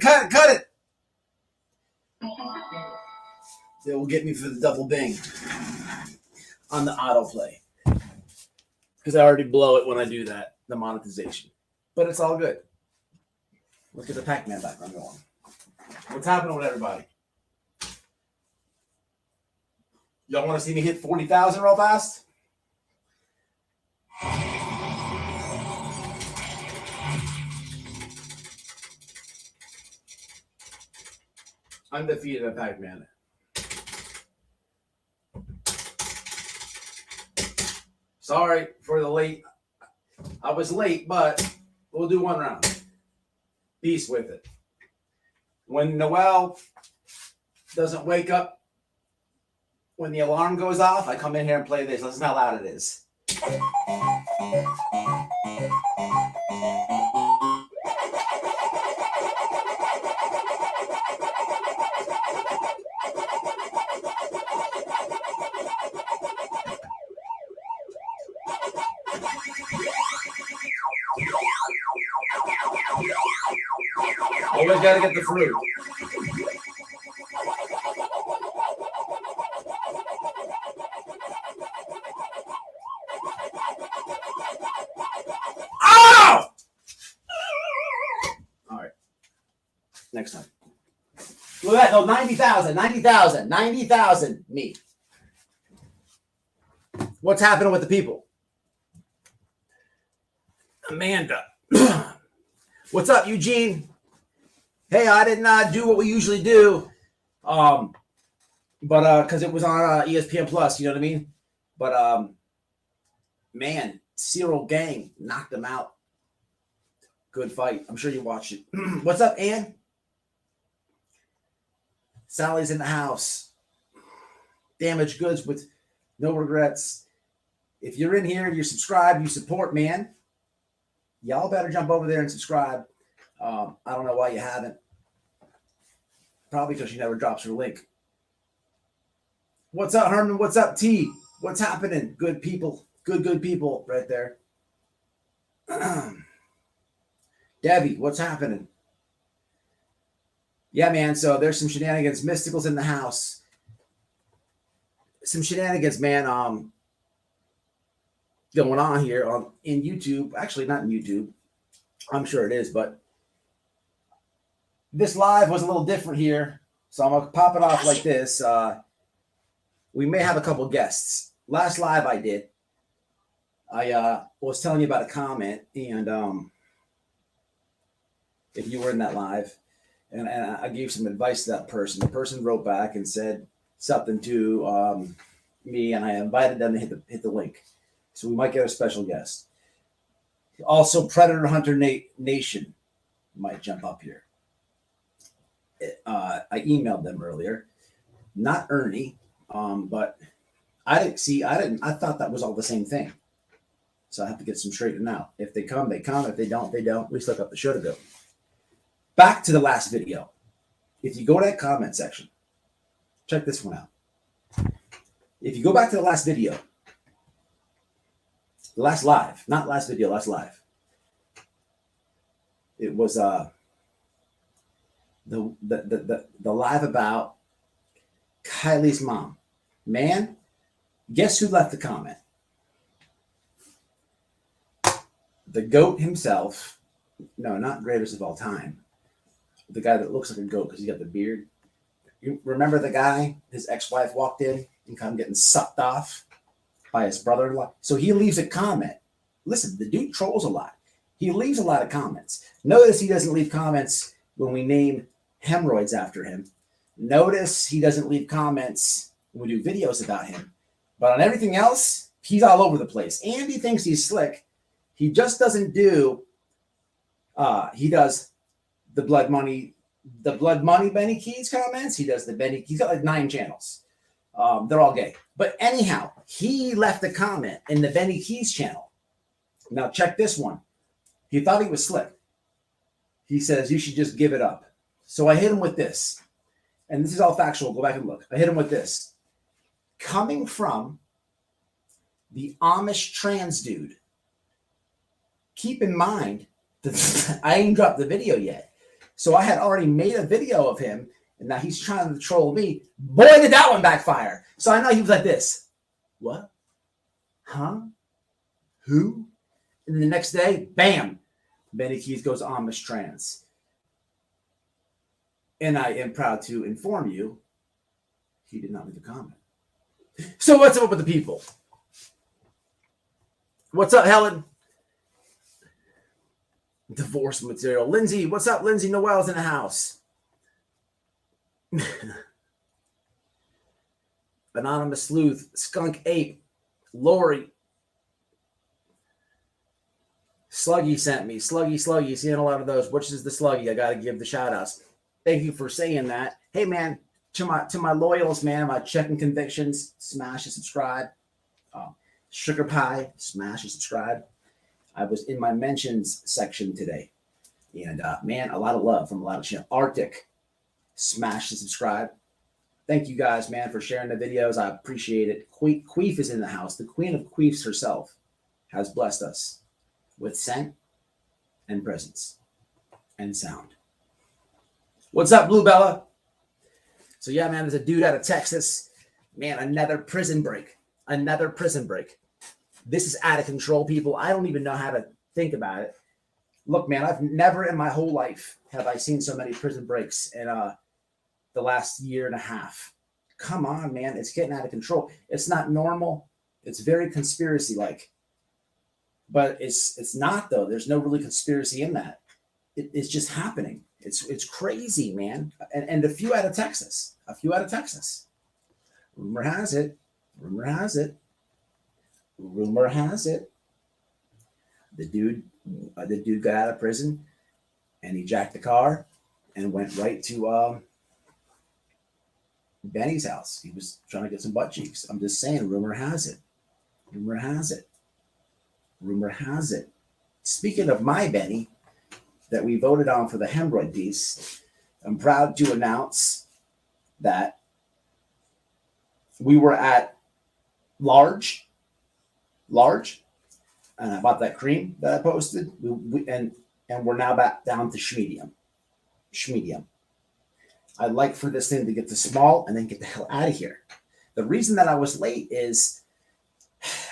it. They will get me for the double bang on the autoplay. Because I already blow it when I do that, the monetization. But it's all good. Let's get the Pac-Man background going. What's happening with everybody? Y'all want to see me hit 40,000 real fast? Undefeated at Pac-Man. Sorry for the late. I was late, but we'll do one round. Peace with it. When Noel doesn't wake up, when the alarm goes off, I come in here and play this. Listen how loud it is. Always got to get the fruit. Oh! All right. Next time. Look at that. No, 90,000, 90,000, 90,000. Me. What's happening with the people? Amanda. What's up, Eugene? Hey, I didn't do what we usually do, but because it was on ESPN Plus, you know what I mean? But man, Cyril Gang knocked him out. Good fight. I'm sure you watched it. What's up, Ann? Sally's in the house. Damaged goods with no regrets. If you're in here, you're subscribed, you support, man. Y'all better jump over there and subscribe. I don't know why you haven't. Probably because she never drops her link. What's up, Herman? What's up, T? What's happening? Good people. Good people right there. Debbie, what's happening? Yeah, man. So there's some shenanigans. Mystical's in the house. Some shenanigans, man. Going on here in YouTube. Actually, not in YouTube. I'm sure it is, but this live was a little different here, so I'm going to pop it off like this. We may have a couple guests. Last live I did, I was telling you about a comment, and if you were in that live, and I gave some advice to that person. The person wrote back and said something to me, and I invited them to hit the link. So we might get a special guest. Also, Predator Hunter Nation might jump up here. I emailed them earlier, not Ernie, but I thought that was all the same thing. So I have to get some straightened out. If they come, they come. If they don't, they don't. We still got the show to go. Back to the last video. If you go to that comment section, check this one out. If you go back to the last video, the last live, not last video, last live. It was the live about Kylie's mom. Man, guess who left the comment? The GOAT himself. No, not greatest of all time. The guy that looks like a goat because he's got the beard. You remember the guy? His ex-wife walked in and kind of getting sucked off by his brother-in-law. So he leaves a comment. Listen, the dude trolls a lot. He leaves a lot of comments. Notice he doesn't leave comments when we name hemorrhoids after him. Notice he doesn't leave comments when we do videos about him. But on everything else, he's all over the place. And he thinks he's slick. He just doesn't do, he does the Blood Money Benny Keys comments. He does the Benny, he's got like 9 channels. They're all gay. But anyhow, he left a comment in the Benny Keys channel. Now check this one. He thought he was slick. He says, you should just give it up. So I hit him with this. And this is all factual. Go back and look. I hit him with this. Coming from the Amish trans dude. Keep in mind that I ain't dropped the video yet. So I had already made a video of him, and now he's trying to troll me. Boy, did that one backfire. So I know he was like this. What? Huh? Who? And then the next day, bam, Benny Keys goes Amish trans. And I am proud to inform you, he did not leave a comment. So what's up with the people? What's up, Helen? Divorce material. Lindsay, what's up? Lindsay Noel's in the house. Anonymous Sleuth, Skunk Ape, Lori. Sluggy sent me. Sluggy. Seeing a lot of those. Which is the Sluggy? I got to give the shout outs. Thank you for saying that. Hey, man, to my loyals, man, my checking convictions, smash and subscribe. Sugar Pie, smash and subscribe. I was in my mentions section today. And, man, a lot of love from a lot of channels. Arctic, smash and subscribe. Thank you guys, man, for sharing the videos. I appreciate it. Queef is in the house. The queen of queefs herself has blessed us with scent and presence and sound. What's up, Blue Bella? So, yeah, man, there's a dude out of Texas. Man, another prison break. This is out of control, people. I don't even know how to think about it. Look, man, I've never in my whole life have I seen so many prison breaks in the last year and a half. Come on, man. It's getting out of control. It's not normal. It's very conspiracy-like. But it's not, though. There's no really conspiracy in that. It's just happening. It's crazy, man. And a few out of Texas. Rumor has it. The dude got out of prison and he jacked the car and went right to Benny's house. He was trying to get some butt cheeks. I'm just saying, rumor has it. Speaking of my Benny that we voted on for the hemorrhoid piece, I'm proud to announce that we were at large, and I bought that cream that I posted, and we're now back down to schmedium. I'd like for this thing to get to small and then get the hell out of here. The reason that I was late is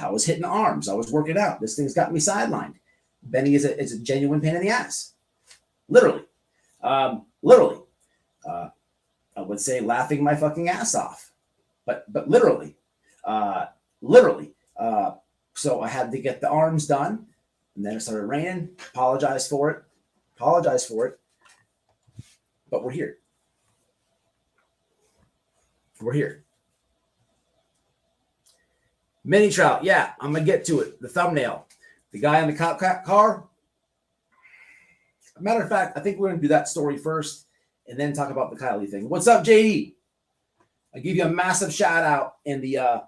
I was hitting arms. I was working out. This thing's got me sidelined. Benny is a genuine pain in the ass. Literally. I would say laughing my fucking ass off. But literally. So I had to get the arms done, and then it started raining. Apologize for it. But we're here. Mini trout. Yeah, I'm going to get to it. The thumbnail. The guy in the cop car. Matter of fact, I think we're going to do that story first and then talk about the Kylie thing. What's up, JD? I give you a massive shout out in the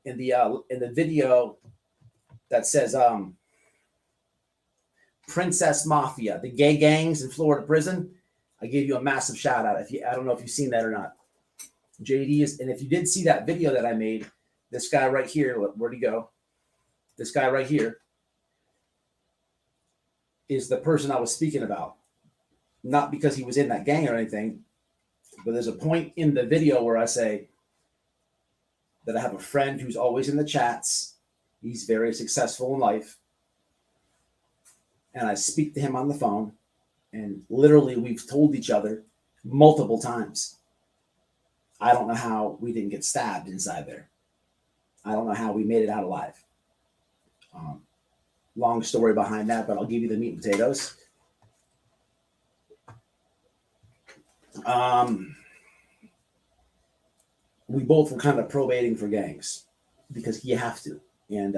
video that says Princess Mafia, the gay gangs in Florida prison. I gave you a massive shout out. I don't know if you've seen that or not. JD is, and if you did see that video that I made, this guy right here, where'd he go? This guy right here is the person I was speaking about. Not because he was in that gang or anything, but there's a point in the video where I say that I have a friend who's always in the chats. He's very successful in life. And I speak to him on the phone, and literally we've told each other multiple times. I don't know how we didn't get stabbed inside there. I don't know how we made it out alive. Long story behind that, but I'll give you the meat and potatoes. We both were kind of probating for gangs because you have to. And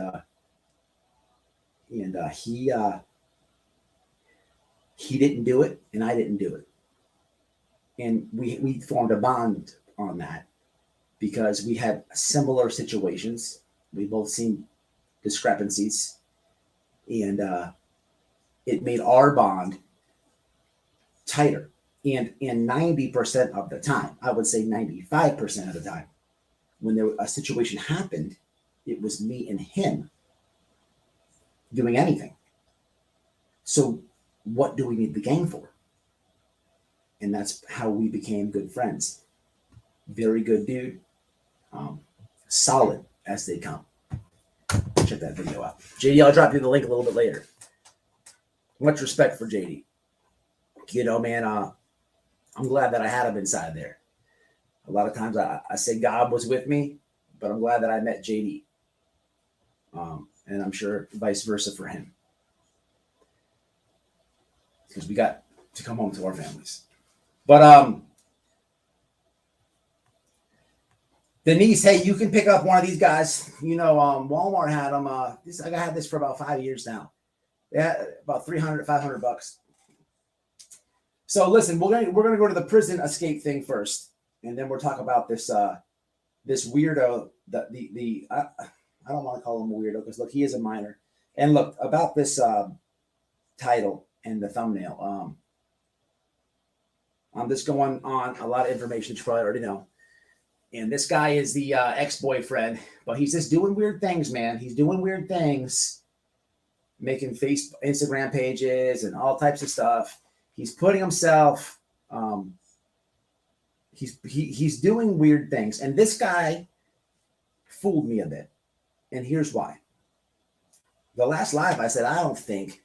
he didn't do it, and I didn't do it. And we formed a bond on that because we had similar situations. We both seen discrepancies, and it made our bond tighter. And 90% of the time, I would say 95% of the time, when a situation happened, it was me and him doing anything. So what do we need the gang for? And that's how we became good friends. Very good dude. Solid as they come. Check that video out. JD, I'll drop you the link a little bit later. Much respect for JD. You know, man, I'm glad that I had him inside there. A lot of times I say God was with me, but I'm glad that I met JD. And I'm sure vice versa for him. Because we got to come home to our families. But Denise, hey, you can pick up one of these guys. You know, Walmart had them. I had this for about 5 years now. Yeah, about $300, $500. So listen, we're gonna go to the prison escape thing first, and then we'll talk about this this weirdo. I don't want to call him a weirdo because look, he is a minor. And look about this title and the thumbnail. I'm just going on a lot of information that you probably already know. And this guy is the ex-boyfriend, but he's just doing weird things, man. He's doing weird things, making Instagram pages and all types of stuff. He's putting himself. He's doing weird things, and this guy fooled me a bit. And here's why. The last live, I said I don't think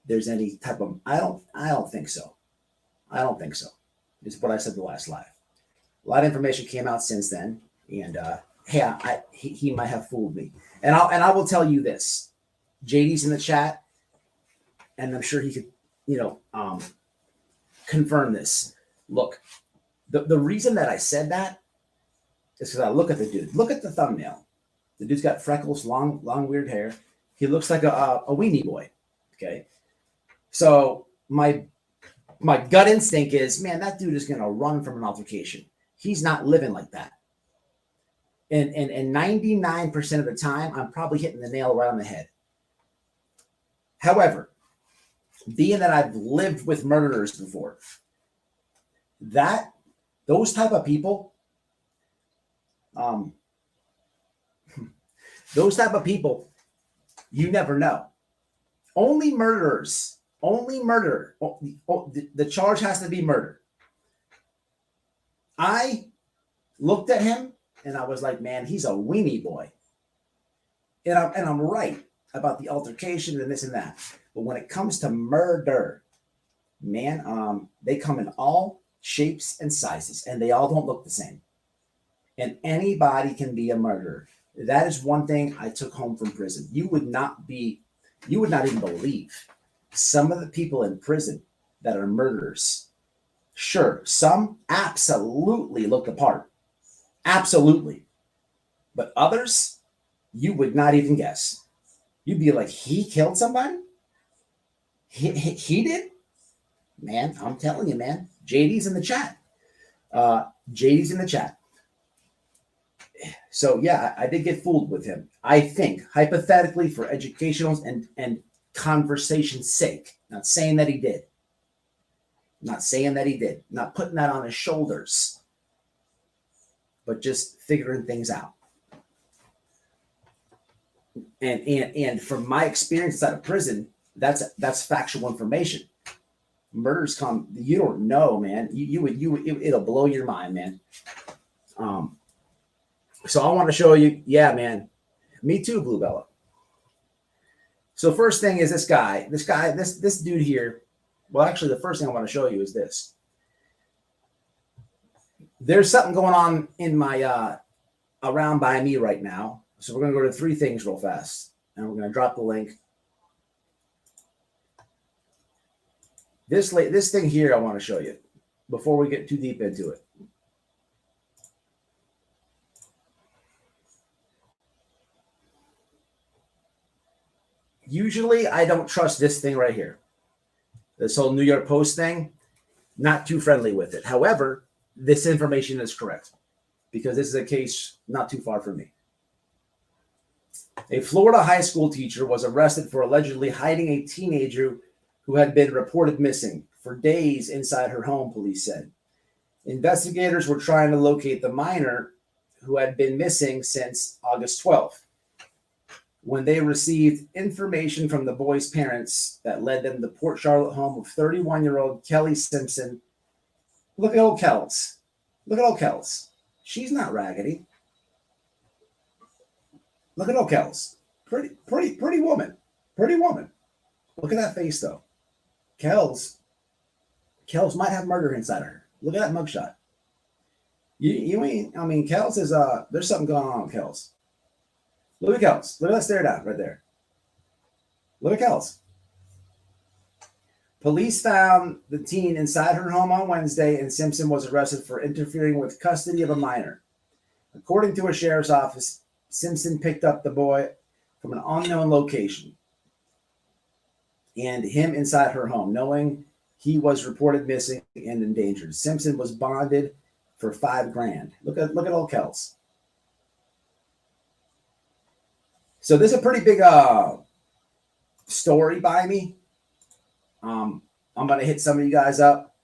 there's any type of. I don't think so. I don't think so. This is what I said the last live. A lot of information came out since then, and hey, he might have fooled me. And I will tell you this: JD's in the chat, and I'm sure he could, confirm this. Look, the reason that I said that is because I look at the dude. Look at the thumbnail. The dude's got freckles, long weird hair. He looks like a weenie boy. Okay, so my gut instinct is, man, that dude is going to run from an altercation. He's not living like that. And 99% of the time, I'm probably hitting the nail right on the head. However, being that I've lived with murderers before, those type of people, you never know. Only murderers. Only murder. The charge has to be murder. I looked at him and I was like, man, he's a weenie boy. And I'm right about the altercation and this and that. But when it comes to murder, man, they come in all shapes and sizes, and they all don't look the same. And anybody can be a murderer. That is one thing I took home from prison. You would not even believe some of the people in prison that are murderers. Sure, some absolutely look the part. Absolutely. But others, you would not even guess. You'd be like, he killed somebody? He did? Man, I'm telling you, man. JD's in the chat. JD's in the chat. So, yeah, I did get fooled with him. I think, hypothetically, for educational and conversation's sake. Not saying that he did. Not saying that he did. Not putting that on his shoulders. But just figuring things out. And from my experience out of prison, that's factual information. Murders come, you don't know, man. It'll blow your mind, man. So I want to show you, yeah, man. Me too, Blue Bella. So first thing is this dude here. Well, actually, the first thing I want to show you is this. There's something going on in my around by me right now. So we're going to go to three things real fast, and we're going to drop the link. This thing here I want to show you before we get too deep into it. Usually, I don't trust this thing right here. This whole New York Post thing, not too friendly with it. However, this information is correct because this is a case not too far from me. A Florida high school teacher was arrested for allegedly hiding a teenager who had been reported missing for days inside her home, police said. Investigators were trying to locate the minor who had been missing since August 12th. When they received information from the boy's parents that led them to the Port Charlotte home of 31-year-old Kelly Simpson Look at old Kels. Look at old Kels. She's not raggedy. Look at old Kels. Pretty woman. Pretty woman. Look at that face though. Kels might have murder inside of her. Look at that mugshot. You ain't. I mean, Kels is there's something going on with Kels. Look at Kels. Look at that stare down right there. Look at Kels. Police found the teen inside her home on Wednesday, and Simpson was arrested for interfering with custody of a minor. According to a sheriff's office, Simpson picked up the boy from an unknown location and him inside her home, knowing he was reported missing and endangered. Simpson was bonded for $5,000. Look at old Kels. So this is a pretty big story by me. I'm going to hit some of you guys up.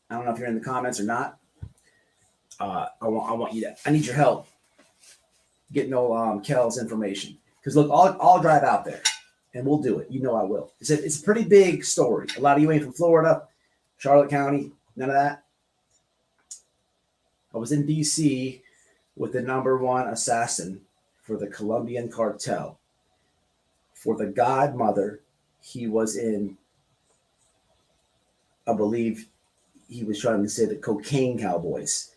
I don't know if you're in the comments or not. I need your help getting old Kel's information. Because look, I'll drive out there and we'll do it. You know I will. It's a pretty big story. A lot of you ain't from Florida, Charlotte County, none of that. I was in D.C. with the #1 assassin for the Colombian cartel. For the godmother, he was in, I believe he was trying to say the Cocaine Cowboys,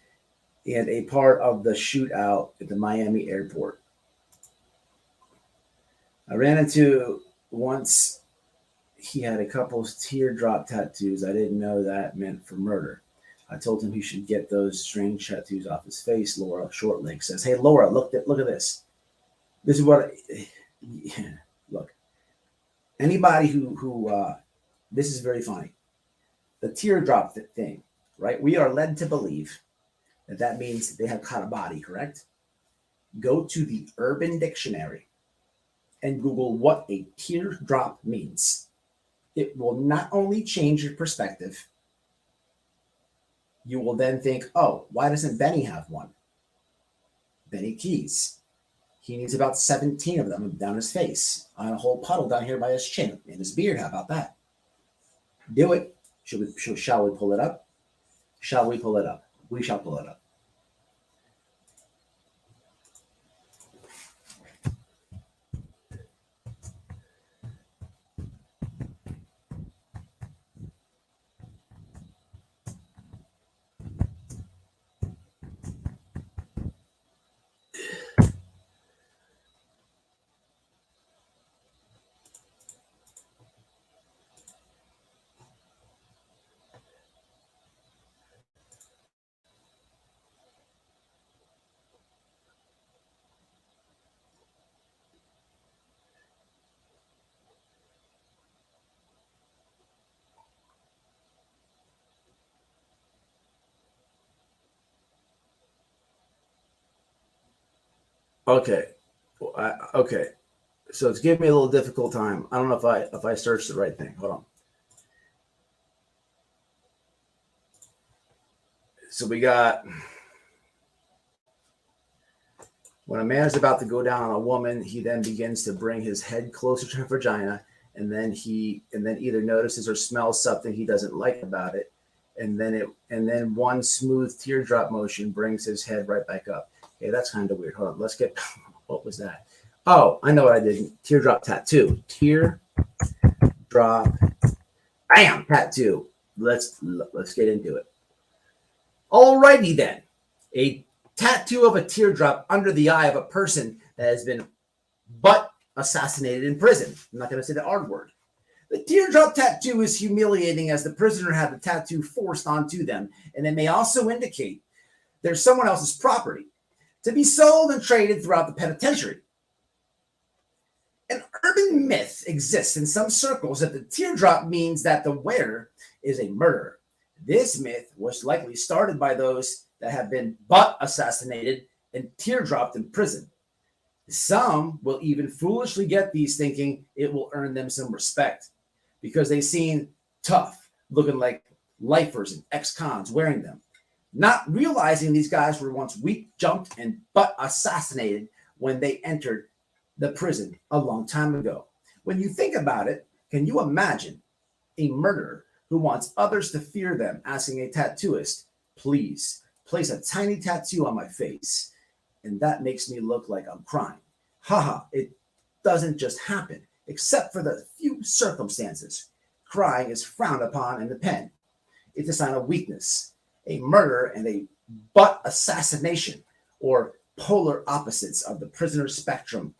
and a part of the shootout at the Miami airport. I ran into once, he had a couple of teardrop tattoos. I didn't know that meant for murder. I told him he should get those strange tattoos off his face. Laura Shortleg says, "Hey, Laura, look at this. This is what, look, anybody who this is very funny. The teardrop thing, right? We are led to believe that means they have caught a body, correct? Go to the Urban Dictionary and Google what a teardrop means. It will not only change your perspective, you will then think, oh, why doesn't Benny have one? Benny Keys. He needs about 17 of them down his face, on a whole puddle down here by his chin and his beard. How about that? Do it. Shall we pull it up? Shall we pull it up? We shall pull it up. Okay. Okay. So it's giving me a little difficult time. I don't know if I searched the right thing. Hold on. So we got, when a man is about to go down on a woman, he then begins to bring his head closer to her vagina, and then either notices or smells something he doesn't like about it, and then one smooth teardrop motion brings his head right back up. Okay, that's kind of weird. Hold on, let's get, what was that? Oh, I know what I did. Teardrop tattoo. Teardrop, bam, tattoo. Let's get into it. Alrighty then. A tattoo of a teardrop under the eye of a person that has been butt assassinated in prison. I'm not going to say the R word. The teardrop tattoo is humiliating as the prisoner had the tattoo forced onto them, and it may also indicate there's someone else's property to be sold and traded throughout the penitentiary. An urban myth exists in some circles that the teardrop means that the wearer is a murderer. This myth was likely started by those that have been butt assassinated and teardropped in prison. Some will even foolishly get these thinking it will earn them some respect because they seem tough, looking like lifers and ex-cons wearing them, not realizing these guys were once weak, jumped, and butt assassinated when they entered the prison a long time ago. When you think about it, can you imagine a murderer who wants others to fear them asking a tattooist, please place a tiny tattoo on my face, and that makes me look like I'm crying. Haha, it doesn't just happen, except for the few circumstances. Crying is frowned upon in the pen. It's a sign of weakness, a murder and a butt assassination, or polar opposites of the prisoner spectrum.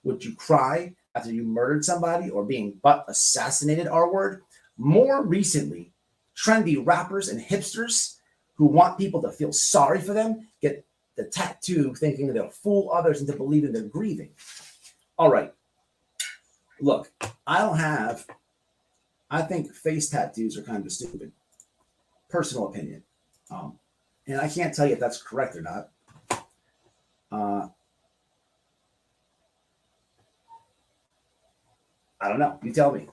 Would you cry after you murdered somebody or being butt assassinated, R word? More recently, trendy rappers and hipsters who want people to feel sorry for them get the tattoo thinking they'll fool others into believing they're grieving. All right. Look, I think face tattoos are kind of stupid. Personal opinion. And I can't tell you if that's correct or not. I don't know. You tell me.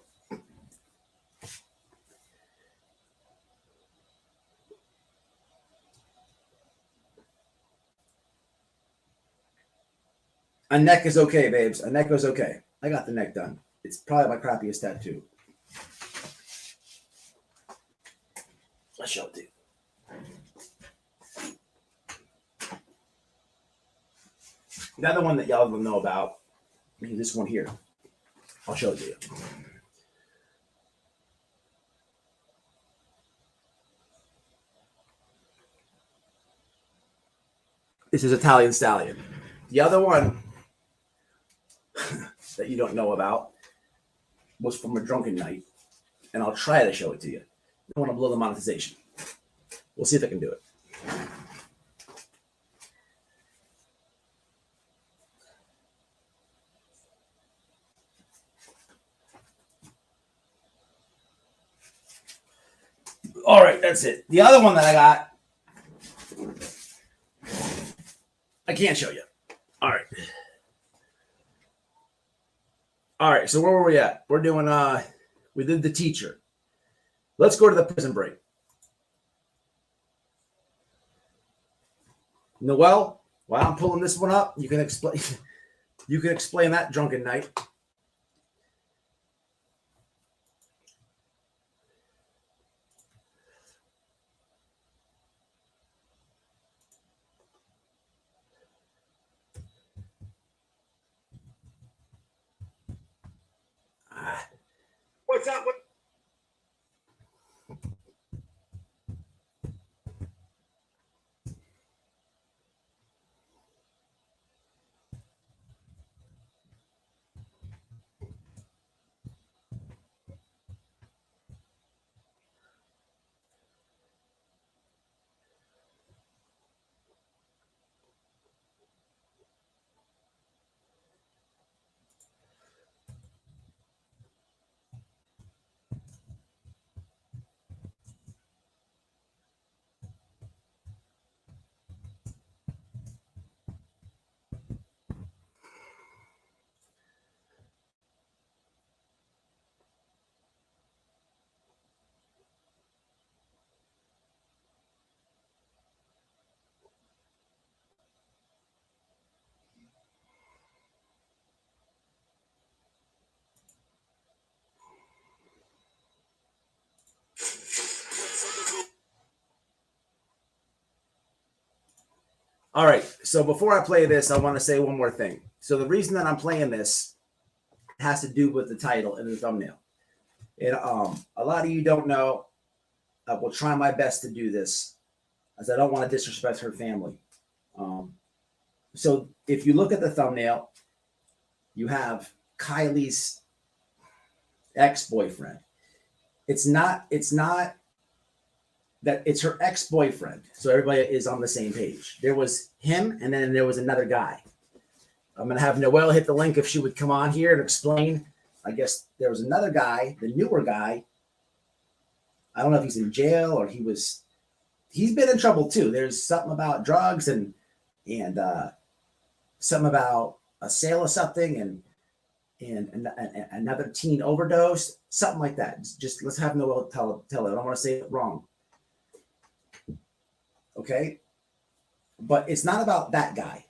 A neck is okay, babes. A neck is okay. I got the neck done. It's probably my crappiest tattoo. I'll show it to you. The other one that y'all will know about is this one here. I'll show it to you. This is Italian Stallion. The other one that you don't know about was from a drunken night, and I'll try to show it to you. I don't want to blow the monetization. We'll see if I can do it. All right, that's it. The other one that I got, I can't show you. All right. All right, so where were we at? We're doing, we did the teacher. Let's go to the prison break. Noel, while I'm pulling this one up, you can explain that drunken night. What's up? All right, so before I play this, I want to say one more thing. So the reason that I'm playing this has to do with the title and the thumbnail. And a lot of you don't know. I will try my best to do this, as I don't want to disrespect her family. So if you look at the thumbnail, you have Kylie's ex-boyfriend. It's not that it's her ex-boyfriend. So everybody is on the same page. There was him, and then there was another guy. I'm going to have Noelle hit the link if she would come on here and explain. I guess there was another guy, the newer guy. I don't know if he's in jail or he's been in trouble too. There's something about drugs and something about a sale of something and another teen overdose, something like that. Just let's have Noelle tell it. I don't want to say it wrong. Okay, but it's not about that guy.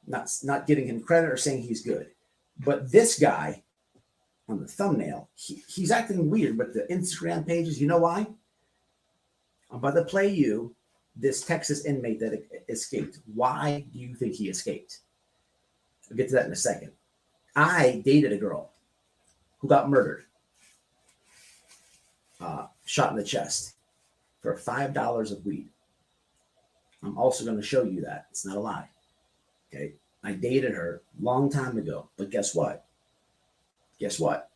Not giving him credit or saying he's good, but this guy on the thumbnail, he's acting weird with the Instagram pages. You know why? I'm about to play you this Texas inmate that escaped. Why do you think he escaped? I'll get to that in a second. I dated a girl who got murdered, shot in the chest for $5 of weed. I'm also going to show you that. It's not a lie. Okay. I dated her a long time ago, but guess what? Guess what?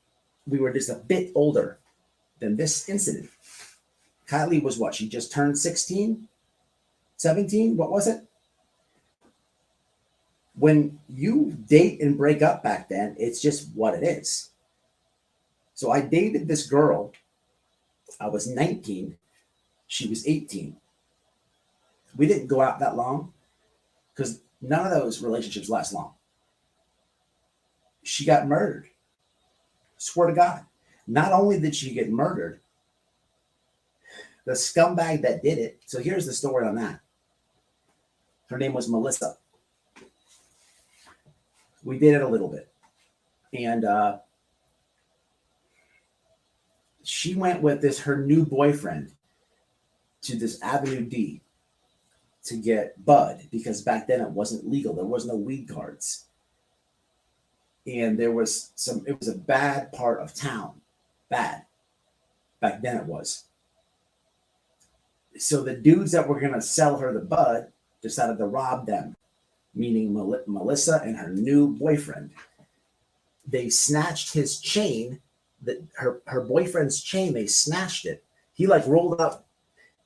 We were just a bit older than this incident. Kylie was what? She just turned 16, 17? What was it? When you date and break up back then, it's just what it is. So I dated this girl. I was 19. She was 18. We didn't go out that long because none of those relationships last long. She got murdered. Swear to God. Not only did she get murdered, the scumbag that did it. So here's the story on that. Her name was Melissa. We did it a little bit. And she went with her new boyfriend to this Avenue D to get bud, because back then it wasn't legal. There was no weed cards. And it was a bad part of town. Bad. Back then it was. So the dudes that were going to sell her the bud decided to rob them, meaning Melissa and her new boyfriend. They snatched his chain, her boyfriend's chain. They snatched it. He rolled up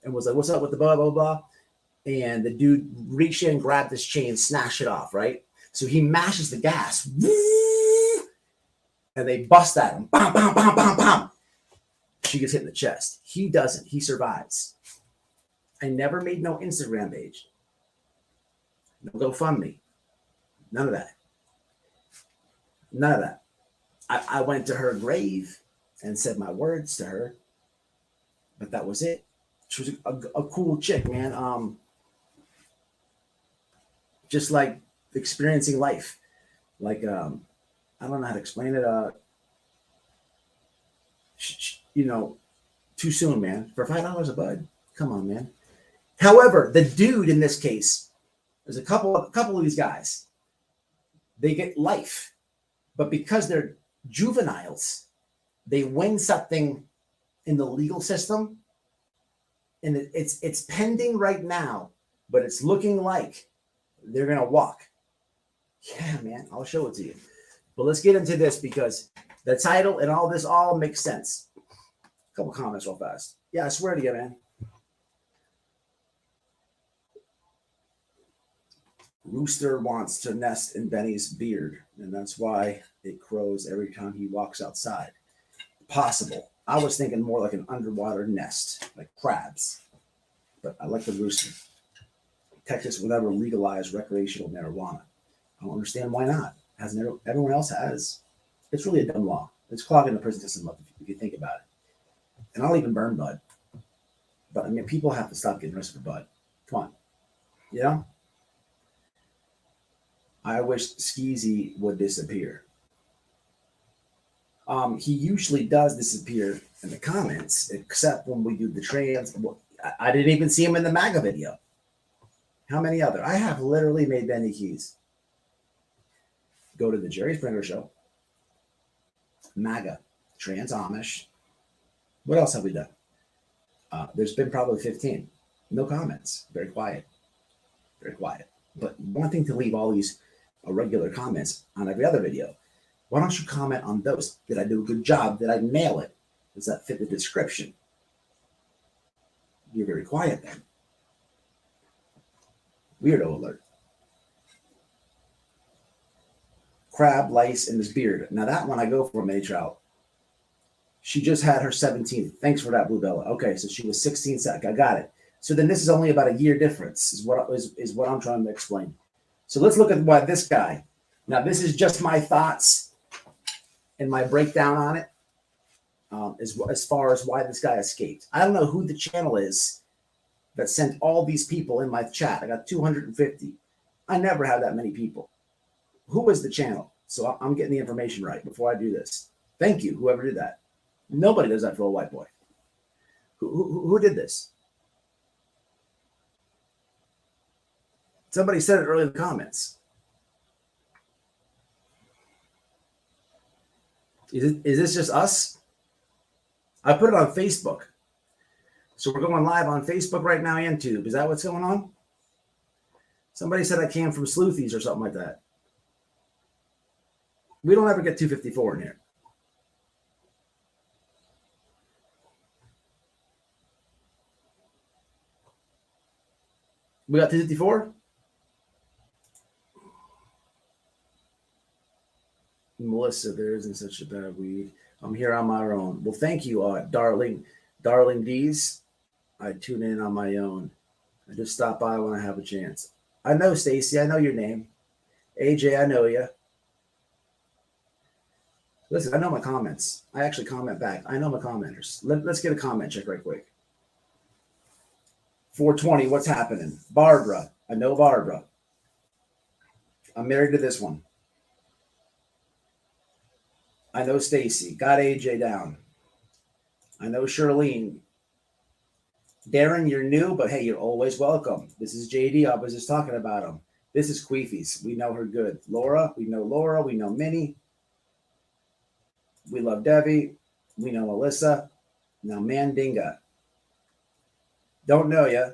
and was like, "What's up with the blah, blah, blah?" And the dude reached in, grabbed this chain, snatched it off, right? So he mashes the gas. And they bust at him. Bam, bam, bam, bam, bam. She gets hit in the chest. He doesn't. He survives. I never made no Instagram page. No GoFundMe. None of that. None of that. I went to her grave and said my words to her. But that was it. She was a cool chick, man. Just like experiencing life. I don't know how to explain it. Too soon, man. For $5 a bud. Come on, man. However, the dude in this case, there's a couple of these guys. They get life, but because they're juveniles, they win something in the legal system, and it's pending right now. But it's looking like they're gonna walk. Yeah, man. I'll show it to you. But let's get into this because the title and all this all makes sense. A couple comments real fast. Yeah, I swear to you, man. Rooster wants to nest in Benny's beard, and that's why it crows every time he walks outside. Possible. I was thinking more like an underwater nest, like crabs. But I like the rooster. Texas will never legalize recreational marijuana. I don't understand why not. Everyone else has. It's really a dumb law. It's clogging the prison system up if you think about it. And I'll even burn bud. But I mean, people have to stop getting arrested for bud. Come on. You know? I wish Skeezy would disappear. He usually does disappear in the comments, except when we do the trans. I didn't even see him in the MAGA video. How many other? I have literally made Benny Keys. Go to the Jerry Springer Show. MAGA. Trans Amish. What else have we done? There's been probably 15. No comments. Very quiet. Very quiet. But wanting to leave all these irregular comments on every other video, why don't you comment on those? Did I do a good job? Did I nail it? Does that fit the description? You're very quiet then. Weirdo alert. Crab, lice, and his beard. Now that one I go for May Trout. She just had her 17th. Thanks for that, Bluebella. Okay, so she was 16. I got it. So then this is only about a year difference is what I'm trying to explain. So let's look at why this guy. Now this is just my thoughts and my breakdown on it. As far as why this guy escaped. I don't know who the channel is that sent all these people in my chat. I got 250. I never have that many people. Who is the channel? So I'm getting the information right before I do this. Thank you, whoever did that. Nobody does that for a white boy. Who did this? Somebody said it earlier in the comments. Is this just us? I put it on Facebook. So we're going live on Facebook right now and YouTube. Is that what's going on? Somebody said I came from Sleuthies or something like that. We don't ever get 254 in here. We got 254? Melissa, there isn't such a bad weed. I'm here on my own. Well, thank you, darling D's. I tune in on my own. I just stop by when I have a chance. I know, Stacy. I know your name. AJ, I know you. Listen, I know my comments. I actually comment back. I know my commenters. Let's get a comment check right quick. 420, what's happening? Barbara. I know Barbara. I'm married to this one. I know Stacy. Got AJ down. I know Charlene. Darren, you're new, but hey, you're always welcome. This is JD. I was just talking about him. This is Queefies. We know her good. Laura, we know Laura. We know Minnie. We love Debbie. We know Melissa. Now Mandinga. Don't know you,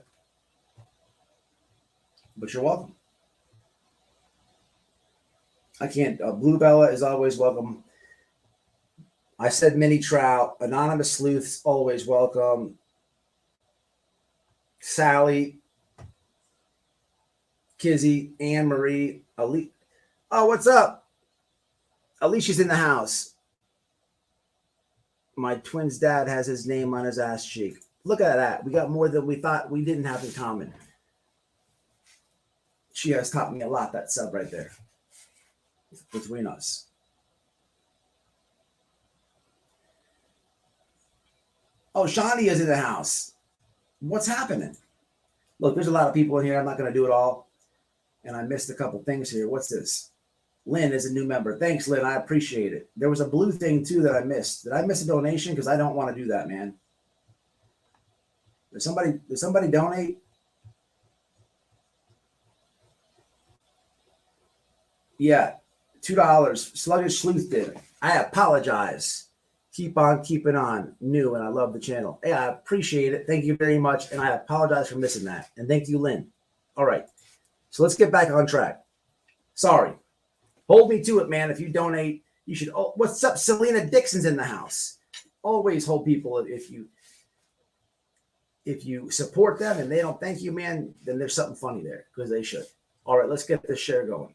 but you're welcome. I can't. Blue Bella is always welcome. I said Mini Trout. Anonymous Sleuths, always welcome. Sally, Kizzy, Anne Marie, Ali. Oh, what's up? Alicia's in the house. My twin's dad has his name on his ass cheek. Look at that. We got more than we thought we didn't have in common. She has taught me a lot, that sub right there. Between us. Oh, Shawnee is in the house. What's happening? Look, there's a lot of people in here. I'm not going to do it all. And I missed a couple things here. What's this? Lynn is a new member. Thanks, Lynn. I appreciate it. There was a blue thing, too, that I missed. Did I miss a donation? Because I don't want to do that, man. Did somebody donate? Yeah, $2. Sluggish Sleuth did. I apologize. Keep on keeping on. New, and I love the channel. Hey, I appreciate it. Thank you very much, and I apologize for missing that. And thank you, Lynn. All right, so let's get back on track. Sorry. Hold me to it, man. If you donate, you should. Oh, what's up? Selena Dixon's in the house. Always hold people if you support them and they don't thank you, man, then there's something funny there because they should. All right, let's get this share going.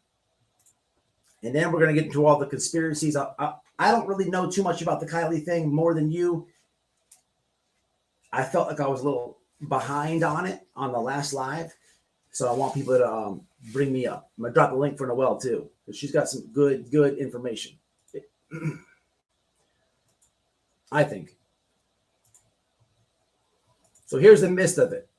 And then we're going to get into all the conspiracies. I don't really know too much about the Kylie thing more than you. I felt like I was a little behind on it on the last live. So I want people to bring me up. I'm going to drop a link for Noelle too because she's got some good information. I think. So here's the gist of it.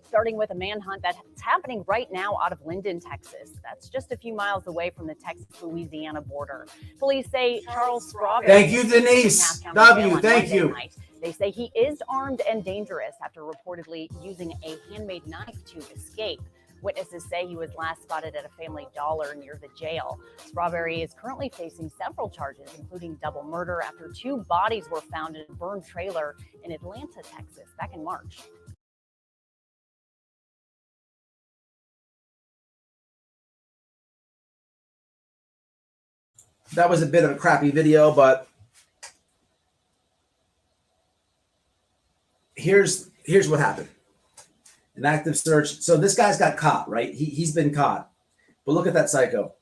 Starting with a manhunt that's happening right now out of Linden, Texas. That's just a few miles away from the Texas-Louisiana border. Police say Charles Strawberry. Thank you, Denise. W, thank you. They say he is armed and dangerous after reportedly using a handmade knife to escape. Witnesses say he was last spotted at a Family Dollar near the jail. Strawberry is currently facing several charges, including double murder after 2 bodies were found in a burned trailer in Atlanta, Texas, back in March. That was a bit of a crappy video, but here's what happened. An active search. So this guy's got caught, right? He's been caught. But look at that psycho.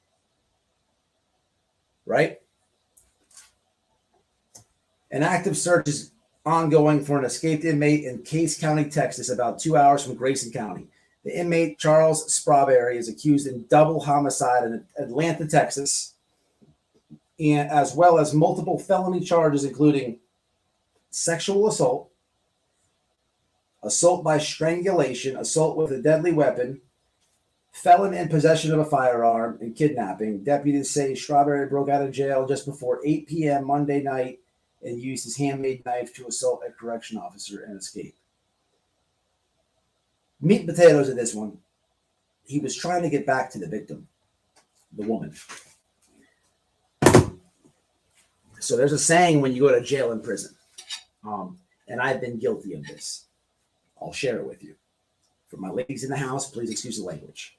Right? An active search is ongoing for an escaped inmate in Case County, Texas, about 2 hours from Grayson County. The inmate, Charles Strawberry, is accused in double homicide in Atlanta, Texas, and as well as multiple felony charges, including sexual assault, assault by strangulation, assault with a deadly weapon, felon in possession of a firearm, and kidnapping. Deputies say Strawberry broke out of jail just before 8 p.m. Monday night and used his handmade knife to assault a correction officer and escape. Meat and potatoes in this one. He was trying to get back to the victim, the woman. So there's a saying when you go to jail and prison, and I've been guilty of this. I'll share it with you. For my ladies in the house, please excuse the language.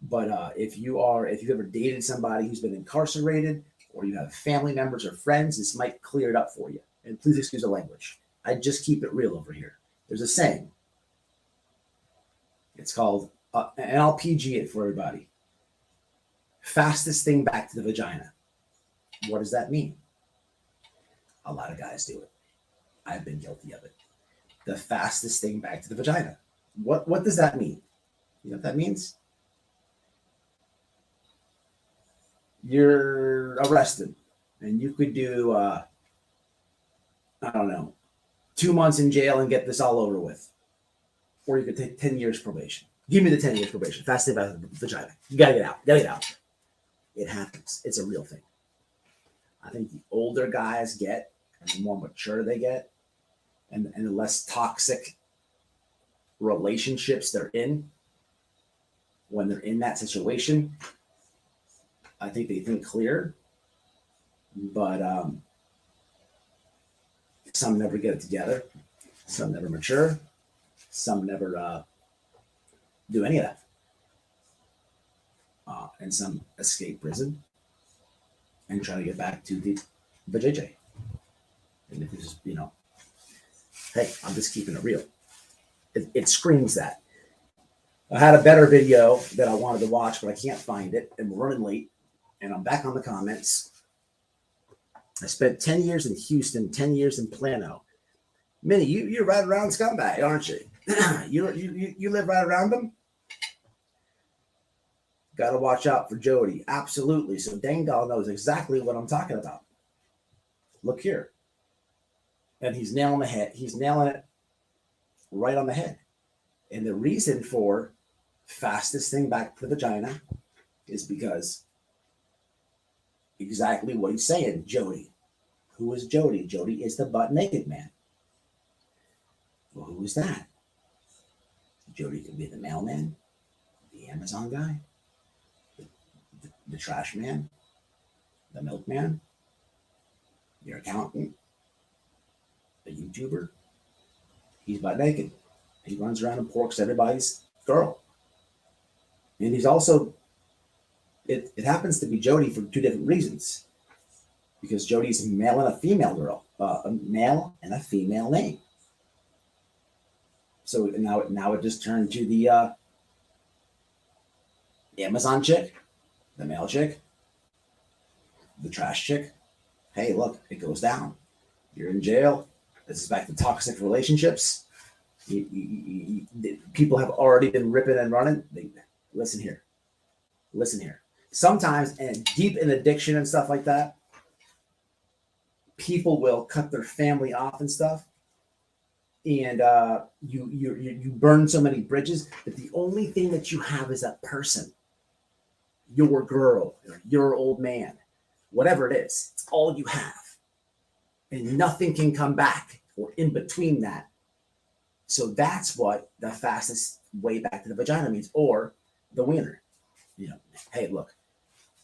But if you've ever dated somebody who's been incarcerated, or you have family members or friends, this might clear it up for you. And please excuse the language. I just keep it real over here. There's a saying. It's called, and I'll PG it for everybody. Fastest thing back to the vagina. What does that mean? A lot of guys do it. I've been guilty of it. The fastest thing back to the vagina. What does that mean? You know what that means? You're arrested and you could do, I don't know, 2 months in jail and get this all over with. Or you could take 10 years probation. Give me the 10 years probation. Fast thing back to the vagina. You gotta get out. Gotta get out. It happens. It's a real thing. I think the older guys get, and the more mature they get, and the less toxic relationships they're in, when they're in that situation, I think they think clear. But some never get it together. Some never mature. Some never do any of that. And some escape prison and try to get back to the JJ. And if it's, hey, I'm just keeping it real. It screams that. I had a better video that I wanted to watch, but I can't find it, and we're running late, and I'm back on the comments. I spent 10 years in Houston, 10 years in Plano. Minnie, you're right around scumbag, aren't you? you live right around them? Got to watch out for Jody. Absolutely. So Dang Doll knows exactly what I'm talking about. Look here. And he's nailing the head. He's nailing it right on the head. And the reason for fastest thing back to the vagina is because exactly what he's saying, Jody. Who is Jody? Jody is the butt naked man. Well, who is that? Jody could be the mailman, the Amazon guy, the trash man, the milkman, your accountant, the YouTuber. He's butt naked. He runs around and porks everybody's girl. And he's also, it happens to be Jody for two different reasons. Because Jody's male and a female girl, a male and a female name. So now it just turned to the Amazon chick, the male chick, the trash chick. Hey, look, it goes down. You're in jail. This is back to toxic relationships. People have already been ripping and running. Listen here. Sometimes, and deep in addiction and stuff like that, people will cut their family off and stuff. And you burn so many bridges that the only thing that you have is that person, your girl, or your old man, whatever it is. It's all you have. And nothing can come back or in between that. So that's what the fastest way back to the vagina means, or the wiener. Hey, look,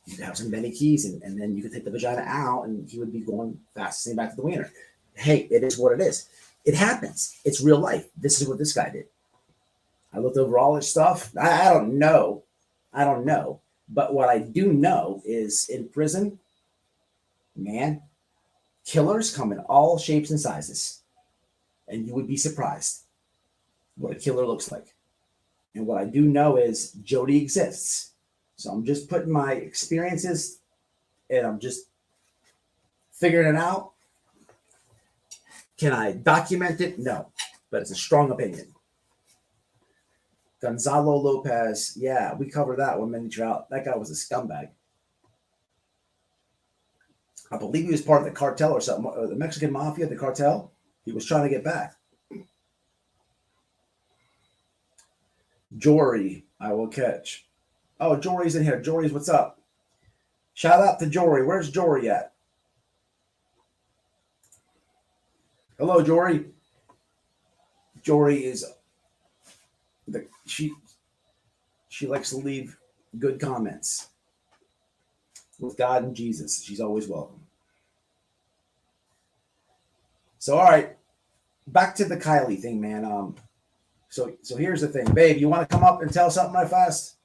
you could have some Benny keys and then you could take the vagina out and he would be going fastest back to the wiener. Hey, it is what it is. It happens. It's real life. This is what this guy did. I looked over all his stuff. I don't know. But what I do know is in prison, man, killers come in all shapes and sizes. And you would be surprised what a killer looks like. And what I do know is Jody exists. So I'm just putting my experiences and I'm just figuring it out. Can I document it? No, but it's a strong opinion. Gonzalo Lopez. Yeah, we covered that one many trout. That guy was a scumbag. I believe he was part of the cartel or something, or the Mexican mafia, the cartel. He was trying to get back. Jory, I will catch. Oh, Jory's in here. Jory's, what's up? Shout out to Jory. Where's Jory at? Hello, Jory. Jory is she likes to leave good comments with God and Jesus. She's always welcome. So, all right, back to the Kylie thing, man. So here's the thing, babe. You want to come up and tell something right fast?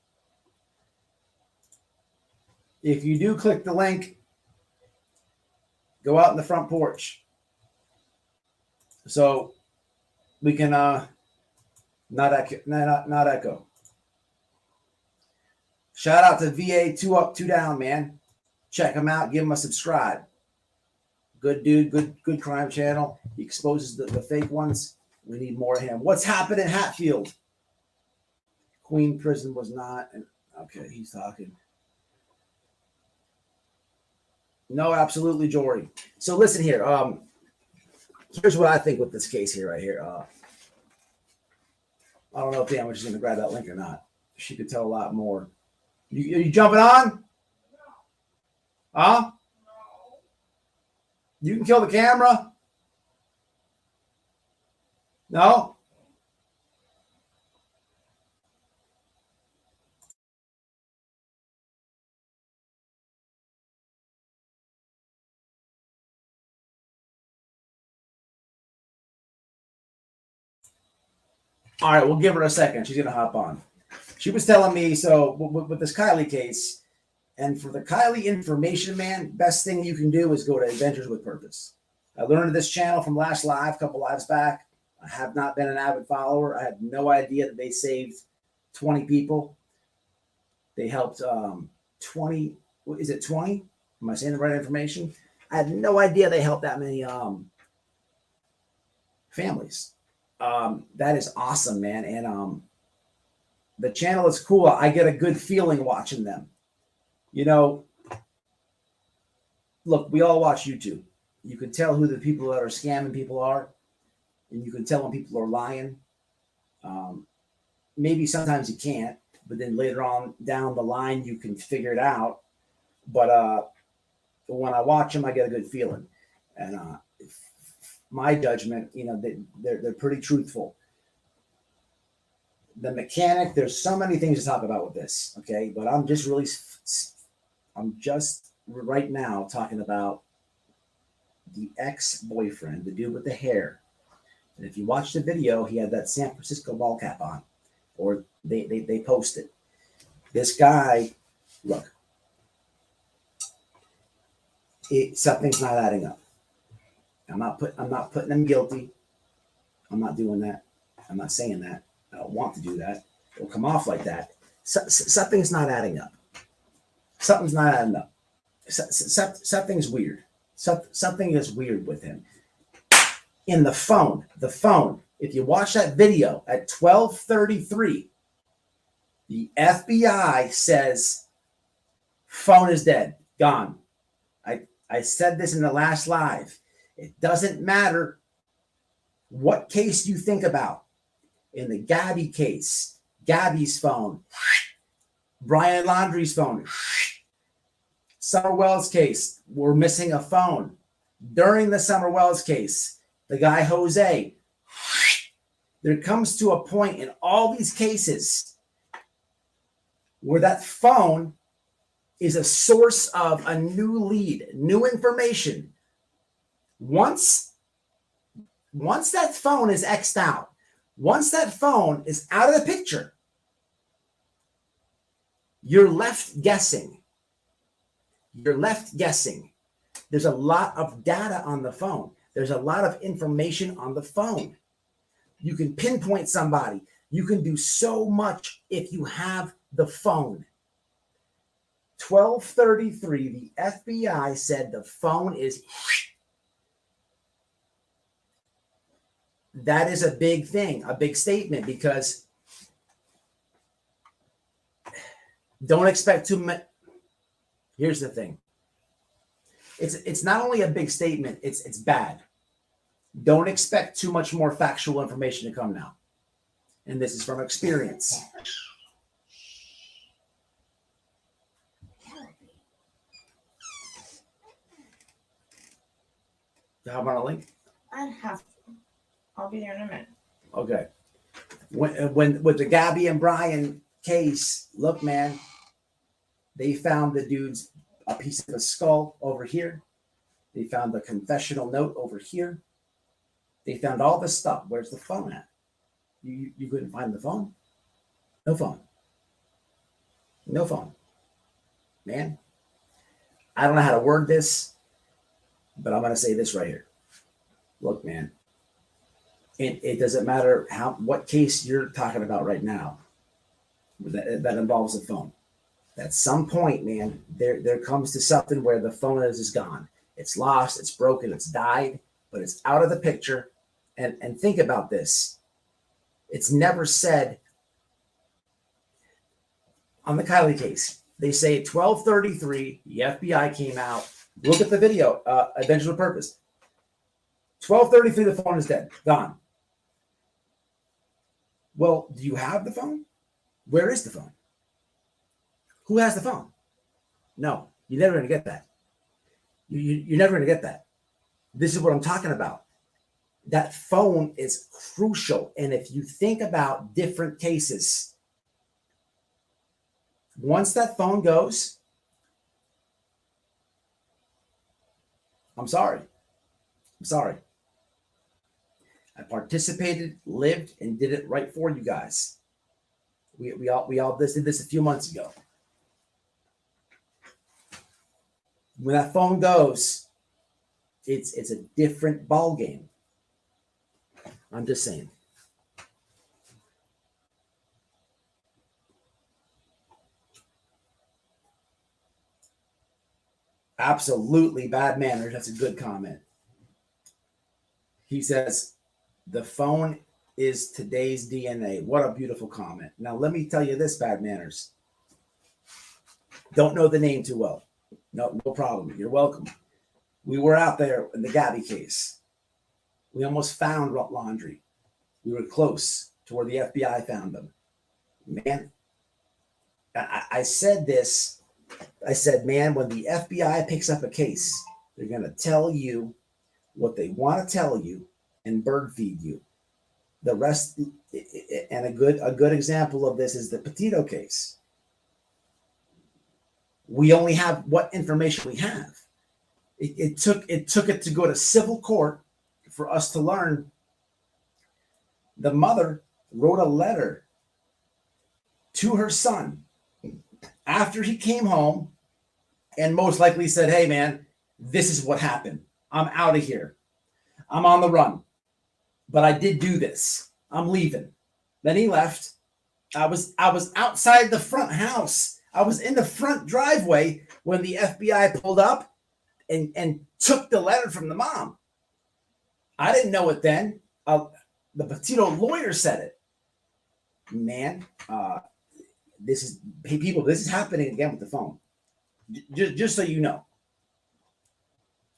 If you do click the link, go out in the front porch. So we can not echo. Shout out to VA 2 Up 2 Down, man. Check him out. Give him a subscribe. Good dude. Good crime channel. He exposes the fake ones. We need more of him. What's happened in Hatfield? Queen Prison was not. Okay, he's talking. No, absolutely, Jory. So listen here. Here's what I think with this case here, right here. I don't know if Damage is going to grab that link or not. She could tell a lot more. Are you jumping on? Huh? You can kill the camera? No? All right, we'll give her a second. She's going to hop on. She was telling me, so with this Kylie case, and for the Kylie information, man, best thing you can do is go to Adventures with Purpose. I learned of this channel from last live, a couple lives back. I have not been an avid follower. I had no idea that they saved 20 people. They helped 20, is it 20? Am I saying the right information? I had no idea they helped that many families. That is awesome, man. And the channel is cool. I get a good feeling watching them. You know, look, we all watch YouTube. You can tell who the people that are scamming people are, and you can tell when people are lying. Maybe sometimes you can't, but then later on down the line, you can figure it out. But when I watch them, I get a good feeling. And my judgment, you know, they're pretty truthful. The mechanic, there's so many things to talk about with this, okay? But I'm just right now talking about the ex-boyfriend, the dude with the hair. And if you watch the video, he had that San Francisco ball cap on, or they posted. This guy, look, something's not adding up. I'm not putting him guilty. I'm not doing that. I'm not saying that. I don't want to do that. It'll come off like that. Something's not adding up. Something's not adding up. Something's weird. Something is weird with him. In the phone, if you watch that video at 12:33, the FBI says phone is dead, gone. I said this in the last live. It doesn't matter what case you think about. In the Gabby case, Gabby's phone, Brian Laundrie's phone, Summer Wells case, we're missing a phone. During the Summer Wells case, the guy Jose, there comes to a point in all these cases where that phone is a source of a new lead, new information. Once that phone is X'd out, once that phone is out of the picture, you're left guessing. You're left guessing. There's a lot of data on the phone. There's a lot of information on the phone. You can pinpoint somebody. You can do so much if you have the phone. 12:33, the FBI said the phone is. That is a big thing, a big statement, because don't expect too much. Here's the thing. It's not only a big statement, it's bad. Don't expect too much more factual information to come now. And this is from experience. How about a link? I have to. I'll be there in a minute. Okay. When with the Gabby and Brian case, look, man, they found the dude's a piece of a skull over here. They found the confessional note over here. They found all this stuff. Where's the phone at? You couldn't find the phone? No phone. No phone. Man, I don't know how to word this, but I'm going to say this right here. Look, man, it doesn't matter what case you're talking about right now that involves a phone. At some point, man, there comes to something where the phone is gone. It's lost, it's broken, it's died, but it's out of the picture. And think about this. It's never said on the Kylie case. They say 12:33, the FBI came out. Look at the video, eventual purpose. 12:33, the phone is dead, gone. Well, do you have the phone? Where is the phone? Who has the phone? No, you're never going to get that. You're never going to get that. This is what I'm talking about. That phone is crucial. And if you think about different cases, once that phone goes, I'm sorry. I participated, lived, and did it right for you guys. We all did this a few months ago. When that phone goes, it's a different ball game. I'm just saying. Absolutely bad manners. That's a good comment. He says, the phone is today's DNA. What a beautiful comment. Now, let me tell you this, bad manners. Don't know the name too well. No problem. You're welcome. We were out there in the Gabby case. We almost found laundry. We were close to where the FBI found them. Man, I said this. I said, man, when the FBI picks up a case, they're going to tell you what they want to tell you and bird feed you. The rest, and a good example of this is the Petito case. We only have what information we have. It took it to go to civil court for us to learn. The mother wrote a letter to her son after he came home and most likely said, hey, man, this is what happened. I'm out of here. I'm on the run. But I did do this. I'm leaving. Then he left. I was outside the front house. I was in the front driveway when the FBI pulled up and took the letter from the mom. I didn't know it then. The Petito lawyer said it. Man, this is happening again with the phone. Just so you know.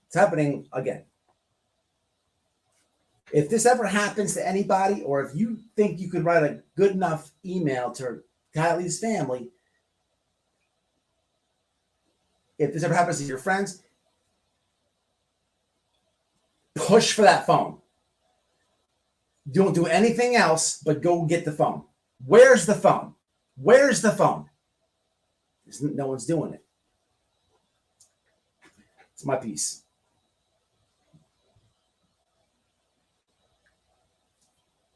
It's happening again. If this ever happens to anybody, or if you think you could write a good enough email to Kylie's family, if this ever happens to your friends, push for that phone. Don't do anything else but go get the phone. Where's the phone? Where's the phone? No one's doing it. It's my piece.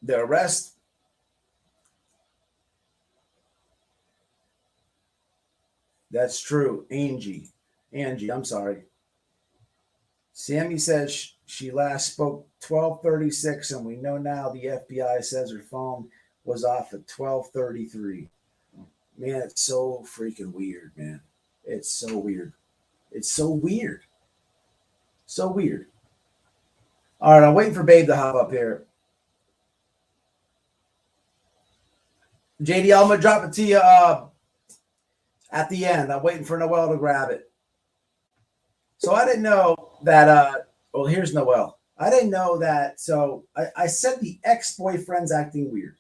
The arrest. That's true. Angie, I'm sorry. Sammy says she last spoke 12:36, and we know now the FBI says her phone was off at 12:33. Man, it's so freaking weird, man. It's so weird. It's so weird. So weird. All right, I'm waiting for Babe to hop up here. JD, I'm going to drop it to you at the end. I'm waiting for Noelle to grab it. So I didn't know that, well, here's Noelle. I didn't know that. So I said the ex-boyfriend's acting weird.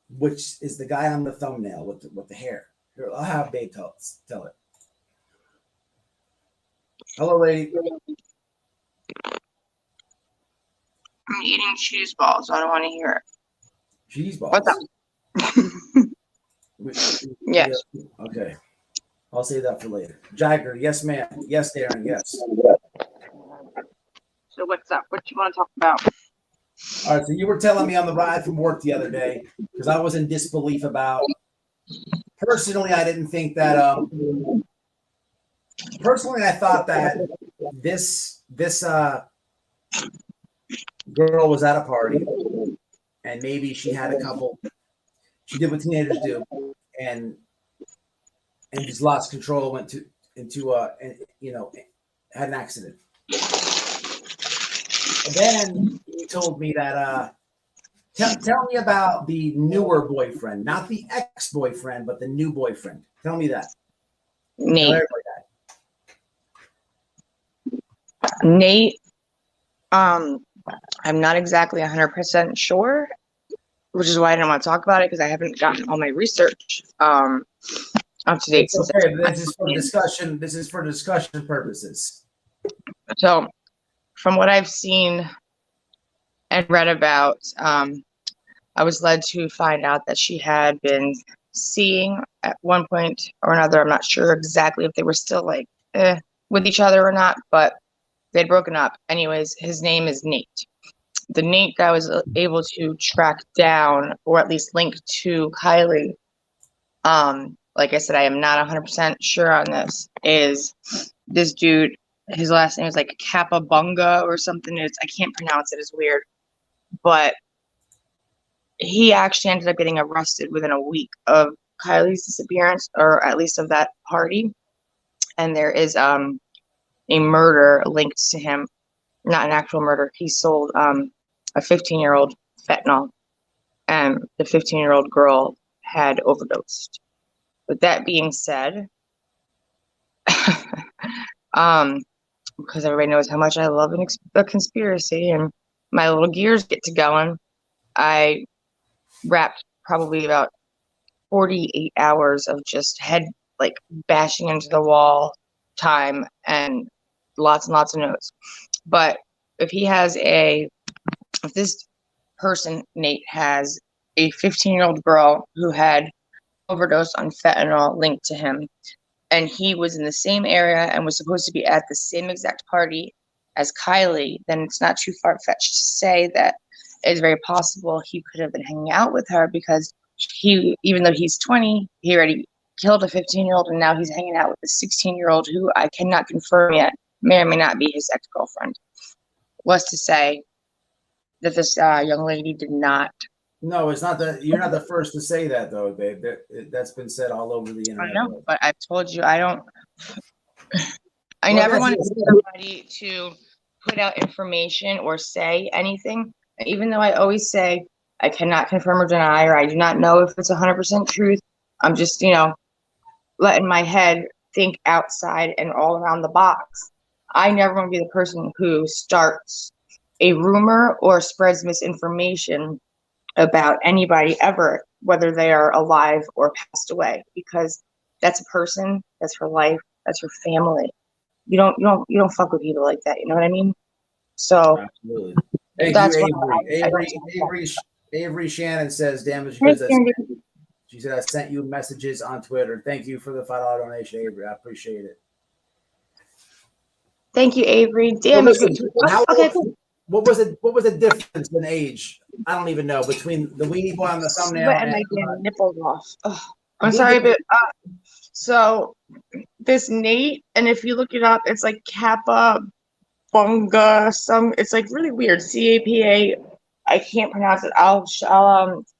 which is the guy on the thumbnail with the hair. Here, I'll have Babe tell it. Hello, lady. I'm eating cheese balls. I don't want to hear it. Cheese balls. What's up? Yes. Okay. I'll save that for later. Jagger, yes, ma'am. Yes, Darren, yes. So what's up? What you want to talk about? All right, so you were telling me on the ride from work the other day, because I was in disbelief about. Personally, I didn't think that. Personally, I thought that this girl was at a party, and maybe she had a couple. She did what teenagers do, and just lost control, went into had an accident. And then he told me that tell me about the newer boyfriend, not the ex-boyfriend, but the new boyfriend. Tell me that. Nate. Nate. I'm not exactly 100% sure, which is why I didn't want to talk about it, because I haven't gotten all my research up to date. It's okay. This is for discussion. This is for discussion purposes. So, from what I've seen and read about, I was led to find out that she had been seeing at one point or another. I'm not sure exactly if they were still like with each other or not, but they'd broken up. Anyways, his name is Nate. The Nate that I was able to track down, or at least link to Kylie, like I said, I am not 100% sure on this, is this dude. His last name is like Capabunga or something. I can't pronounce it. It's weird. But he actually ended up getting arrested within a week of Kylie's disappearance, or at least of that party. And there is a murder linked to him. Not an actual murder. He sold a 15-year-old fentanyl, and the 15-year-old girl had overdosed. With that being said, because everybody knows how much I love a conspiracy, and my little gears get to going, I wrapped probably about 48 hours of just head like bashing into the wall time and lots of notes. But if this person, Nate, has a 15-year-old girl who had overdosed on fentanyl linked to him, and he was in the same area and was supposed to be at the same exact party as Kylie, then it's not too far-fetched to say that it's very possible he could have been hanging out with her, because even though he's 20, he already killed a 15-year-old, and now he's hanging out with a 16-year-old who I cannot confirm yet may or may not be his ex-girlfriend. Was to say that this young lady did not. No, it's not that. You're not the first to say that, though, babe. That's been said all over the internet. I know, but I've told you I don't. I never want somebody to put out information or say anything, even though I always say I cannot confirm or deny, or I do not know if it's 100% truth. I'm just, letting my head think outside and all around the box. I never want to be the person who starts a rumor or spreads misinformation about anybody ever, whether they are alive or passed away, because that's a person, that's her life, that's her family. You don't fuck with people like that. You know what I mean? So absolutely. Thank that's you, Avery Shannon says, damage. She said, I sent you messages on Twitter. Thank you for the $5 donation, Avery. I appreciate it. Thank you, Avery. Damn. Okay. What was the difference in age? I don't even know, between the weenie boy on the thumbnail and my nipples off. Ugh. I'm sorry, but so this Nate, and if you look it up, it's like Kappa Bunga. It's like really weird. CAPA. I can't pronounce it. I'll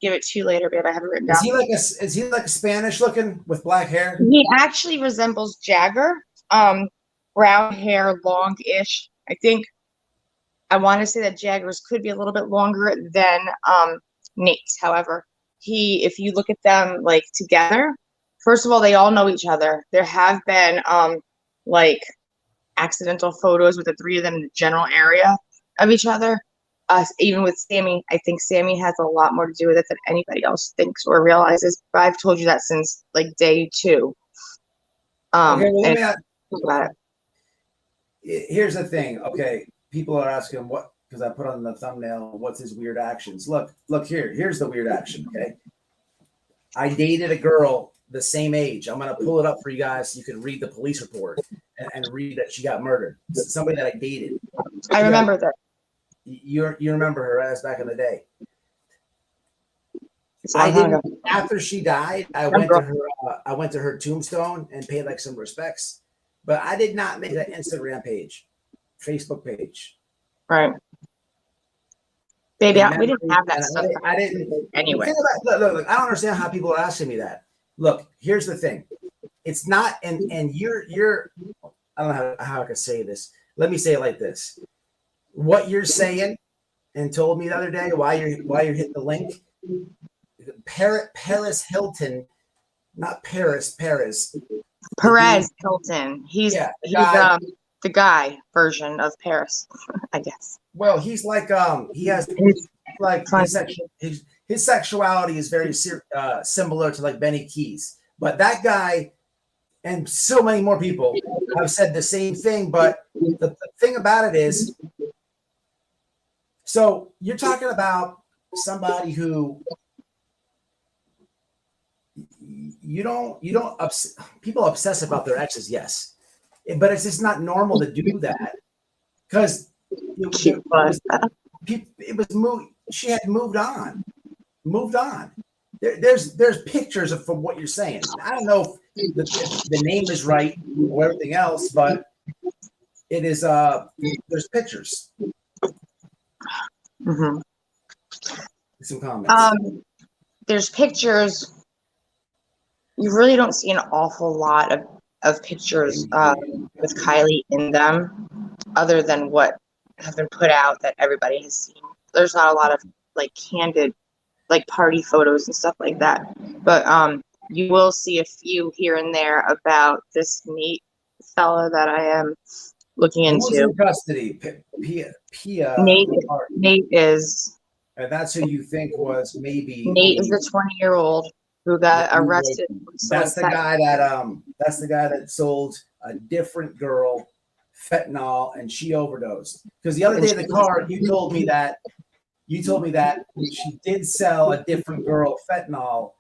give it to you later, babe. I have it written down. Is he like Spanish looking with black hair? He actually resembles Jagger. Brown hair, long-ish. I want to say that Jagger's could be a little bit longer than Nate's. However, if you look at them like together, first of all, they all know each other. There have been like accidental photos with the three of them in the general area of each other. us, even with Sammy, I think Sammy has a lot more to do with it than anybody else thinks or realizes. But I've told you that since like day 2. Okay, well, let And me ask, about here's the thing. Okay, people are asking what, because I put on the thumbnail, what's his weird actions? Look here. Here's the weird action. Okay, I dated a girl the same age. I'm gonna pull it up for you guys so you can read the police report and read that she got murdered. Somebody that I dated. I remember that. You remember her as back in the day. It's a long I time didn't. ago. After she died, I Young went girl. to her. I went to her tombstone and paid like some respects. But I did not make that Instagram page, Facebook page. Right. Baby, And we didn't have that and stuff I didn't. anyway. Look, I don't understand how people are asking me that. Look, here's the thing. It's not, and you're. I don't know how I can say this. Let me say it like this. What you're saying and told me the other day why you're hitting the link. Paris Hilton, not Paris. Perez Hilton. He's the guy version of Paris, I guess. Well, he's like he has like his sexuality is very similar to like Benny Keys, but that guy and so many more people have said the same thing. But the thing about it is, so you're talking about somebody who you don't people obsess about their exes, yes, but it's just not normal to do that because it was moved. She had moved on. There's pictures of from what you're saying. I don't know if the name is right or everything else, but it is. There's pictures. Mm-hmm. Some comments. There's pictures. You really don't see an awful lot of pictures with Kylie in them, other than what have been put out that everybody has seen. There's not a lot of like candid, like party photos and stuff like that. But you will see a few here and there about this Nate fella that I am looking Who's into. in custody? Pia. Nate is. And that's who you think was maybe. Nate is the 20-year-old who got arrested. That's the guy that sold a different girl fentanyl and she overdosed. Because the other day in the car, you told me that she did sell a different girl fentanyl,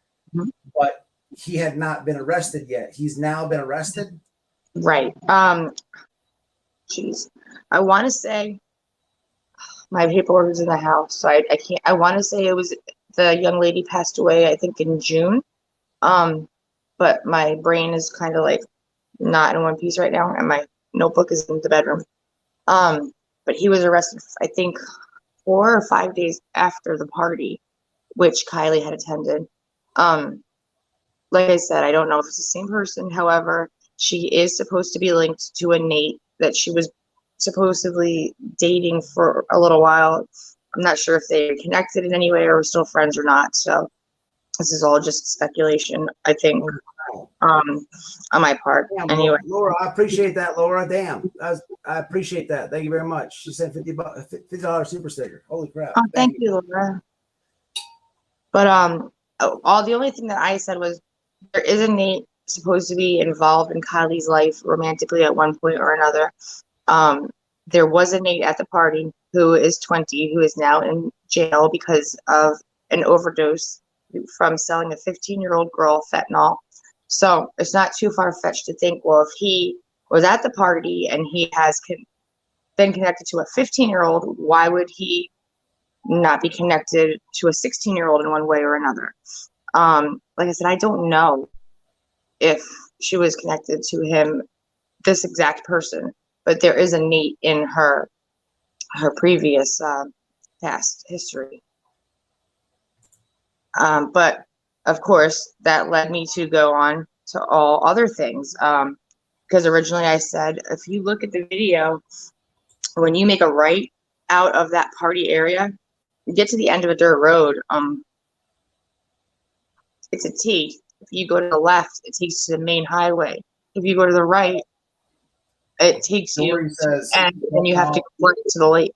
but he had not been arrested yet. He's now been arrested. Right. Jeez. I want to say my paperwork is in the house, so I can't. I want to say it was the young lady passed away, I think in June. But my brain is kind of like not in one piece right now, and my notebook is in the bedroom. But he was arrested, I think, 4 or 5 days after the party, which Kylie had attended. Like I said, I don't know if it's the same person. However, she is supposed to be linked to a Nate that she was supposedly dating for a little while. I'm not sure if they're connected in any way or are still friends or not. So this is all just speculation, I think, on my part. Damn, anyway, Laura, I appreciate that, Laura. Damn, I appreciate that. Thank you very much. She sent $50 super sticker. Holy crap! oh, thank you, Laura. But the only thing that I said was there is a Nate supposed to be involved in Kylie's life romantically at one point or another. There was a Nate at the party who is 20, who is now in jail because of an overdose from selling a 15-year-old girl fentanyl. So it's not too far-fetched to think, well, if he was at the party and he has been connected to a 15-year-old, why would he not be connected to a 16-year-old in one way or another? Like I said, I don't know if she was connected to him, this exact person, but there is a Nate in her previous past history. But of course, that led me to go on to all other things. Because originally I said, if you look at the video, when you make a right out of that party area, you get to the end of a dirt road. It's a T. If you go to the left, it takes you to the main highway. If you go to the right, it takes you, and then you have to go right to the lake.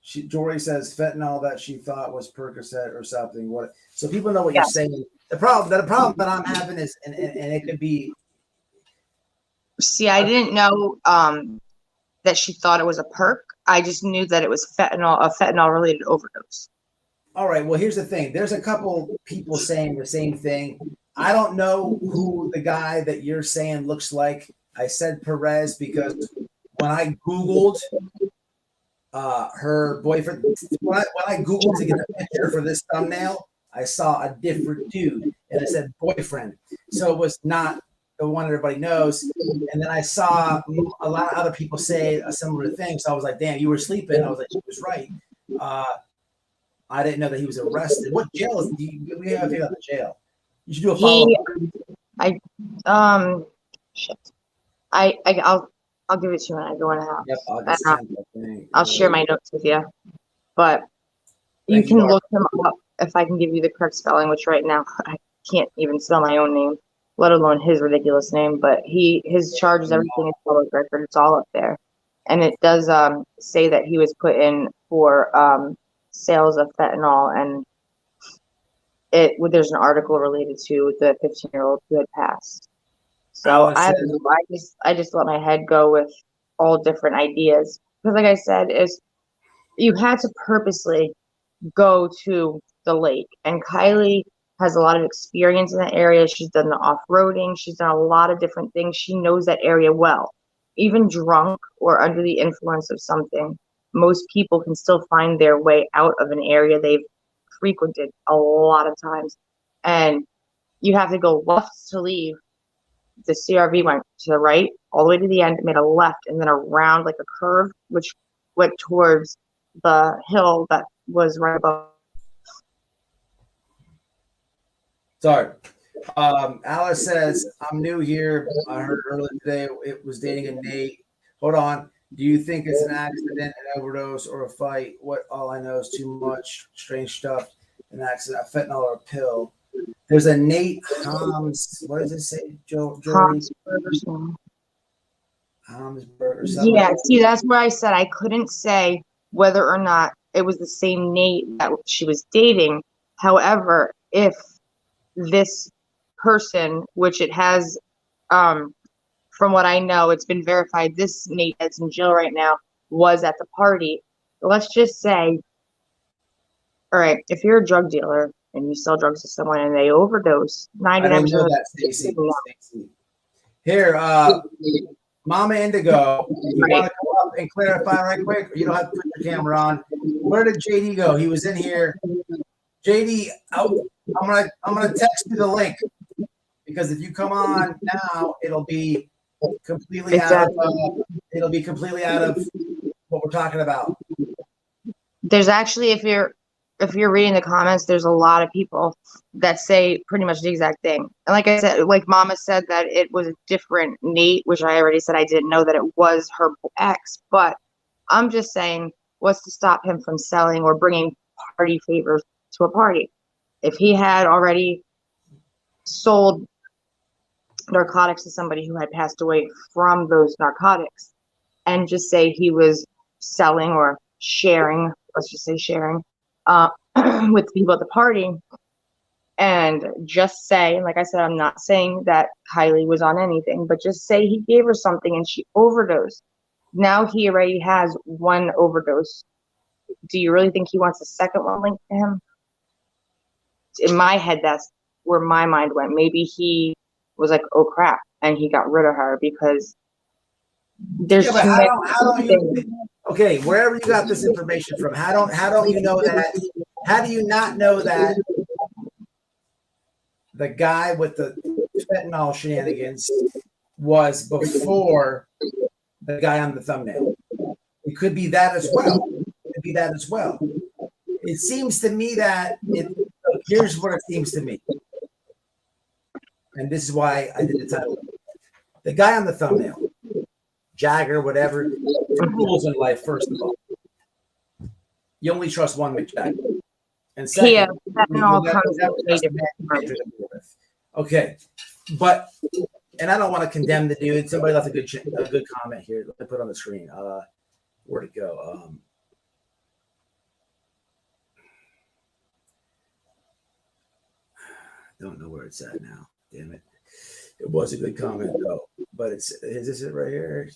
Jory says fentanyl that she thought was Percocet or something. What? So people know what you're saying. The problem that I'm having is, and it could be. See, I didn't know that she thought it was a perk. I just knew that it was a fentanyl related overdose. All right. Well, here's the thing. There's a couple people saying the same thing. I don't know who the guy that you're saying looks like. I said Perez because when I Googled her boyfriend, when I Googled to get a picture for this thumbnail, I saw a different dude and it said boyfriend. So it was not the one everybody knows. And then I saw a lot of other people say a similar thing. So I was like, damn, you were sleeping. I was like, she was right. I didn't know that he was arrested. What jail is we have to figure out the jail. You should do a follow-up. I'll give it to you when I go in the house. Yep, I'll share my notes with you. But you can look him up if I can give you the correct spelling, which right now I can't even spell my own name, let alone his ridiculous name. But his charges, everything is public record. It's all up there. And it does say that he was put in for sales of fentanyl, and there's an article related to the 15-year-old who had passed. So I just let my head go with all different ideas, because like I said, you had to purposely go to the lake, and Kylie has a lot of experience in that area. She's done the off-roading. She's done a lot of different things. She knows that area well. Even drunk or under the influence of something, most people can still find their way out of an area they've frequented a lot of times. And you have to go left to leave. The CRV went to the right, all the way to the end, made a left, and then around like a curve, which went towards the hill that was right above. Sorry. Alice says, I'm new here. I heard earlier today it was dating a Nate. Hold on. Do you think it's an accident, an overdose, or a fight? All I know is too much strange stuff. An accident, a fentanyl, or a pill. There's a Nate Holmes. What does it say, Joey? Holmesburg or something. Yeah, see, that's where I said I couldn't say whether or not it was the same Nate that she was dating. However, if this person, which it has, from what I know, it's been verified, this Nate that's in jail right now was at the party. Let's just say, all right, if you're a drug dealer and you sell drugs to someone and they overdose, 99% I don't know that, Stacy. Here, Mama Indigo, you want to come up and clarify right quick? You don't have to put your camera on. Where did JD go? He was in here. JD, I'm gonna text you the link, because if you come on now, it'll be completely out of what we're talking about. There's actually, if you're reading the comments, there's a lot of people that say pretty much the exact thing. And like I said, like Mama said that it was a different Nate, which I already said I didn't know that it was her ex. But I'm just saying, what's to stop him from selling or bringing party favors to a party? If he had already sold narcotics to somebody who had passed away from those narcotics, and just say he was selling or sharing, let's just say sharing, with people at the party, and just say, like I said, I'm not saying that Kylie was on anything, but just say he gave her something and she overdosed. Now he already has one overdose. Do you really think he wants a second one linked to him? In my head, that's where my mind went. Maybe he was like, oh crap, and he got rid of her because there's okay, wherever you got this information from, how don't you know that? How do you not know that the guy with the fentanyl shenanigans was before the guy on the thumbnail? It could be that as well. It seems to me that here's what it seems to me, and this is why I did the title. The guy on the thumbnail, Jagger, whatever. Two rules in life. First of all, you only trust one McJagger, and second, okay. But I don't want to condemn the dude. Somebody left a good comment here. Let me put it on the screen. Where'd it go? don't know where it's at now. Damn it. It was a good comment though. But is this it right here?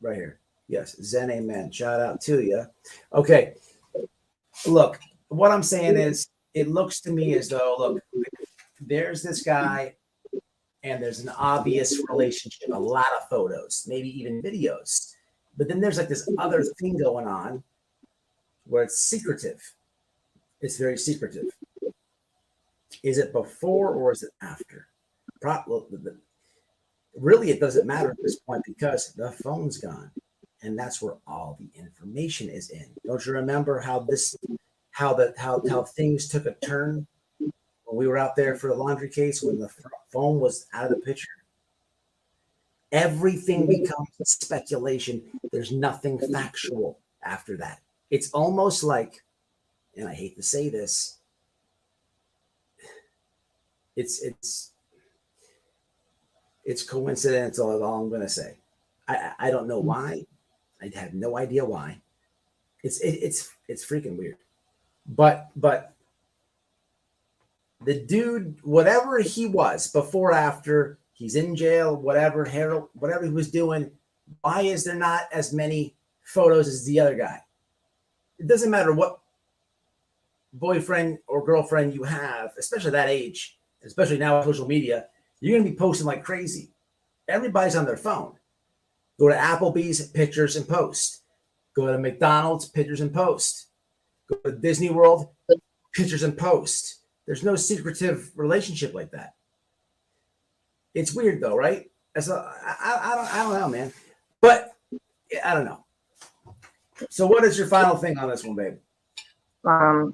Right here. Yes. Zen Amen. Shout out to you. Okay. Look, what I'm saying is it looks to me as though, look, there's this guy and there's an obvious relationship, a lot of photos, maybe even videos. But then there's like this other thing going on where it's secretive. It's very secretive. Is it before or is it after? Really, it doesn't matter at this point because the phone's gone, and that's where all the information is in. Don't you remember how things took a turn when we were out there for the laundry case when the phone was out of the picture? Everything becomes speculation. There's nothing factual after that. It's almost like, and I hate to say this, it's coincidental is all I'm going to say. I don't know why. I have no idea why. It's freaking weird. But the dude, whatever he was before, after, he's in jail, whatever he was doing, why is there not as many photos as the other guy? It doesn't matter what boyfriend or girlfriend you have, especially that age, especially now with social media, you're going to be posting like crazy. Everybody's on their phone. Go to Applebee's, pictures and post. Go to McDonald's, pictures and post. Go to Disney World, pictures and post. There's no secretive relationship like that. It's weird though, right? So I don't know, man. But I don't know. So what is your final thing on this one, babe? I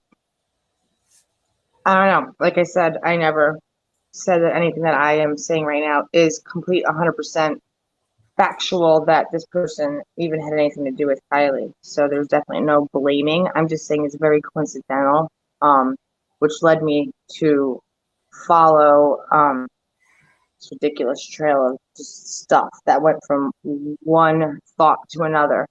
don't know. Like I said, I never said that anything that I am saying right now is complete 100% factual that this person even had anything to do with Kylie. So there's definitely no blaming. I'm just saying it's very coincidental, which led me to follow this ridiculous trail of just stuff that went from one thought to another.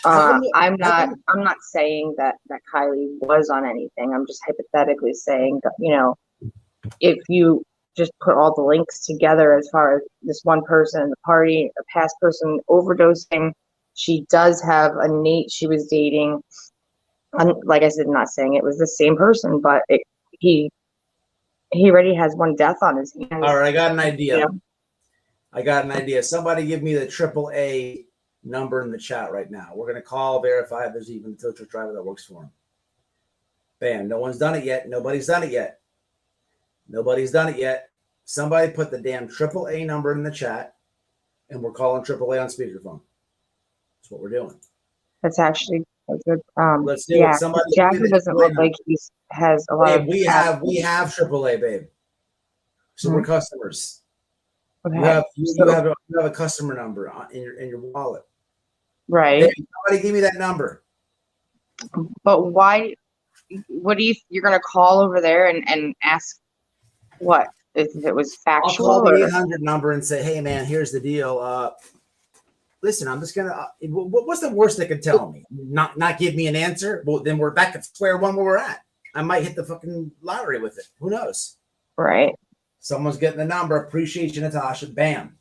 I'm not saying that Kylie was on anything. I'm just hypothetically saying that, you know, if you just put all the links together as far as this one person in the party, a past person overdosing, she does have a Nate she was dating. Like I said, not saying it was the same person, but he already has one death on his hands. All right, I got an idea. You know? I got an idea. Somebody give me the AAA number in the chat right now. We're going to call, verify if there's even a tow truck driver that works for him. Bam. No one's done it yet. Nobody's done it yet. Nobody's done it yet. Somebody put the damn AAA number in the chat, and we're calling AAA on speakerphone. That's what we're doing. That's actually a good. Let's do it. Somebody Jagger doesn't look like he has a lot babe, of. we have AAA, babe. So we're customers. Okay. You have a customer number in your wallet. Right. Babe, somebody give me that number. But why? What do you're going to call over there and ask what if it was factual? I'll call the 800 number and say, hey man, here's the deal. Listen, I'm just gonna. What's the worst they could tell me? Not give me an answer. Well, then we're back at square one where we're at. I might hit the fucking lottery with it. Who knows? Right. Someone's getting the number. Appreciate you, Natasha. Bam.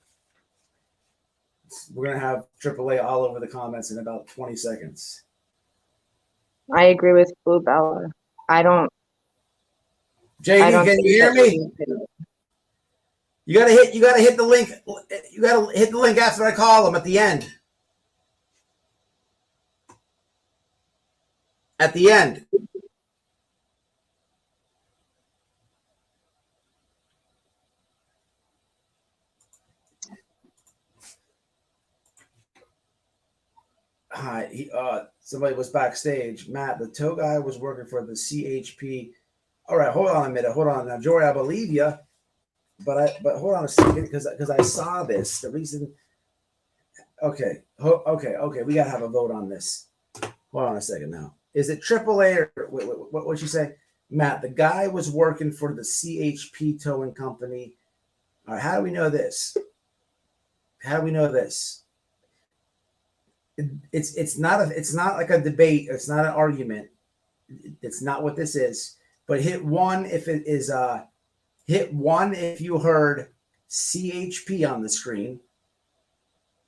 We're gonna have AAA all over the comments in about 20 seconds. I agree with Blue Bella. I don't. JD, can you hear me? You gotta hit the link. You gotta hit the link after I call them at the end. At the end. Hi, somebody was backstage. Matt, the tow guy was working for the CHP. All right, hold on a minute. Hold on now, Jory. I believe you. But hold on a second because I saw this. The reason. Okay. We gotta have a vote on this. Hold on a second now. Is it AAA or what'd you say, Matt? The guy was working for the CHP towing company. All right. How do we know this? How do we know this? It's not like a debate. It's not an argument. It's not what this is. But hit one if it is Hit 1 if you heard CHP on the screen,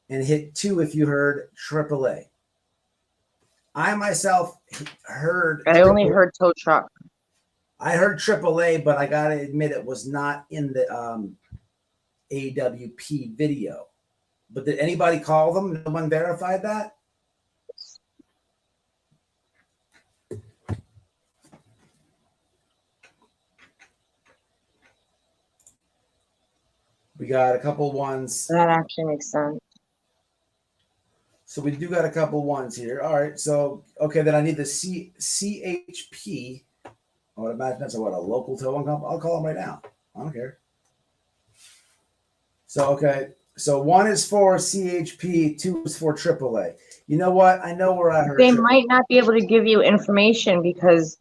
and hit 2 if you heard AAA. I myself heard. I only heard tow truck. I heard AAA, but I gotta admit it was not in the AWP video. But did anybody call them? No one verified that? We got a couple ones. That actually makes sense. So we do got a couple ones here. All right. So, okay, then I need the CHP. I would imagine that's a local towing company. I'll call them right now. I don't care. So, okay. So 1 is for CHP, 2 is for AAA. You know what? I know where I heard. They might not be able to give you information because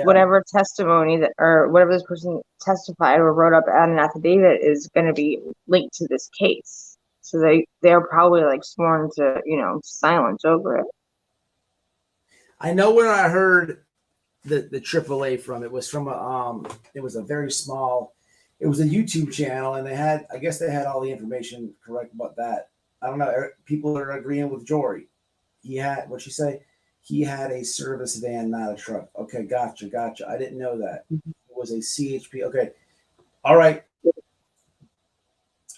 whatever testimony that or whatever this person testified or wrote up at an affidavit is going to be linked to this case. So they're probably like sworn to, silence over it. I know where I heard the AAA from. It was from it was a very small. It was a YouTube channel, and I guess they had all the information correct about that. I don't know. People are agreeing with Jory. He had, what'd she say? He had a service van, not a truck. Okay, gotcha. I didn't know that. It was a CHP. Okay. All right.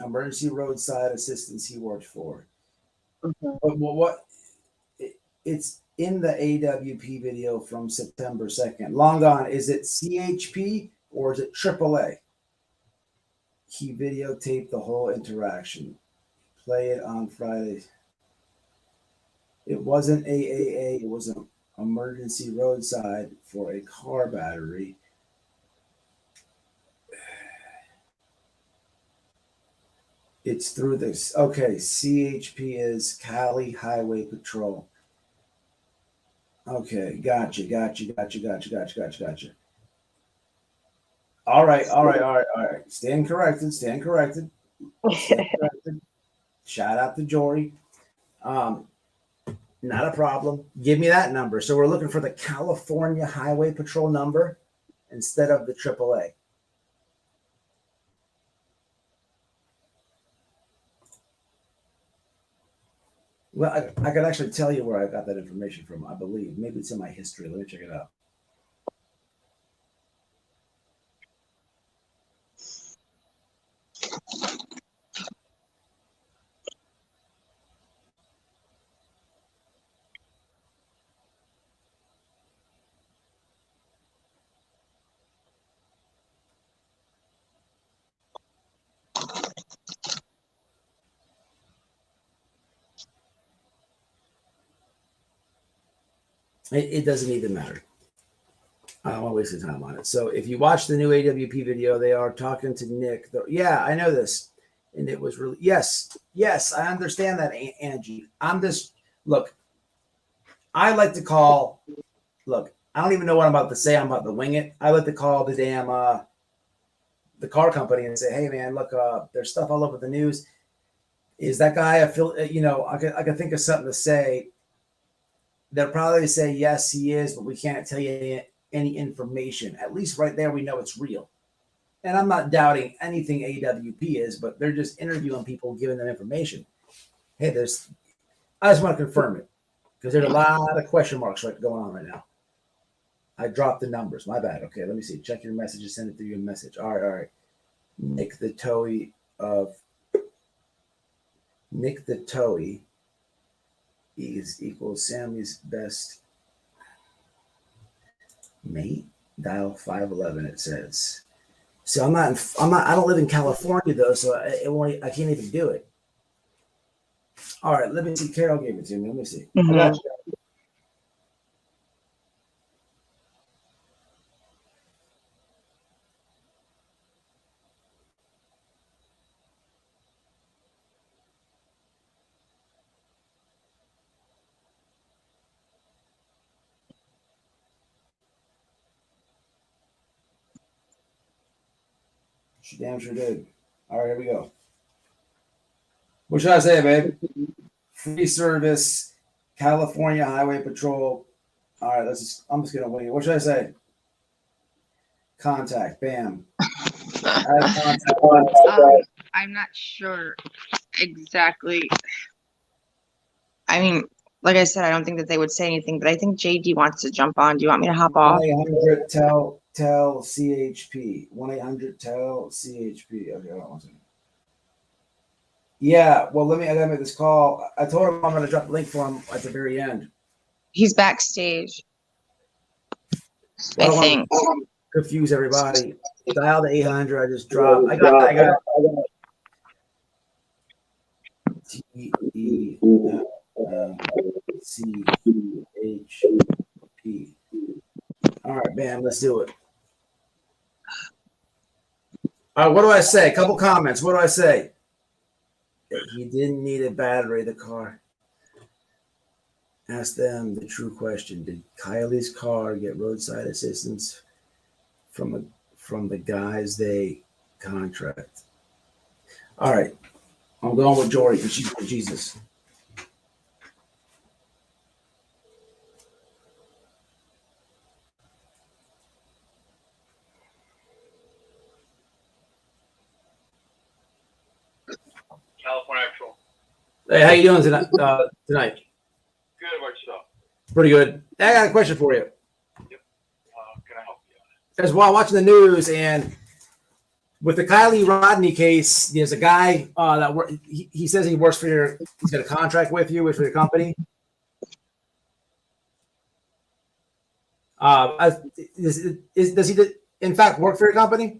Emergency roadside assistance he worked for. But it's in the AWP video from September 2nd. Long gone. Is it CHP or is it AAA? He videotaped the whole interaction. Play it on Friday. It wasn't AAA. It was an emergency roadside for a car battery. It's through this. Okay, CHP is Cali Highway Patrol. Okay, gotcha. All right. Stand corrected. Shout out to Jory. Not a problem. Give me that number. So we're looking for the California Highway Patrol number instead of the AAA. Well, I could actually tell you where I got that information from, I believe. Maybe it's in my history. Let me check it out. It doesn't even matter. I don't want to waste the time on it. So if you watch the new AWP video, they are talking to Nick. Yeah, I know this. And it was really, yes, I understand that, Angie. Look, I like to call, I don't even know what I'm about to say. I'm about to wing it. I like to call the damn, the car company and say, hey man, look, there's stuff all over the news. Is that guy, I can think of something to say. They'll probably say, yes, he is, but we can't tell you any information. At least right there, we know it's real. And I'm not doubting anything AWP is, but they're just interviewing people, giving them information. Hey, I just want to confirm it because there's a lot of question marks going on right now. I dropped the numbers. My bad. Okay, let me see. Check your messages. Send it through your message. All right. Nick the Toey is equals Sammy's best mate. Dial 511. It says. So I don't live in California though, so I can't even do it. All right, let me see. Carol gave it to me. Let me see. Mm-hmm. I got you. She damn sure did. All right, here we go. What should I say, babe? Free service, California Highway Patrol. All right, I'm just gonna wing it. What should I say? contact. Bam. Add contact. I'm not sure exactly. I mean, like I said, I don't think that they would say anything, but I think JD wants to jump on. Do you want me to hop off? 1-800 tell CHP. 1-800 tell CHP. Okay, hold on one second. Yeah, well, I gotta make this call. I told him I'm gonna drop the link for him at the very end. He's backstage. I I don't want think. to confuse everybody. Dial the 800. I just dropped. I got TELCHP. All right, bam. Let's do it. All right, what do I say? A couple comments. What do I say? He didn't need a battery, the car. Ask them the true question. Did Kylie's car get roadside assistance from the guys they contract? All right. I'm going with Jory because she's with Jesus. California Actual. Hey, how you doing tonight? Tonight? Good about yourself. Pretty good. I got a question for you. Yep. Can I help you? Because while watching the news and with the Kylie Rodney case, there's a guy he says he works for he's got a contract with you, with your company. Does he in fact work for your company?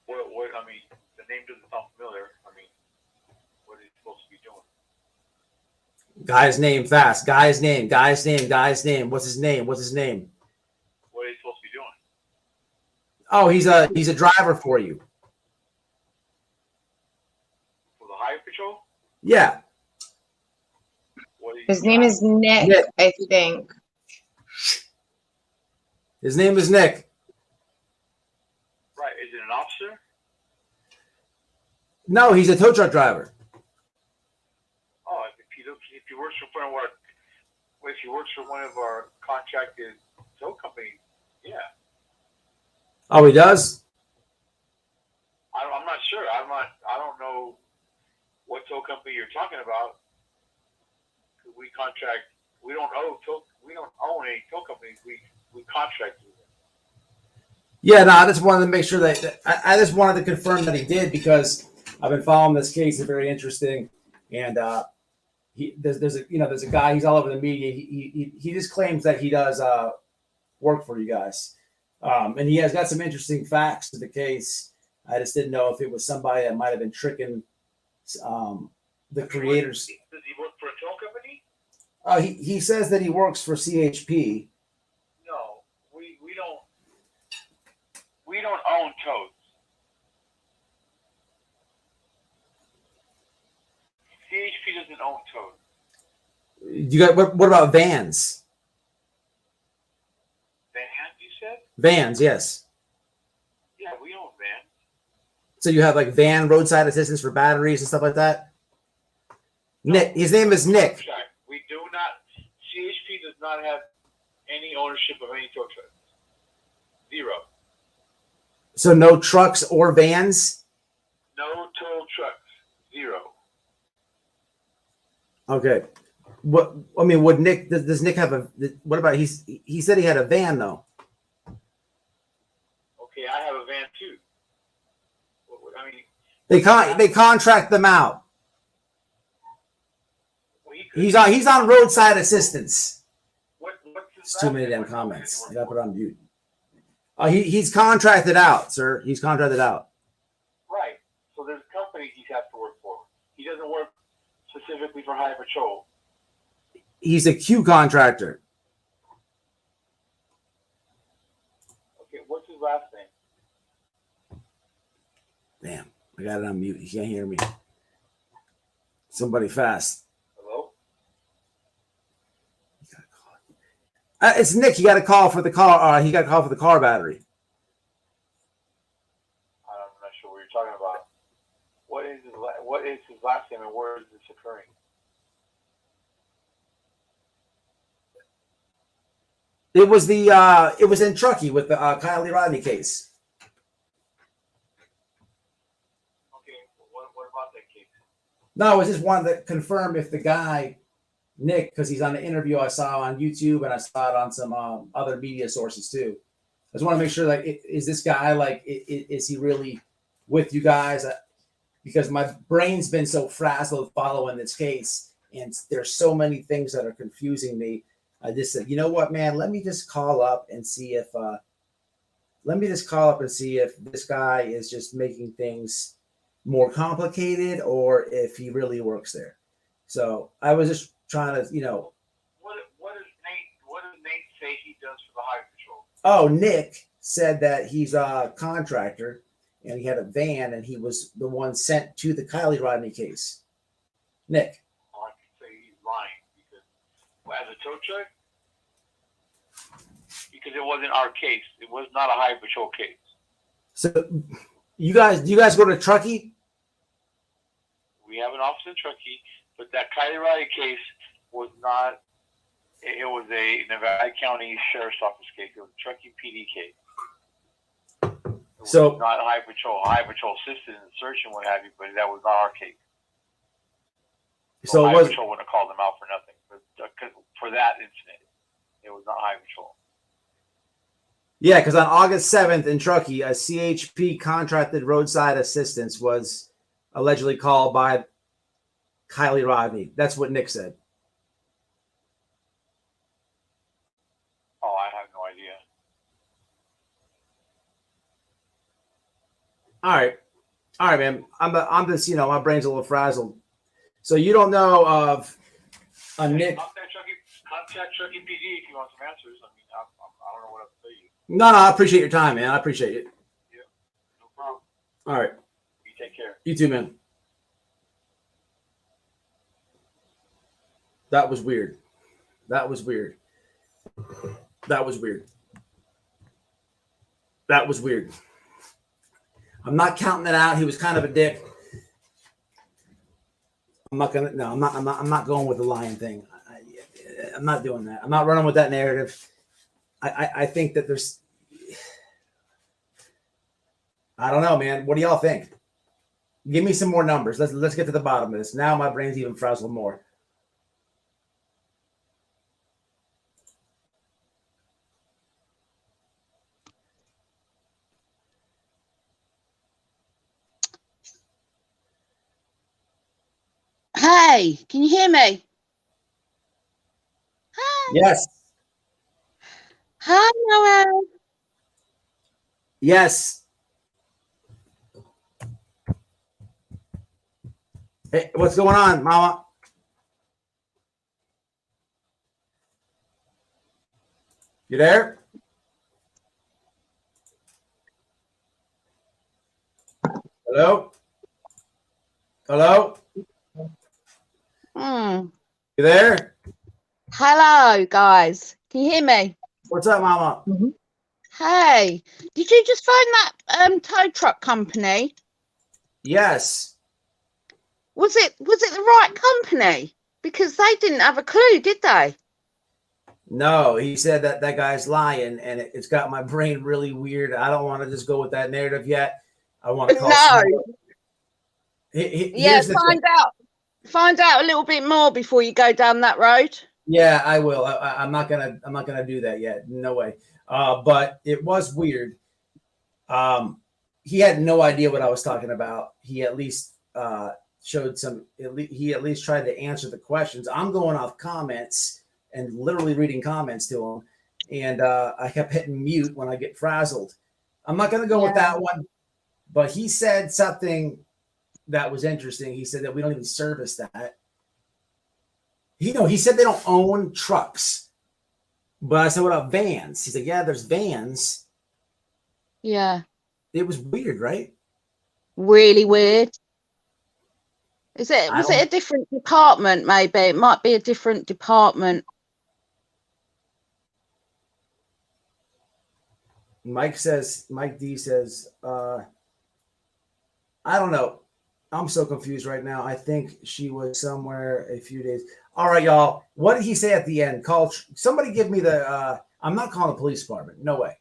What I mean, the name doesn't sound familiar. I mean, what is he supposed to be doing? Guy's name fast. Guy's name. What's his name? What is he supposed to be doing? Oh, he's a driver for you. For the Highway Patrol? Yeah. His name is Nick, I think. His name is Nick. Right. Is it an officer? No, he's a tow truck driver. Oh, if he works for one of our contracted tow companies, yeah. Oh, he does? I'm not sure. I don't know what tow company you're talking about. We don't own any tow companies. We contract with them. Yeah, no, I just wanted to make sure that I just wanted to confirm that he did because I've been following this case. It's very interesting, and there's a guy. He's all over the media. He just claims that he does work for you guys, and he has got some interesting facts to the case. I just didn't know if it was somebody that might have been tricking the creators. Does he work for a tow company? He says that he works for CHP. No, we don't own tows. CHP doesn't own tows. You got what about vans? Vans, you said? Vans, yes. Yeah, we own vans. So you have like van roadside assistance for batteries and stuff like that? No, Nick, his name is Nick. Contract. We do not. CHP does not have any ownership of any tow trucks. Zero. So no trucks or vans? No tow trucks. Zero. Okay. What I mean, would Nick does Nick have what about he said he had a van though? Okay, I have a van too. I mean, They contract them out. well, He's on roadside assistance. What's his It's too last many name? damn What comments. I company gotta does put it on mute. He's contracted out, sir. He's contracted out. Right. So there's companies he has to work for. He doesn't work specifically for Highway Patrol. He's a Q contractor. Okay, what's his last name? Damn, I got it on mute. He can't hear me. Somebody fast. Hello? It's Nick. You got to call for the car. He got to call for the car battery. I'm not sure what you're talking about. What is his last name and where is this occurring? It was it was in Truckee with the Kylie Rodney case. Okay, what about that case? No, I was just wanted to confirm if the guy, Nick, because he's on the interview I saw on YouTube and I saw it on some other media sources too. I just want to make sure, like, is this guy, like, is he really with you guys? Because my brain's been so frazzled following this case, and there's so many things that are confusing me. I just said, you know what, man, let me just call up and see if this guy is just making things more complicated or if he really works there. So I was just trying to, What does Nate say he does for the Highway Patrol? Oh, Nick said that he's a contractor and he had a van and he was the one sent to the Kylie Rodney case. Nick. Well, I can say he's lying because as a tow truck, because it wasn't our case. It was not a Highway Patrol case. So do you guys go to Truckee? We have an office in Truckee, but that Kylie Rodney case was not. It was a Nevada County Sheriff's Office case. It was a Truckee PD case. It was So not Highway Patrol. Highway Patrol assisted in the search and what have you, but that was not our case. So Highway Patrol wouldn't have called them out for nothing for that incident. It was not Highway Patrol. yeah, because on August 7th in Truckee, a CHP contracted roadside assistance was allegedly called by Kylie Rodney. That's what Nick said. Oh, I have no idea. All right, man. I'm just, my brain's a little frazzled. So you don't know of a Nick? Contact Truckee PD if you want some answers. I mean, I don't know what else to tell you. No, I appreciate your time, man. I appreciate it. Yeah, no problem. All right. You take care. You too, man. That was weird. That was weird. That was weird. That was weird. I'm not counting it out. He was kind of a dick. I'm not going with the lying thing. I'm not doing that. I'm not running with that narrative. I think that there's, I don't know, man. What do y'all think? Give me some more numbers. Let's get to the bottom of this. Now my brain's even frazzled more. Hey, can you hear me? Hi. Yes. Hi, Noel. Yes. Hey, what's going on, Mama? You there? Hello? Hello? You there? Hello, guys. Can you hear me? What's up, Mama? Hey, did you just find that tow truck company? Yes. Was it the right company? Because they didn't have a clue, did they? No, he said that guy's lying, and it's got my brain really weird. I don't want to just go with that narrative yet. I want to call. No. Yeah, find out a little bit more before you go down that road. Yeah, I will. I'm not gonna do that yet. No way. But it was weird. He had no idea what I was talking about. He at least showed some. He at least tried to answer the questions. I'm going off comments and literally reading comments to him, and I kept hitting mute when I get frazzled. I'm not gonna go with that one, but he said something that was interesting. He said that we don't even service that. He said they don't own trucks. But I said, what about vans? He said, yeah, there's vans. Yeah. It was weird, right? Really weird. Was it a different department, maybe? It might be a different department. Mike D says, I don't know. I'm so confused right now. I think she was somewhere a few days. All right, y'all. What did he say at the end? Call somebody. Give me the. I'm not calling the police department. No way.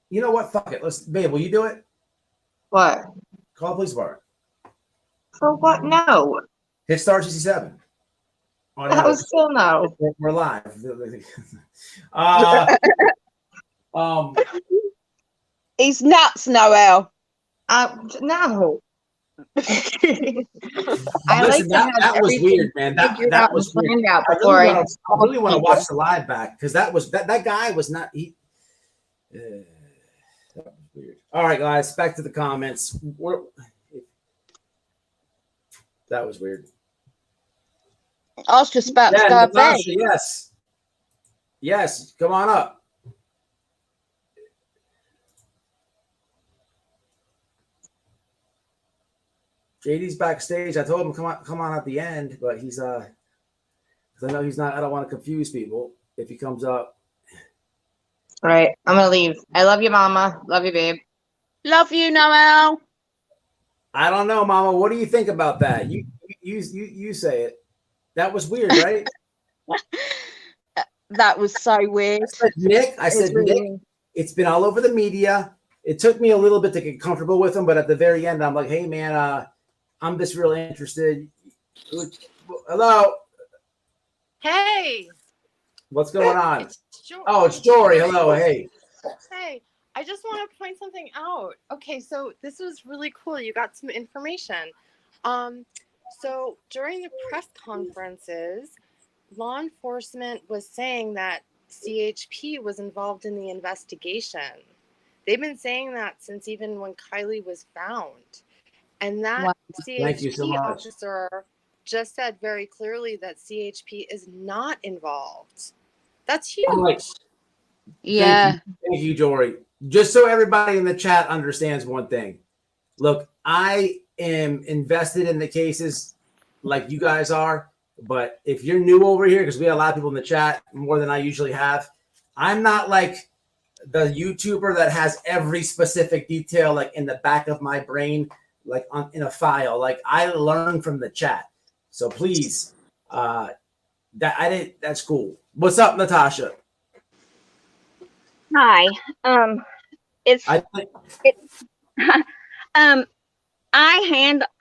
You know what? Fuck it. Let's. Babe, will you do it? What? Call the police department. For what? No. Hit star 67. Oh, That was still no. We're live. He's nuts, Noel. No. I Listen, like to have that was everything weird, man. That figured out was and weird. planned out I before really want to watch the live back because that guy was not. That was weird. All right, guys, back to the comments. That was weird. I was just about to Yeah, go to bed. Natasha, yes, come on up. JD's backstage. I told him come on at the end, but he's because I know he's not. I don't want to confuse people if he comes up. All right, I'm gonna leave. I love you, Mama. Love you, babe. Love you, Noel. I don't know, Mama. What do you think about that? You say it. That was weird, right? That was so weird. I said, Nick, it's been all over the media. It took me a little bit to get comfortable with him, but at the very end, I'm like, hey, man, I'm just really interested. Hello. Hey. What's going on? It's It's Jory. Hello. Hey. Hey, I just want to point something out. Okay, so this was really cool. You got some information. So during the press conferences, law enforcement was saying that CHP was involved in the investigation. They've been saying that since even when Kylie was found. And that Wow. Thank you so CHP much. officer just said very clearly that CHP is not involved. That's huge. All right. Yeah. Thank you, Jory. Just so everybody in the chat understands one thing. Look, I am invested in the cases like you guys are, but if you're new over here, because we have a lot of people in the chat, more than I usually have, I'm not like the YouTuber that has every specific detail like in the back of my brain, like in a file. Like I learn from the chat. So please, that's cool. What's up, Natasha? Hi. It's I it.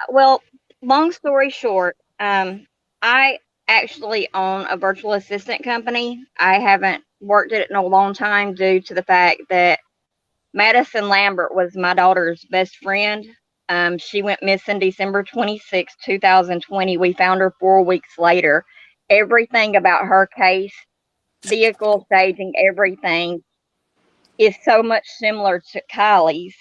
Well, long story short, I actually own a virtual assistant company. I haven't worked at it in a long time due to the fact that Madison Lambert was my daughter's best friend. She went missing December 26, 2020. We found her 4 weeks later. Everything about her case, vehicle staging, everything is so much similar to Kylie's.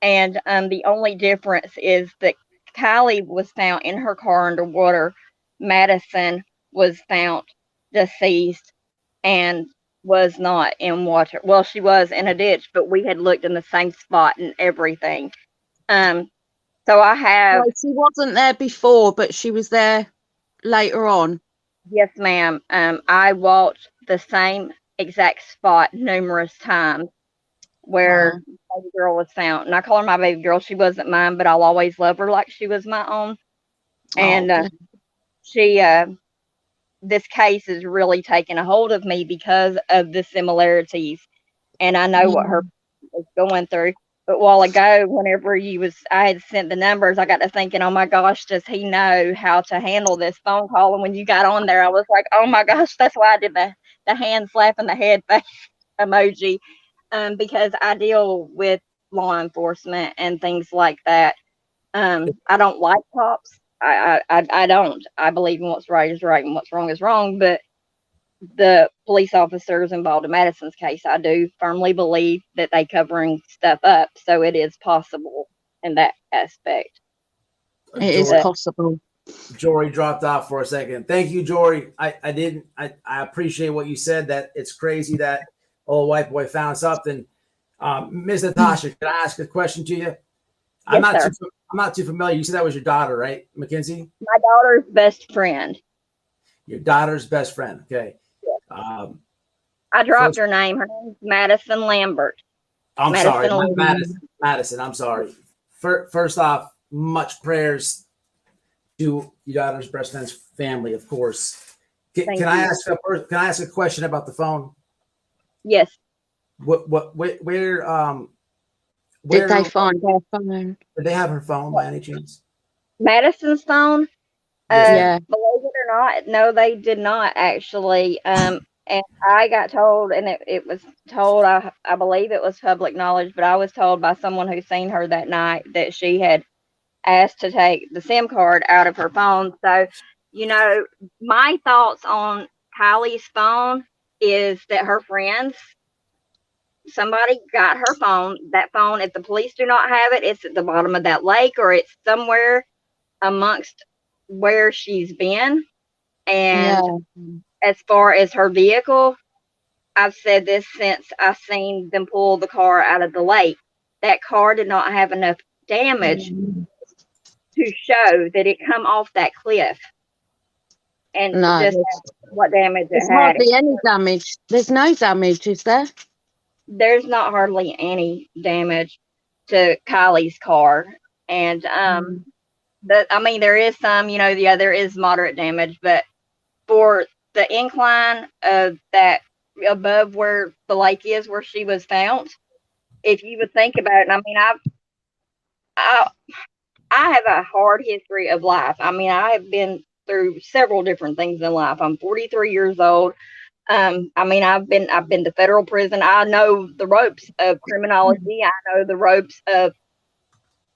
And the only difference is that Kylie was found in her car underwater. Madison was found deceased and was not in water. Well, she was in a ditch, but we had looked in the same spot and everything. So I have. Well, she wasn't there before, but she was there later on. Yes, ma'am. I walked the same exact spot numerous times where baby girl was found. And I call her my baby girl. She wasn't mine, but I'll always love her like she was my own. And this case is really taking a hold of me because of the similarities. And I know what her was going through. But a while ago, whenever I had sent the numbers, I got to thinking, oh my gosh, does he know how to handle this phone call? And when you got on there, I was like, oh my gosh, that's why I did the hand slapping the head face emoji. Because I deal with law enforcement and things like that. I don't like cops. I don't. I believe in what's right is right and what's wrong is wrong. But the police officers involved in Madison's case, I do firmly believe that they covering stuff up. So it is possible in that aspect. It is possible. Jory dropped off for a second. Thank you, Jory. I appreciate what you said, that it's crazy that old white boy found something. Ms. Natasha, can I ask a question to you? I'm not too familiar. You said that was your daughter, right, Mackenzie? My daughter's best friend. Your daughter's best friend. Okay. Yes. I dropped her name. Her name's Madison Lambert. I'm sorry, Madison. I'm sorry. First off, much prayers to your daughter's best friend's family, of course. Thank Can I you. ask a question about the phone? Yes. Where Did they find her phone? did they have her phone by any chance? Madison's phone. Yes, ma'am. Yeah. Believe it or not, no, they did not actually. And I got told, and it was told, I believe it was public knowledge, but I was told by someone who seen her that night that she had asked to take the SIM card out of her phone. So, my thoughts on Kylie's phone is that her friends, somebody got her phone. That phone, if the police do not have it, it's at the bottom of that lake or it's somewhere amongst where she's been. And as far as her vehicle, I've said this since I've seen them pull the car out of the lake. That car did not have enough damage to show that it come off that cliff. And No, just what damage it there's had. hardly any damage. There's no damage, is there? There's not hardly any damage to Kylie's car. And there is some, there is moderate damage, but for the incline of that above where the lake is where she was found, if you would think about it, I have a hard history of life. I have been through several different things in life. I'm 43 years old. I've been to federal prison. I know the ropes of criminology. I know the ropes of,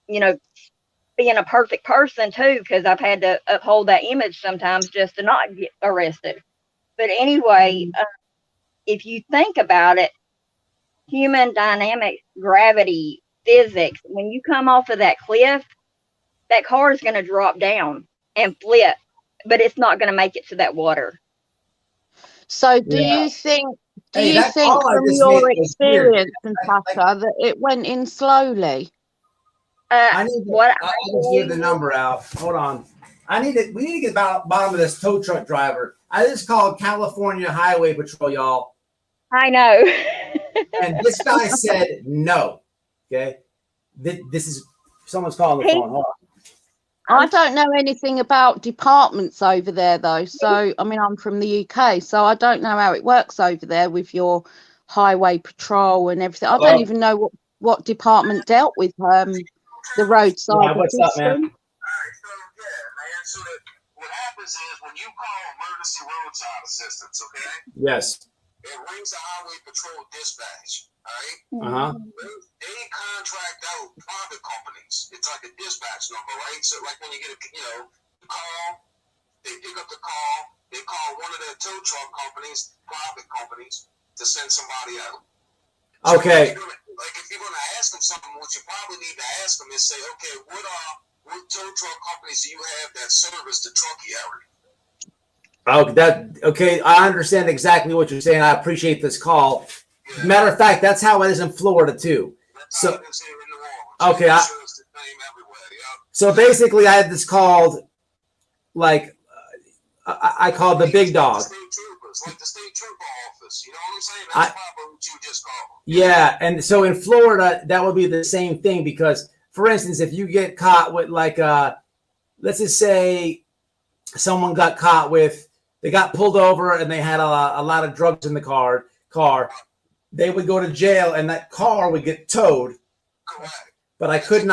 being a perfect person too, because I've had to uphold that image sometimes just to not get arrested. But anyway, if you think about it, human dynamics, gravity, physics, when you come off of that cliff, that car is going to drop down and flip, but it's not going to make it to that water. So do you think from your experience, Natasha, that it went in slowly? I need to give the number out. Hold on. We need to get bottom of this tow truck driver. I just called California Highway Patrol, y'all. I know. And this guy said no. Okay. This is someone's calling the phone. Hold on. I don't know anything about departments over there, though. So, I'm from the UK, so I don't know how it works over there with your highway patrol and everything. I don't even know what department dealt with the roadside assistance. What's up, man? So what happens is when you call emergency roadside assistance, okay? Yes. It rings the highway patrol dispatch, all Uh-huh. right? They contract out private companies. It's like a dispatch number, right? So like when you get a call, they pick up the call, they call one of their tow truck companies, private companies, to send somebody out. So okay. If you're gonna ask them something, what you probably need to ask them is say, okay, what tow truck companies do you have that service the Truckee area? Okay. I understand exactly what you're saying. I appreciate this call. Yeah. Matter of fact, that's how it is in Florida too. So, okay. So basically, I had this called, I called the big dog. Like the state trooper office, you know what I'm saying? That's probably what you just called. Yeah, and so in Florida, that would be the same thing because, for instance, if you get caught with let's just say someone got caught they got pulled over and they had a lot of drugs in the car, they would go to jail and that car would get towed. Correct. But I couldn't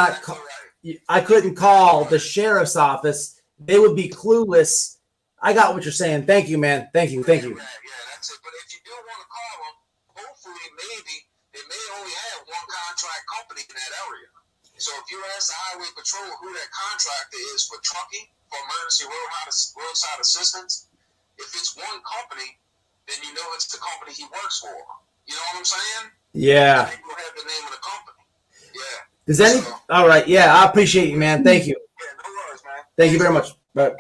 call the sheriff's office. They would be clueless. I got what you're saying. Thank you, man. Thank you. Yeah, that's it. But if you do want to call them, hopefully maybe they may only have one contract company in that area. So if you ask the highway patrol who that contractor is for trucking, for emergency roadside assistance, if it's one company, then you know it's the company he works for. You know what I'm saying? Yeah. They will have the name of the company. Yeah. All right. Yeah, I appreciate you, man. Thank you. Yeah, no worries, man. Thank you very much. Bye.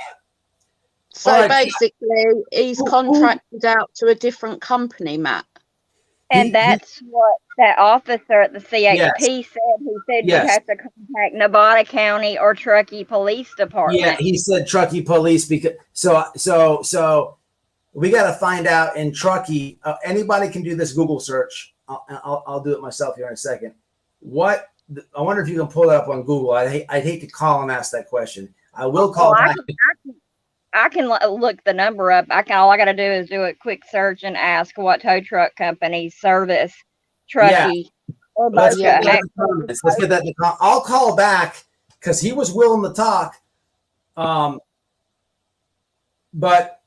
So basically, he's contracted out to a different company, Matt. And that's what that officer at the CHP said. He said yes. You have to contact Nevada County or Truckee Police Department. Yeah, he said Truckee Police because so we got to find out in Truckee. Anybody can do this Google search. I'll do it myself here in a second. I wonder if you can pull it up on Google. I'd hate to call and ask that question. I will call back. I can look the number up. All I got to do is do a quick search and ask what tow truck company service Truckee or Let's Boca. get let's get that. I'll call back because he was willing to talk. But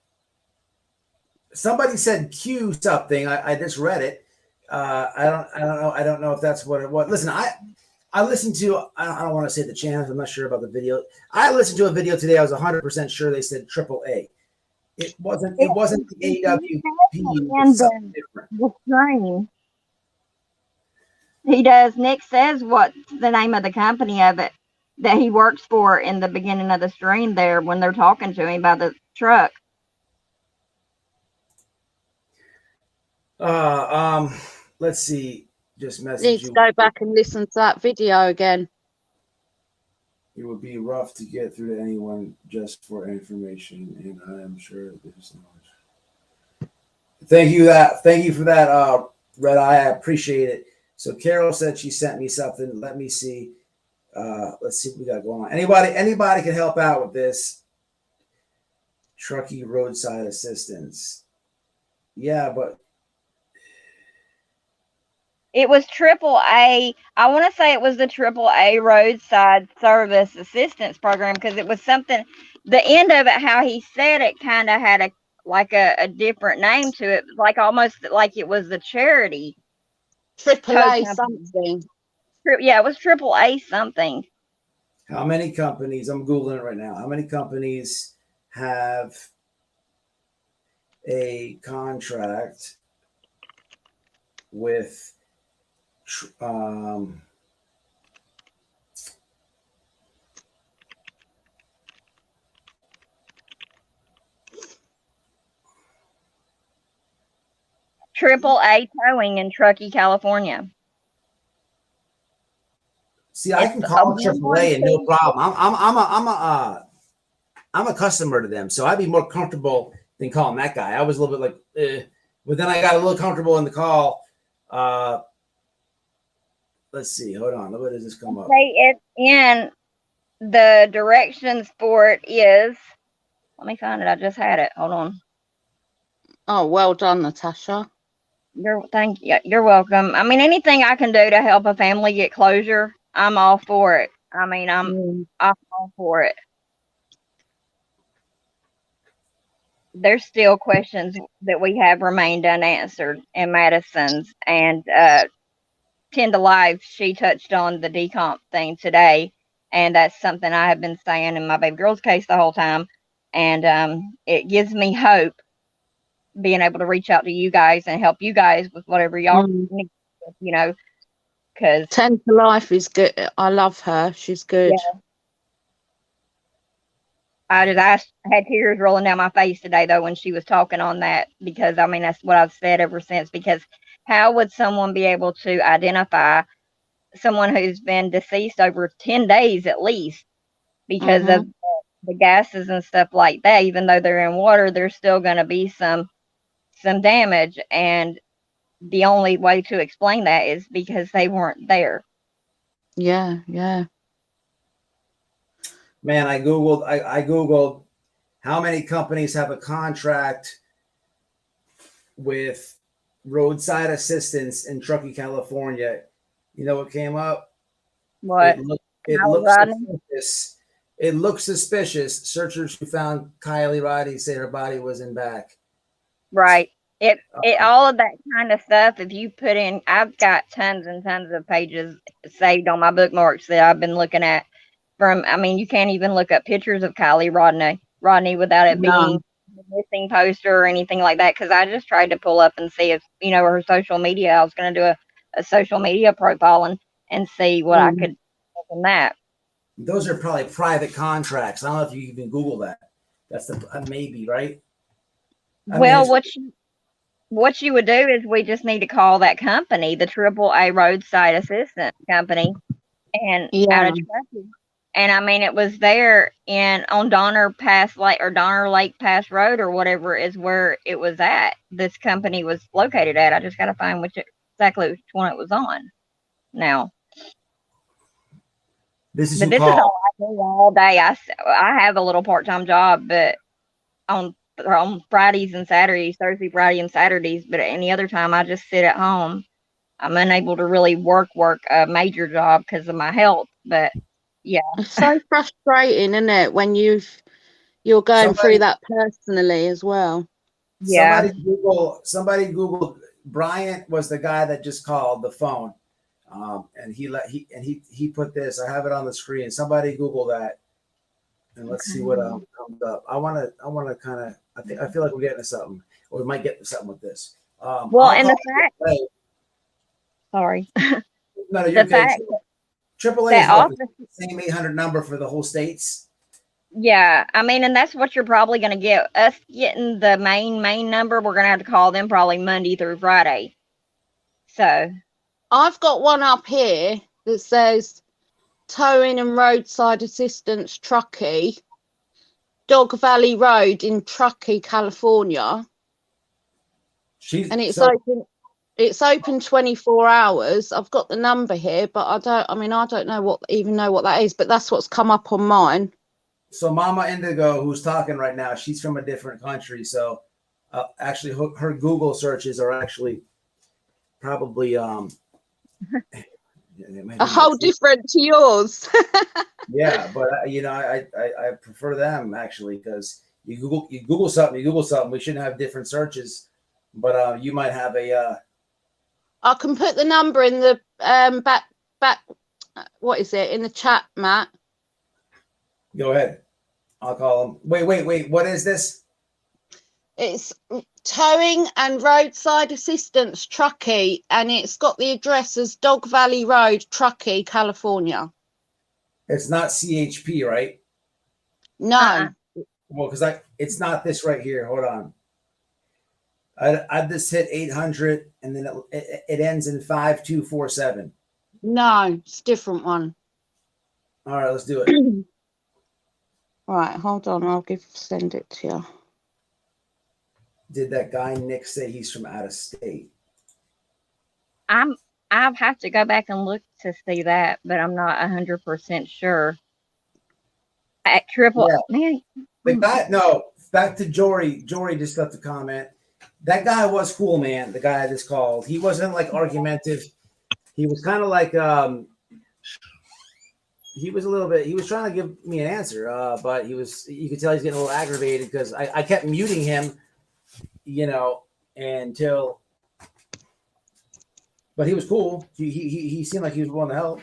somebody said Q something. I just read it. I don't know if that's what it was. Listen, I listened to. I don't want to say the channels. I'm not sure about the video. I listened to a video today. I was 100% sure they said AAA. It wasn't. It wasn't the AWP. It was something different. The stream. He does. Nick says what's the name of the company of it that he works for in the beginning of the stream there when they're talking to him about the truck. Let's see. Just message Need to you. go back and listen to that video again. It would be rough to get through to anyone just for information, and I am sure there's knowledge. Thank you for that, Red Eye. I appreciate it. So Carol said she sent me something. Let me see. Let's see what we got going on. Anybody can help out with this. Truckee roadside assistance. Yeah, but It was AAA. I want to say it was the AAA roadside service assistance program because it was something. The end of it, how he said it, kind of had a different name to it, like almost like it was the charity. AAA something. Yeah, it was AAA something. how many companies? I'm Googling it right now. How many companies have a contract with AAA Towing in Truckee, California. See, I can call AAA and no problem. I'm a customer to them, so I'd be more comfortable than calling that guy. I was a little bit like, but then I got a little comfortable in the call. Let's see. Hold on. What does this come up? It's in the directions for it is. Let me find it. I just had it. Hold on. Oh, well done, Natasha. Thank you. You're welcome. I mean, anything I can do to help a family get closure, I'm all for it. I mean, I'm all for it. There's still questions that we have remained unanswered in Madison's, and 10 to Life, she touched on the decomp thing today, and that's something I have been saying in my baby girl's case the whole time, and it gives me hope being able to reach out to you guys and help you guys with whatever y'all need, you know, because 10 to Life is good. I love her. She's good. Yeah. I had tears rolling down my face today, though, when she was talking on that, because, I mean, that's what I've said ever since, because how would someone be able to identify someone who's been deceased over 10 days at least because of the gases and stuff like that? Even though they're in water, there's still going to be some damage, and the only way to explain that is because they weren't there. Yeah. Man, I googled how many companies have a contract with roadside assistance in Truckee, California. You know what came up? What? It looks suspicious. It looks suspicious. Searchers who found Kylie Rodney say her body was in back. Right. It all of that kind of stuff. If you put in, I've got tons and tons of pages saved on my bookmarks that I've been looking at. I mean, you can't even look up pictures of Kylie Rodney without it being a missing poster or anything like that. Because I just tried to pull up and see if, her social media. I was going to do a social media profile and see what I could do from that. Those are probably private contracts. I don't know if you even Google that. That's the maybe, right? What you would do is we just need to call that company, the AAA Roadside Assistance Company, and out of Truckee. And I mean, it was there on Donner Lake Pass Road or whatever is where it was at. This company was located at. I just got to find exactly which one it was on now. This is all I do all day. I have a little part-time job, but on Fridays and Saturdays, Thursday, Friday, and Saturdays. But any other time, I just sit at home. I'm unable to really work a major job because of my health. But yeah, It's so frustrating, isn't it, when you're going through that personally as well. yeah. Somebody Google Bryant was the guy that just called the phone. And he put this. I have it on the screen. Somebody Google that, and let's see what comes up. I want to kind of. I feel like we're getting to something, or we might get to something with this. Well, and the fact. Sorry. No, you're the fact AAA is what, the same 800 number for the whole states. Yeah, I mean, and that's what you're probably going to get. Us getting the main number, we're going to have to call them probably Monday through Friday. So. I've got one up here that says towing and roadside assistance Truckee, Dog Valley Road in Truckee, California. And it's open. It's open 24 hours. I've got the number here, but I don't know what that is, but that's what's come up on mine. So Mama Indigo, who's talking right now, she's from a different country. So actually her Google searches are actually probably a whole different to yours. Yeah, but I prefer them actually, because you Google something. We shouldn't have different searches, but you might have a. I can put the number in the back. What is it in the chat, Matt? Go ahead. I'll call them. Wait. What is this? It's towing and roadside assistance Truckee, and it's got the address as Dog Valley Road, Truckee, California. It's not CHP, right? No. Well, because it's not this right here. Hold on. I just hit 800, and then it ends in 5247. No, it's a different one. All right, let's do it. Right, hold on. I'll send it to you. Did that guy Nick say he's from out of state? I'll have to go back and look to see that, but I'm not 100% sure. At man. The guy, no, back to Jory. Jory just left a comment. That guy was cool, man. The guy I just called. He wasn't like argumentative. He was kind of like he was trying to give me an answer, but you could tell he's getting a little aggravated because I kept muting him, until, but he was cool. He seemed like he was willing to help.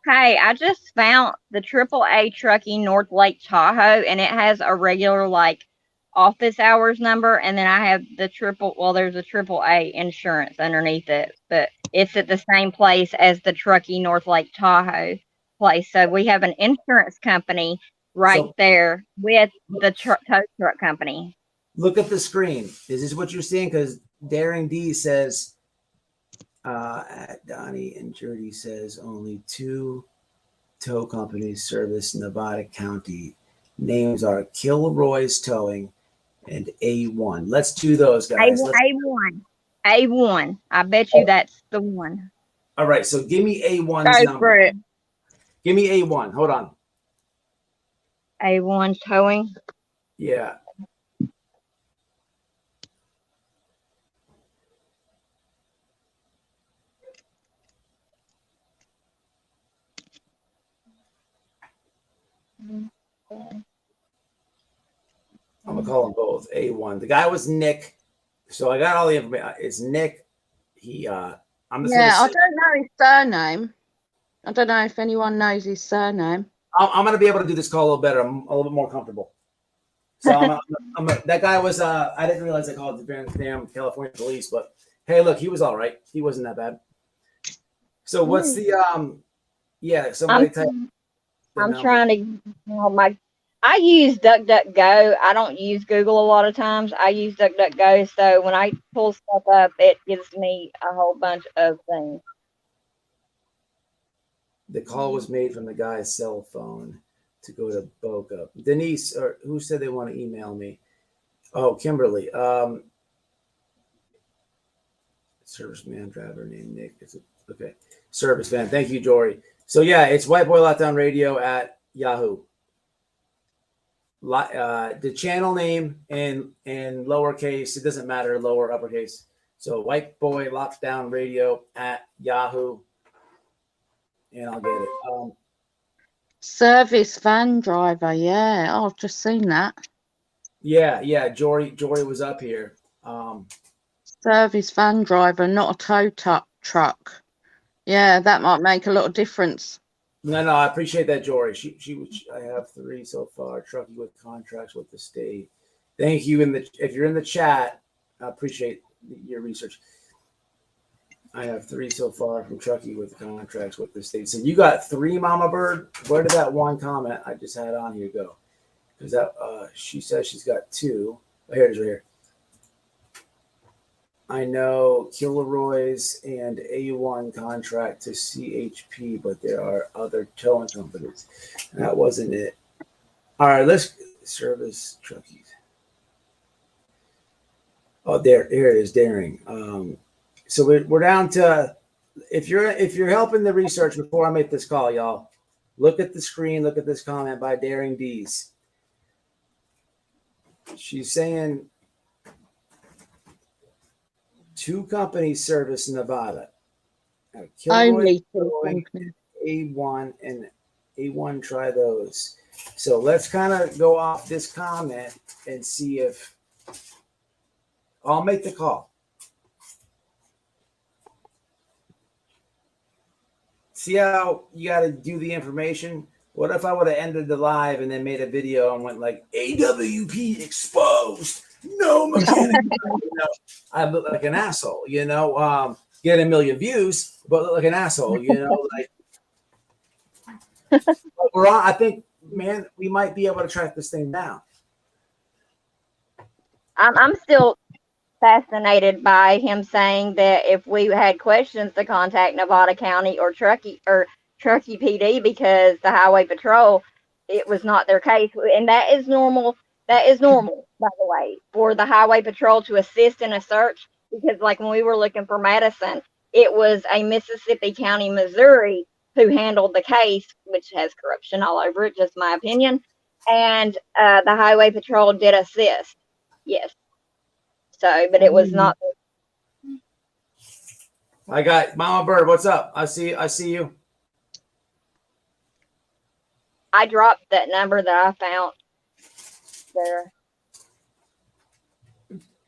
Hey, I just found the AAA Truckee North Lake Tahoe, and it has a regular office hours number, and then I have there's a AAA insurance underneath it, but it's at the same place as the Truckee North Lake Tahoe place. So we have an insurance company there with the tow truck company. Look at the screen. Is this what you're seeing? Because Daring D says, Donnie and Jordy says only 2 tow companies service Nevada County. Names are Kilroy's Towing and A1. Let's do those, guys. A1. I bet you that's the one. All right. So give me A1's number. Give me A1. Hold on. A1 Towing. Yeah. I'm gonna call them both A1. The guy was Nick, so I got all the information. It's Nick. I don't know his surname. I don't know if anyone knows his surname. I'm gonna be able to do this call a little better. I'm a little bit more comfortable. So that guy was. I didn't realize I called the damn California police, but hey, look, he was all right. He wasn't that bad. So what's the Somebody type. I'm trying to. I use DuckDuckGo. I don't use Google a lot of times. I use DuckDuckGo. So when I pull stuff up, it gives me a whole bunch of things. The call was made from the guy's cell phone to go to Boca. Denise, or who said they want to email me? Oh, Kimberly. Serviceman driver named Nick. Okay. Serviceman. Thank you, Jory. So yeah, it's White Boy Lockdown Radio at Yahoo. The channel name in lowercase, it doesn't matter, lower, uppercase. So White Boy Lockdown Radio at Yahoo, and I'll get it. Service van driver. Yeah, I've just seen that. Yeah. Jory was up here. Service van driver, not a tow truck. Yeah, that might make a lot of difference. No, I appreciate that, Jory. I have 3 so far. Trucking with contracts with the state. Thank you. If you're in the chat, I appreciate your research. I have 3 so far from trucking with contracts with the state. So you got 3, Mama Bird. Where did that one comment I just had on here go? Because that she says she's got 2. Oh, here it is, right here. I know Kilroy's and A1 contract to CHP, but there are other towing companies. That wasn't it. All right, let's service truckies. Oh, here it is, Daring. So we're down to, if you're helping the research before I make this call, y'all, look at the screen, look at this comment by Daring D's. She's saying 2 companies service Nevada. Only Kilroy, A1 and A1, try those. So let's kind of go off this comment and see if I'll make the call. See how you got to do the information? What if I would have ended the live and then made a video and went like AWP exposed? No mechanic. I look like an asshole, get 1 million views, but look like an asshole, like we're on. I think, man, we might be able to track this thing down. I'm still fascinated by him saying that if we had questions to contact Nevada County or Truckee PD because the Highway Patrol, it was not their case, and that is normal. That is normal, by the way, for the Highway Patrol to assist in a search, because like when we were looking for Madison, it was a Mississippi County, Missouri who handled the case, which has corruption all over it, just my opinion. And the Highway Patrol did assist. Yes. So, but it was not. I got Mama Bird. What's up? I see you. I dropped that number that I found there.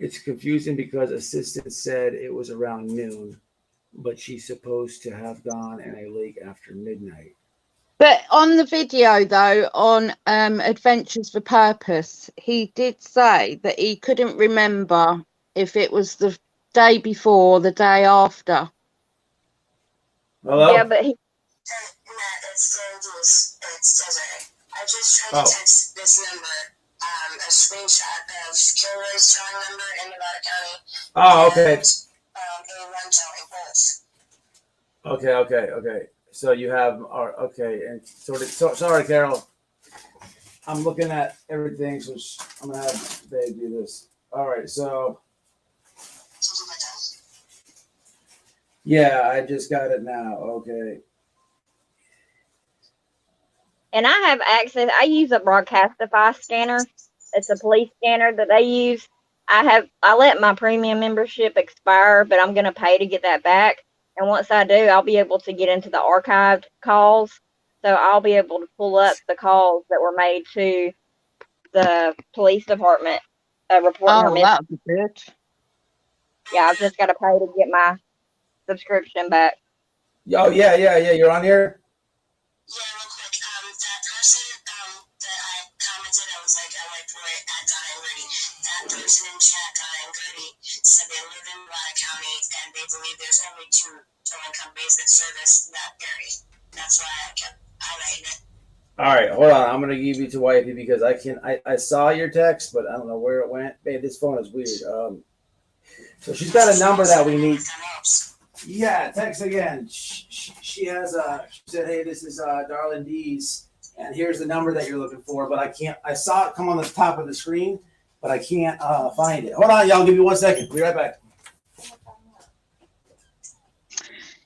It's confusing because assistant said it was around noon, but she's supposed to have gone in a lake after midnight. But on the video, though, on Adventures for Purpose, he did say that he couldn't remember if it was the day before or the day after. Hello? Yeah, but he. It's Desiree. I just tried to text this number, a screenshot of Kilroy's drawing number in Nevada County. Oh, okay. And, A1 towing both. Okay. So you have, okay, and sorry, Carol. I'm looking at everything, so I'm gonna have they do this. All right, so yeah, I just got it now. Okay. And I have access. I use a Broadcastify scanner. It's a police scanner that they use. I let my premium membership expire, but I'm gonna pay to get that back. And once I do, I'll be able to get into the archived calls. So I'll be able to pull up the calls that were made to the police department reporting her missing. That would be good. Yeah, I've just got to pay to get my subscription back. Oh, yeah. You're on here? Yeah, real quick. That person that I commented, I was like, I like Roy at Dying Gritty. That person in chat, Dying Gritty, said they live in Nevada County and they believe there's only 2 towing companies that service that area. That's why I kept highlighting it. All right, hold on. I'm gonna give you to Wifey because I saw your text, but I don't know where it went. Babe, this phone is weird. So she's got a number that we need. Yeah, text again. She has she said, hey, this is Darlene D's, and here's the number that you're looking for, but I saw it come on the top of the screen, but I can't find it. Hold on, y'all, give me 1 second. We'll be right back.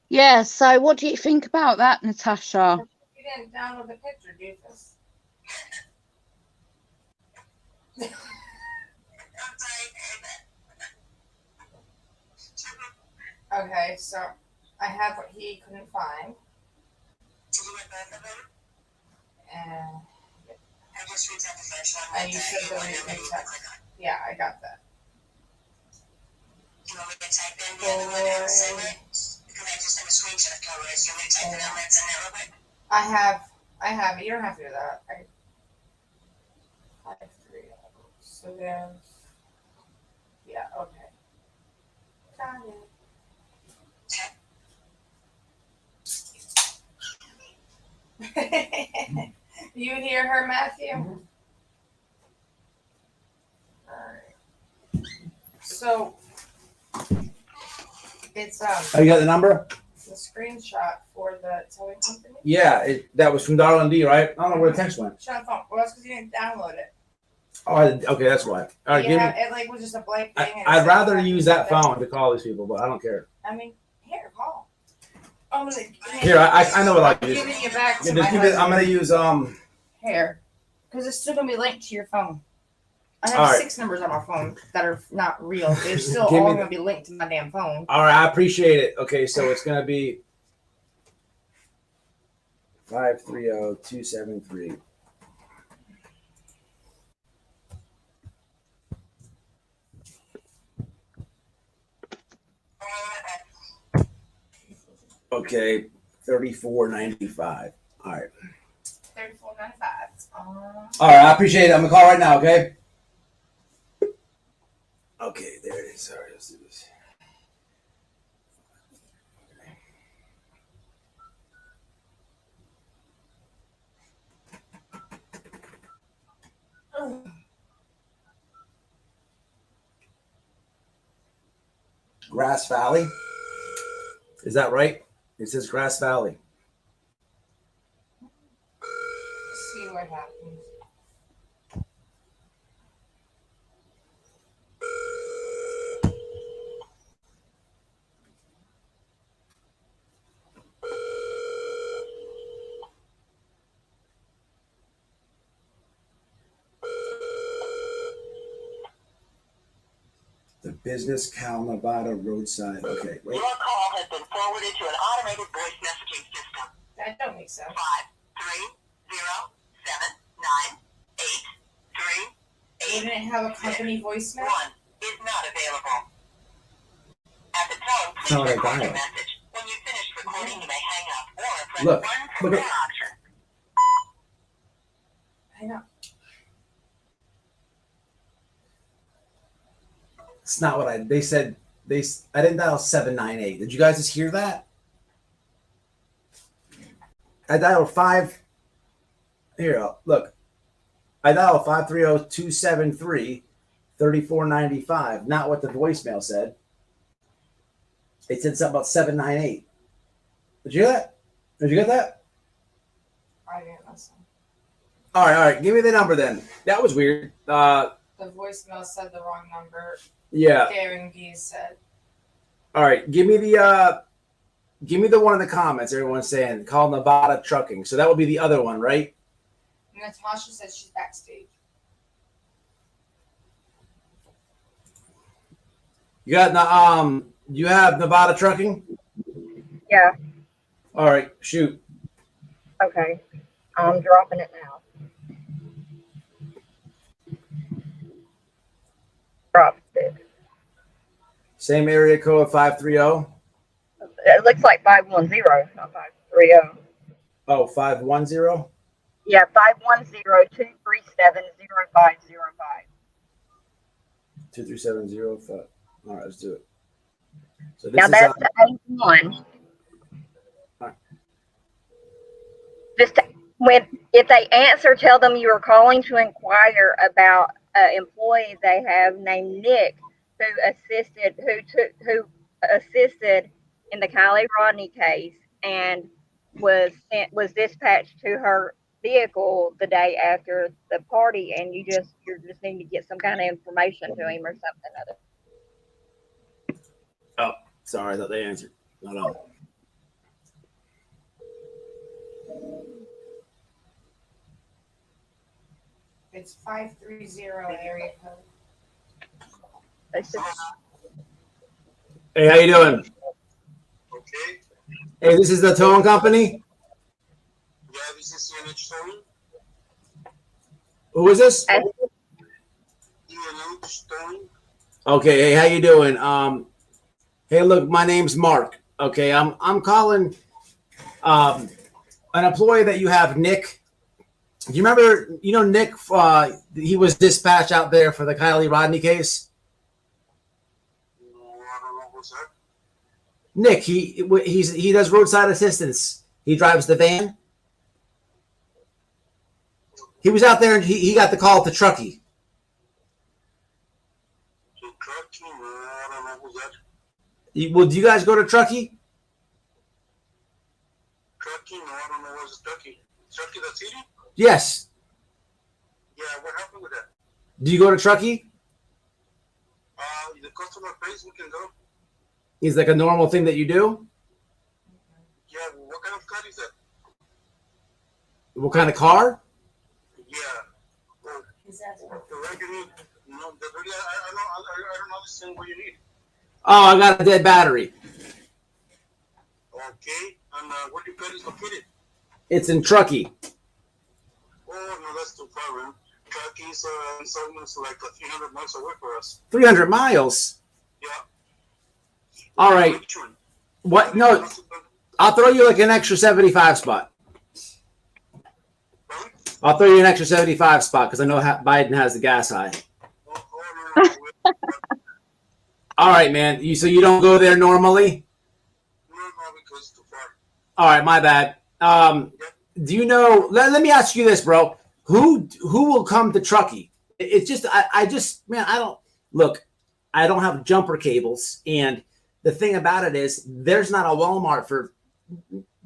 Yeah, so what do you think about that, Natasha? You didn't download the picture, Doofus. Okay, so I have what he couldn't find. Did you get both of them? And I just reached out the first one. and you said the reach text. Yeah, I got that. Do you want me to type in the other one and send it? Because I just have a screenshot of it. You want me to type the number and send it real quick? I have it. You don't have to do that. 530. So then, yeah, okay. Got it. You hear her, Matthew? Mhm. Alright. So it's Oh, you got the number? the screenshot for the towing company. Yeah, that was from Darla and D, right? I don't know where the text went. Shut the phone. Well, that's because you didn't download it. Oh, okay, that's why. All right, give me. It like was just a blank thing. and it I'd said rather nothing use that there. phone to call these people, but I don't care. I mean, here, call. I'm gonna Here, I know what I can use. giving you back to Yeah, my just give it, I'm husband. gonna use Here, because it's still gonna be linked to your phone. I have All right. 6 numbers on my phone that are not real. They're still Give me all the- gonna be linked to my damn phone. All right, I appreciate it. Okay, so it's gonna be 530-273. Okay, 34.95. All right. 34.95. All right, I appreciate it. I'm gonna call right now. Okay. Okay, there it is. All right, let's do this. Grass Valley. Is that right? It says Grass Valley. See what happens. The Business Cal Nevada roadside. Okay, wait. Your call has been forwarded to an automated voice messaging system. That don't make sense. 530-798-3. Wouldn't it have a company voicemail? One is not available. At the tone, Not please what I record your dialed. message. When you finish recording, you may hang up or press Look, 1 for look more at- options. I know. It's not what they said. I didn't dial 798. Did you guys just hear that? I dialed 5. Here, look. I dialed 530-273-3495. Not what the voicemail said. It said something about 798. Did you hear that? Did you get that? I didn't listen. All right. Give me the number then. That was weird. The voicemail said the wrong number. Yeah. Darren B said. All right. Give me the one in the comments. Everyone's saying call Nevada Trucking. So that would be the other one, right? Natasha said she's backstage. You got you have Nevada Trucking? Yeah. All right, shoot. Okay. I'm dropping it now. Dropped it. Same area code 530. It looks like 510, not 530. Oh, 510? Yeah, 510-237-0505. 23705. All right, let's do it. So this Now is that's the A1. Alright. Just if they answer, tell them you are calling to inquire about an employee they have named Nick who assisted in the Kylie Rodney case and was dispatched to her vehicle the day after the party, and you just need to get some kind of information to him or something other. Oh, sorry, I thought they answered. No. It's 530 area code. It's just, Hey, how you doing? Okay. Hey, this is the towing company. Yeah, this is UNH towing. Who is this? UNH towing. Okay, hey, how you doing? Hey, look, my name's Mark. Okay, I'm calling an employee that you have, Nick. Do you remember? You know, Nick. He was dispatched out there for the Kylie Rodney case. No, I don't know who's that. Nick, he does roadside assistance. He drives the van. He was out there and he got the call to Truckee. So Truckee, no, I don't know who's that. Well, do you guys go to Truckee? Truckee, no, I don't know where's Truckee. Truckee, the city? Yes. Yeah, what happened with that? Do you go to Truckee? The customer pays, we can go. Is like a normal thing that you do? Yeah, what kind of car is that? What kind of car? Yeah. Well, the way you need, no, the really, I don't understand what you need. Oh, I got a dead battery. Okay, and where your car is located? It's in Truckee. Oh, no, that's too far, man. Truckee is almost like 300 miles away for us. 300 miles. Yeah. All right. Which one? What? No, I'll throw you like an extra 75 spot. I'll throw you an extra 75 spot because I know Biden has the gas high. No, All right, man. So you don't go there normally? because it's too far. All right, my bad. Do you know? Let me ask you this, bro. Who will come to Truckee? It's just I don't look. I don't have jumper cables, and the thing about it is, there's not a Walmart for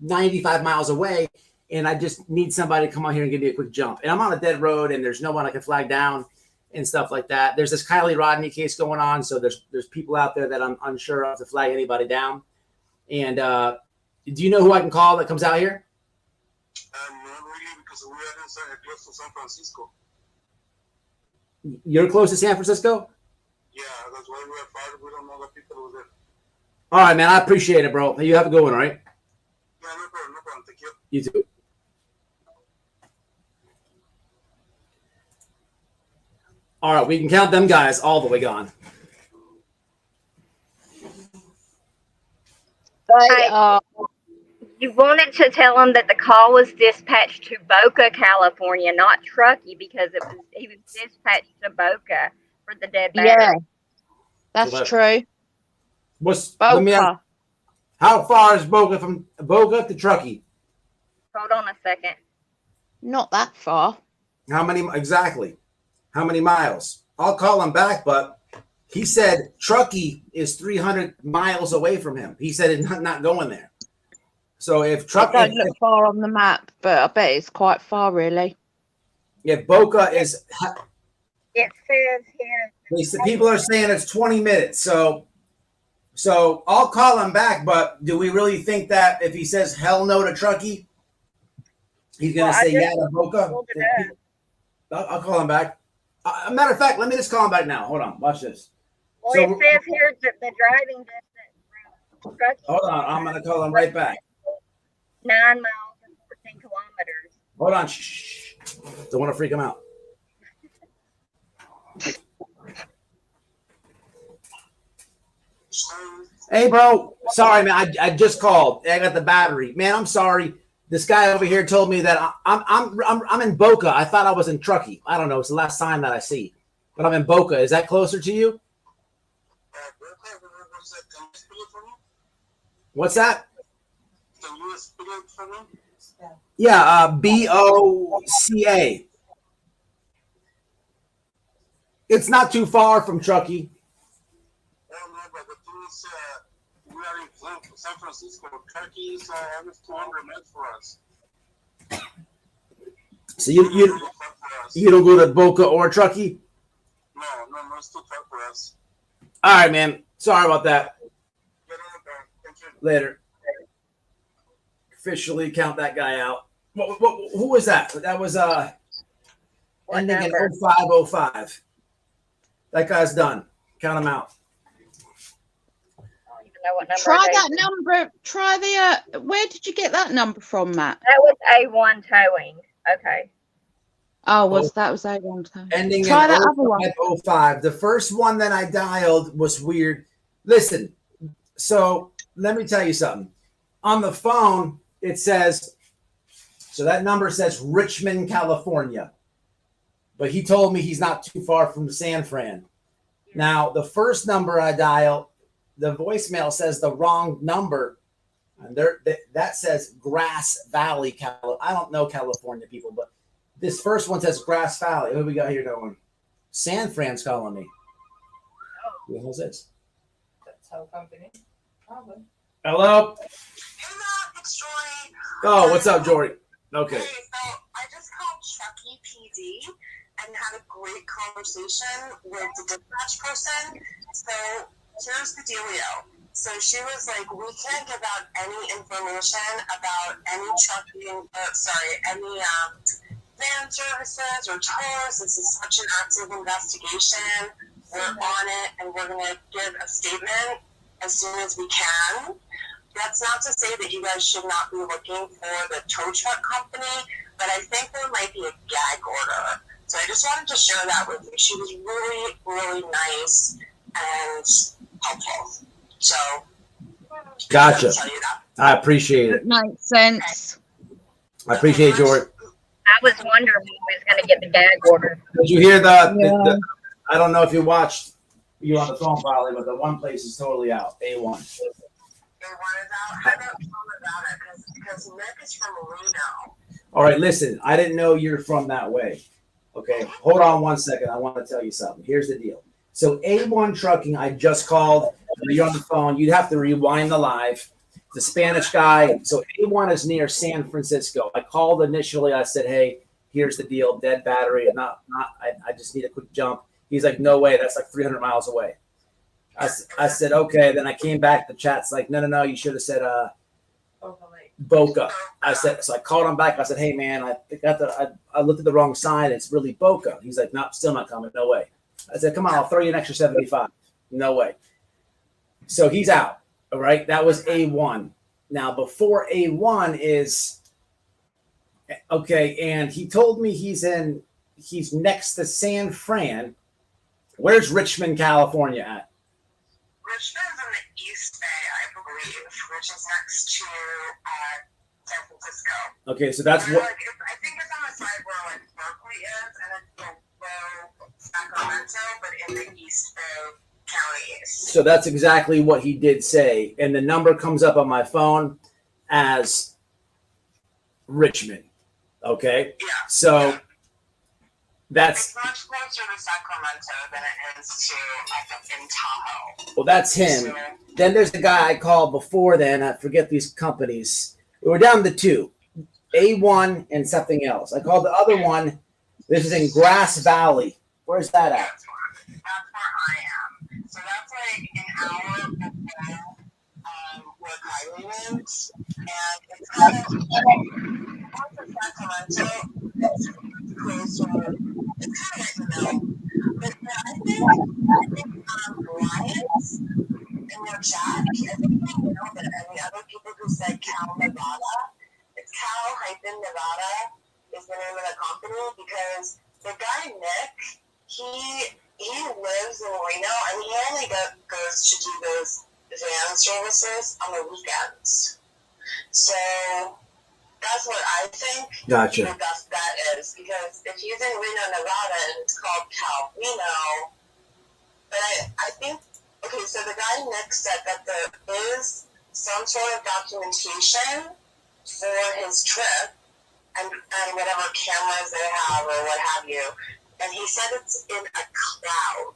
95 miles away, and I just need somebody to come on here and give me a quick jump. And I'm on a dead road, and there's no one I can flag down and stuff like that. There's this Kylie Rodney case going on, so there's people out there that I'm unsure of to flag anybody down. And do you know who I can call that comes out here? Not really, because we are inside close to San Francisco. You're close to San Francisco? Yeah, that's why we are far. We don't know the people over there. All right, man. I appreciate it, bro. You have a good one, all right? Yeah, no problem. Thank you. You too. All right, we can count them guys all the way gone. you wanted to tell him that the call was dispatched to Boca, California, not Truckee, because he was dispatched to Boca for the dead battery. Yeah, that's So true. Let me ask, Boca. how far is Boca from Boca to Truckee? Hold on a second. Not that far. How many exactly? How many miles? I'll call him back, but he said Truckee is 300 miles away from him. He said it's not going there. So if It Truckee, don't look far on the map, but I bet it's quite far, really. if Boca is, It says here. people are saying it's 20 minutes. So I'll call him back. But do we really think that if he says hell no to Truckee, he's gonna say yeah to Boca? I'll call him back. Matter of fact, let me just call him back now. Hold on, watch this. Well, So- it says here that the driving distance from Truckee. Hold on, I'm gonna call him right back. 9 miles and 14 kilometers. Hold on, shh. Don't want to freak him out. Hey, bro. Sorry, man. I just called. I got the battery. Man, I'm sorry. This guy over here told me that I'm in Boca. I thought I was in Truckee. I don't know. It's the last sign that I see, but I'm in Boca. Is that closer to you? What's that? Can you spell it for me? Yeah, Boca. It's not too far from Truckee. Oh, no, but the thing is, we are in San Francisco. Truckee is almost 200 miles for us. So you don't go to Boca or Truckee? No, it's too far for us. All right, man. Sorry about that. Thank you. Later. Officially count that guy out. Who was that? That was What ending in number? 0505. That guy's done. Count him out. I don't even know what number. Try it that is. number. Try the. Where did you get that number from, Matt? That was A1 towing. Okay. Oh, that was A1? Ending Try in that other one. 0505. The first one that I dialed was weird. Listen, so let me tell you something. On the phone, it says, so that number says Richmond, California. But he told me he's not too far from San Fran. Now, the first number I dial, the voicemail says the wrong number. And that says Grass Valley, California. I don't know California people, but this first one says Grass Valley. Who we got here going? San Fran's calling me. Who the hell's this? That's how company. Probably. Hello? Hey, Matt, it's Jory. Oh, what's up, Jory? Okay. Hey, so I just called Chucky PD and had a great conversation with the dispatch person. So here's the dealio. So she was like, we can't give out any information about any trucking, any van services or tours. This is such an active investigation. We're on it, and we're going to give a statement as soon as we can. That's not to say that you guys should not be looking for the tow truck company, but I think there might be a gag order. So I just wanted to share that with you. She was really, really nice and helpful. So, Gotcha. I'll tell you that. I appreciate it. Makes sense. I appreciate it, Jory. I was wondering who was going to get the gag order. Did you hear Yeah. the I don't know if you watched, you on the phone probably, but the one place is totally out. A1. They wanted out. I don't know about it because Nick is from Reno. All right, listen, I didn't know you're from that way. Okay, hold on 1 second. I want to tell you something. Here's the deal. So A1 Trucking, I just called. You're on the phone. You'd have to rewind the live. The Spanish guy. So A1 is near San Francisco. I called initially. I said, hey, here's the deal. Dead battery. I just need a quick jump. He's like, no way. That's like 300 miles away. I said, okay. Then I came back. The chat's like, no. You should have said Boca. I said, so I called him back. I said, hey, man, I looked at the wrong sign. It's really Boca. He's like, no, still not coming. No way. I said, come on, I'll throw you an extra 75. No way. So he's out. All right. That was A1. Now, before A1 is okay. And he told me he's next to San Fran. Where's Richmond, California at? Richmond's in the East Bay, I believe, which is next to San Francisco. Okay. So that's what. I think it's on the side where like Berkeley is, and it's below Sacramento, but in the East Bay counties. So that's exactly what he did say. And the number comes up on my phone as Richmond. Okay. Yeah. So that's. It's much closer to Sacramento than it is to in Tahoe. Well, that's him. Then there's the guy I called before then. I forget these companies. We were down to two. A1 and something else. I called the other one. This is in Grass Valley. Where's that at? That's where I am. So that's like an hour below where Kylie lives. And it's kind of north of Sacramento. It's closer. It's kind of like the middle. But I think Lions in their chat, I think they know that any other people who said Cal Nevada, it's Cal-Nevada is the name of the company because the guy Nick, he lives in Reno and he only goes to do those van services on the weekends. So that's what I think. Gotcha. That is because if he's in Reno, Nevada, and it's called Cal Reno, but I think okay. So the guy Nick said that there is some sort of documentation for his trip and whatever cameras they have or what have you. And he said it's in a cloud.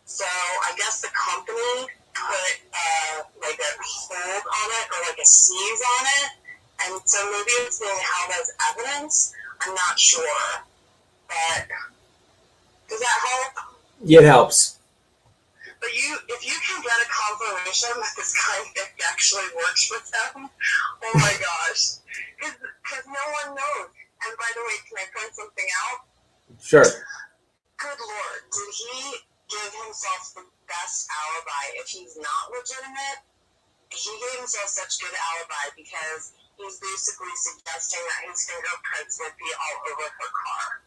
So I guess the company put like a hold on it or like a seize on it. And so maybe it's being held as evidence. I'm not sure. But does that help? Yeah, it helps. But if you can get a confirmation that this guy actually works with them, oh my gosh. Because no one knows. And by the way, can I point something out? Sure. Good Lord, did he give himself the best alibi if he's not legitimate? He gave himself such good alibi because he's basically suggesting that his fingerprints would be all over her car.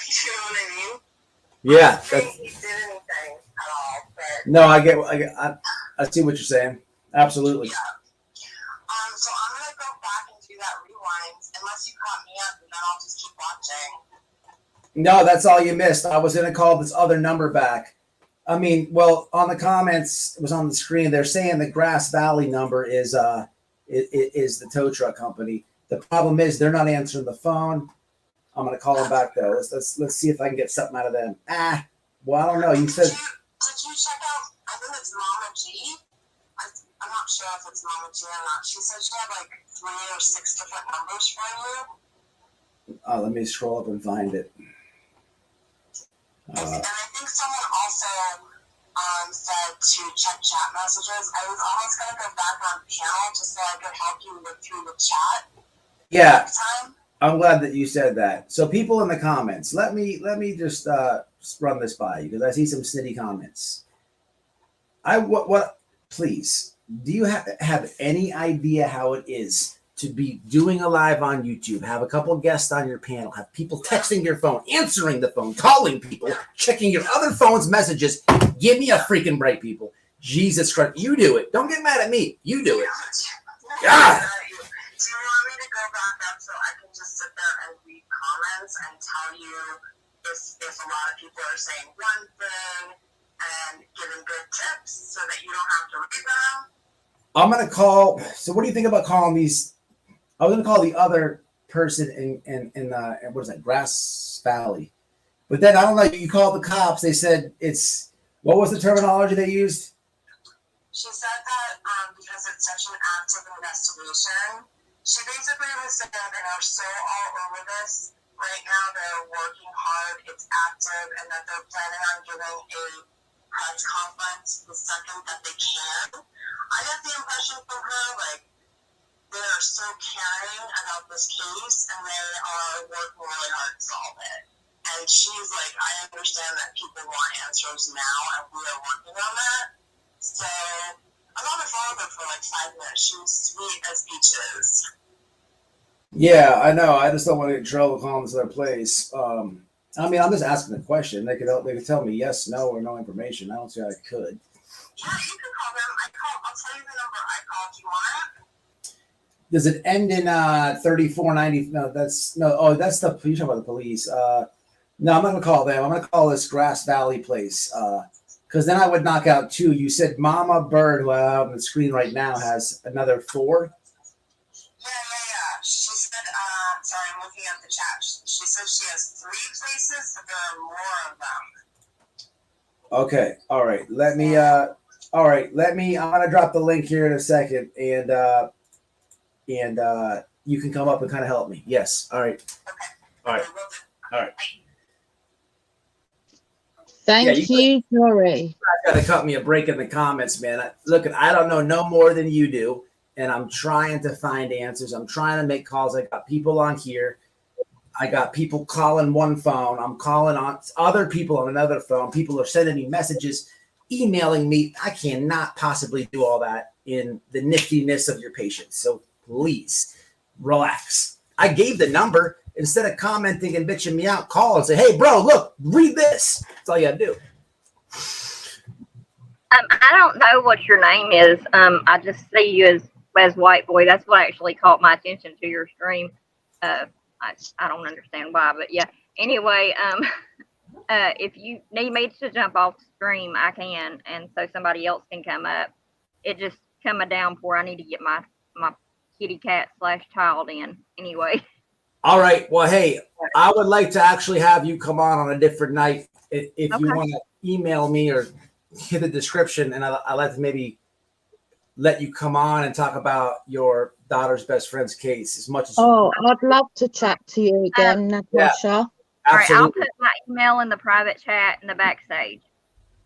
You know what I mean? Yeah. I don't think he did anything at all, but No, I see what you're saying. Absolutely. yeah. So I'm gonna go back and do that rewind. Unless you caught me up, and then I'll just keep watching. No, that's all you missed. I was gonna call this other number back. I mean, well, on the comments, it was on the screen. They're saying the Grass Valley number is the tow truck company. The problem is they're not answering the phone. I'm gonna call them back though. Let's see if I can get something out of them. Well, I don't know. You said. Did you check out? I think it's Mama G. I'm not sure if it's Mama G or not. She said she had like 3 or 6 different numbers for you. Let me scroll up and find it. And I think someone also said to check chat messages. I was almost going to go back on panel just so I could help you look through the chat. Yeah, Next time. I'm glad that you said that. So people in the comments, let me just run this by you because I see some snitty comments. Please, do you have any idea how it is to be doing a live on YouTube, have a couple of guests on your panel, have people texting your phone, answering the phone, calling people, checking your other phone's messages? Give me a freaking break, people. Jesus Christ. You do it. Don't get mad at me. You do it. God. Do you want me to go back up so I can just sit there and read comments and tell you if a lot of people are saying one thing and giving good tips so that you don't have to read them? I'm going to call. So what do you think about calling these? I was going to call the other person in what is that, Grass Valley. But then I don't know, you called the cops. They said it's, what was the terminology they used? She said that because it's such an active investigation, she basically was saying that they're so all over this. Right now they're working hard, it's active, and that they're planning on giving a press conference the second that they can. I get the impression from her, like, they are so caring about this case and they are working really hard to solve it. And she's like, I understand that people want answers now and we are working on that. So I'm on the phone with her for like 5 minutes. She was sweet as peaches. Yeah, I know. I just don't want to get in trouble calling this other place. I mean, I'm just asking a question. They could tell me yes, no, or no information. I don't see how I could. Yeah, you can call them. I'll tell you the number I called. Do you want it? Does it end in 3490? No, that's no. Oh, that's the, you're talking about the police. No, I'm not gonna call them. I'm gonna call this Grass Valley place. Because then I would knock out 2. You said Mama Bird, who I have on the screen right now, has another 4. Yeah. She said, sorry, I'm looking at the chat. She said she has 3 places, but there are more of them. Okay. All right. I'm gonna drop the link here in a second, and you can come up and kind of help me. Yes. All right. Okay. All right. Thank you, Jory. Got to cut me a break in the comments, man. I don't know no more than you do, and I'm trying to find answers. I'm trying to make calls. I got people on here. I got people calling one phone. I'm calling on other people on another phone. People are sending me messages, emailing me. I cannot possibly do all that in the niftiness of your patience. So please relax. I gave the number. Instead of commenting and bitching me out, call and say, hey, bro, look, read this. That's all you got to do. I don't know what your name is. I just see you as White Boy. That's what actually caught my attention to your stream. I don't understand why, but yeah. Anyway, if you need me to jump off stream, I can, and so somebody else can come up. It just come a downpour. I need to get my kitty cat / child in anyway. All right. Well, hey, I would like to actually have you come on a different night if you want to email me or hit the description, and I'd like to maybe let you come on and talk about your daughter's best friend's case as much as. Oh, I'd love to chat to you again, Natasha. Yeah, all right, I'll put my email in the private chat in the backstage.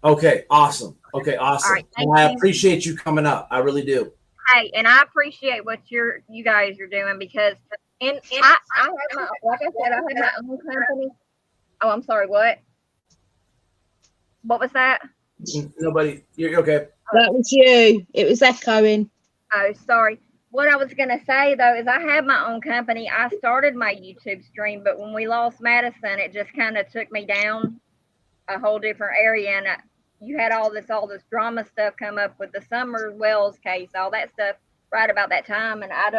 Okay, awesome. Okay, awesome. All right, and I appreciate you coming up. I really do. Hey, and I appreciate what you guys are doing because. And I have like I said, I have my own company. Oh, I'm sorry. What? What was that? Nobody. You're okay. That was you. It was echoing. Oh, sorry. What I was going to say, though, is I have my own company. I started my YouTube stream, but when we lost Madison, it just kind of took me down a whole different area. And you had all this drama stuff come up with the Summer Wells case, all that stuff right about that time. And I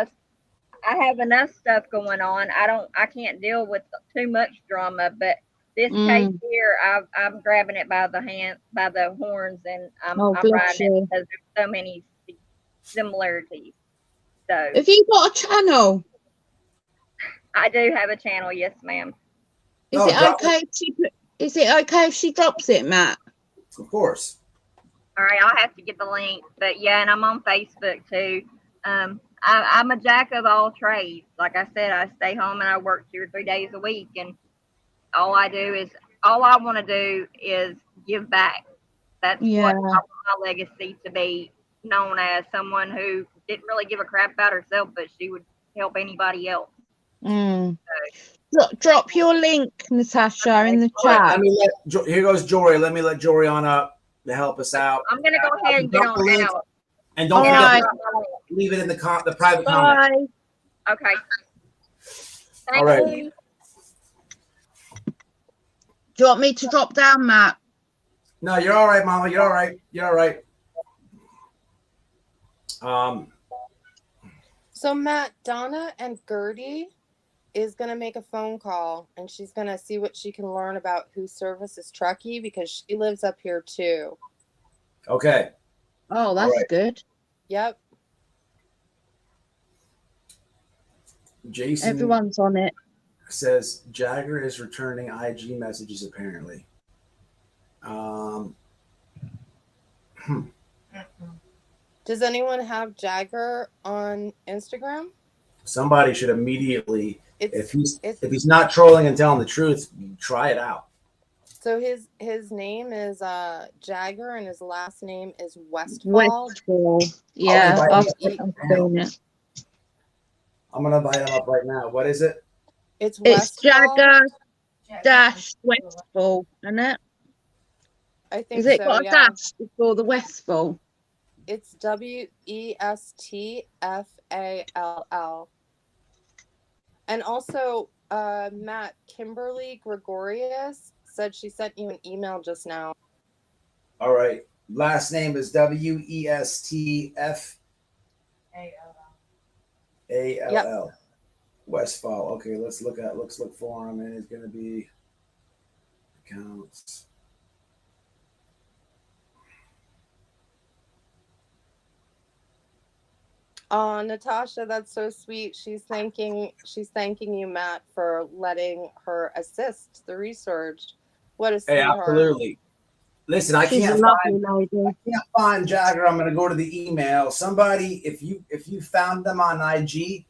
have enough stuff going on. I can't deal with too much drama, but this case here, I'm grabbing it by the horns, and I'm bless riding you. it because there's so many similarities. So Have you got a channel? I do have a channel, yes, ma'am. Is it okay if she drops it, Matt? Of course. All right, I'll have to get the link, but yeah, and I'm on Facebook too. I'm a jack of all trades. Like I said, I stay home and I work 2 or 3 days a week, and all I want to do is give back. That's what I want my legacy to be known as, someone who didn't really give a crap about herself, but she would help anybody else. Drop your link, Natasha, in the chat. Right, here goes Jory. Let me let Jory on up to help us out. I'm going to go ahead and get on out. And don't forget to leave it in the private comment. Okay. All right. You. Do you want me to drop down, Matt? No, you're all right, Mama. You're all right. You're all right. So Matt, Donna and Gertie is going to make a phone call, and she's going to see what she can learn about who services Truckee, because she lives up here too. Okay. Oh, that's good. Yep. Jason. Everyone's on it. Says Jagger is returning IG messages apparently. Does anyone have Jagger on Instagram? Somebody should immediately, if he's not trolling and telling the truth, try it out. So his name is Jagger, and his last name is Westfall. Yeah, I'm gonna invite him up right now. What is it? It's Jagger dash Westfall, isn't it? I think Is it so, got a dash before the Westfall? It's Westfall. And also, Matt, Kimberly Gregorius said she sent you an email just now. All right. Last name is Westfall. Yep. Westfall. Okay, let's look for him, and it's gonna be accounts. Oh, Natasha, that's so sweet. She's thanking you, Matt, for letting her assist the research. What a sweetheart. Absolutely. Listen, I can't find Jagger. I'm gonna go to the email. Somebody, if you found them on IG,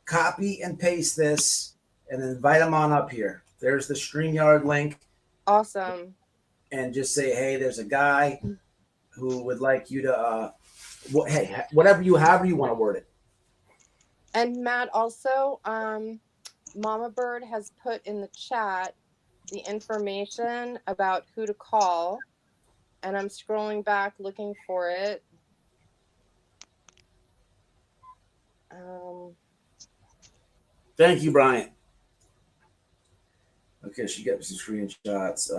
copy and paste this and invite them on up here. There's the StreamYard link. Awesome. And just say, hey, there's a guy who would like you to hey, however you want to word it. And Matt, also, Mama Bird has put in the chat the information about who to call, and I'm scrolling back looking for it. Thank you, Brian. Okay, she got some screenshots.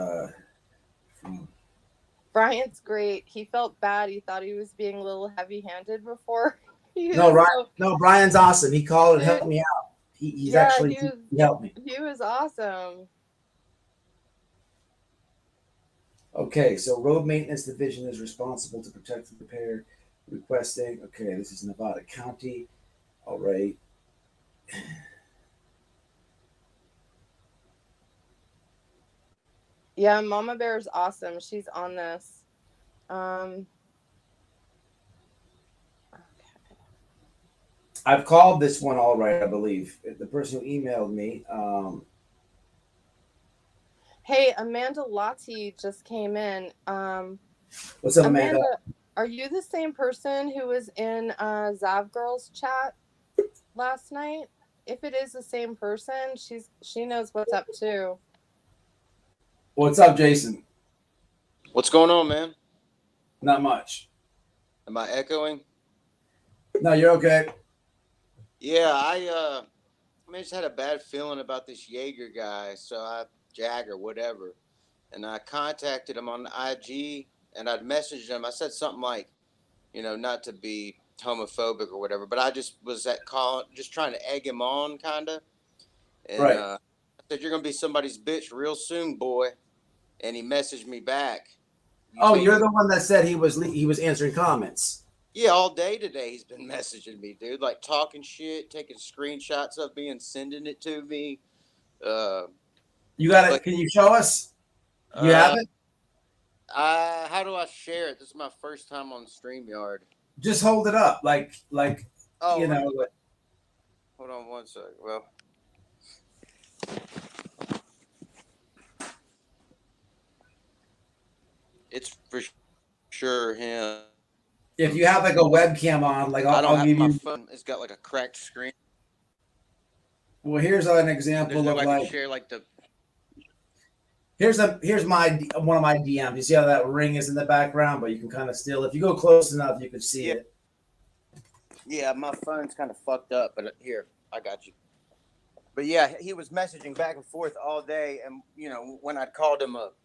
Brian's great. He felt bad. He thought he was being a little heavy-handed before. Brian's awesome. He called and helped me out. He helped me. He was awesome. Okay, so Road Maintenance Division is responsible to protect and repair requesting. Okay, this is Nevada County. All right. Yeah, Mama Bear is awesome. She's on this. Okay. I've called this one all right, I believe. The person who emailed me. Hey, Amanda Lottie just came in. What's up, Amanda? Are you the same person who was in Zav Girls chat last night? if it is the same person, she knows what's up too. What's up, Jason? What's going on, man? Not much. Am I echoing? No, you're okay. Yeah, I just had a bad feeling about this Jaeger guy, Jagger, whatever. And I contacted him on IG and I'd messaged him. I said something like, not to be homophobic or whatever, but I just was just trying to egg him on, kinda. And Right. I said, "You're gonna be somebody's bitch real soon, boy." And he messaged me back. You're the one that said he was answering comments. Yeah, all day today he's been messaging me, dude, like talking shit, taking screenshots of me and sending it to me. You got it? Can you show us? You have it? How do I share it? This is my first time on StreamYard. Just hold it up, like Oh, you know. Hold on one second. Well, it's for sure him. If you have like a webcam on, like I'll give my you. phone. It's got like a cracked screen. Well, here's an example There's of no way I like. can share like the. Here's my one of my DMs. You see how that ring is in the background, but you can kind of still, if you go close enough, you can see it. Yeah, my phone's kind of fucked up, but here, I got you. But yeah, he was messaging back and forth all day, and when I called him up,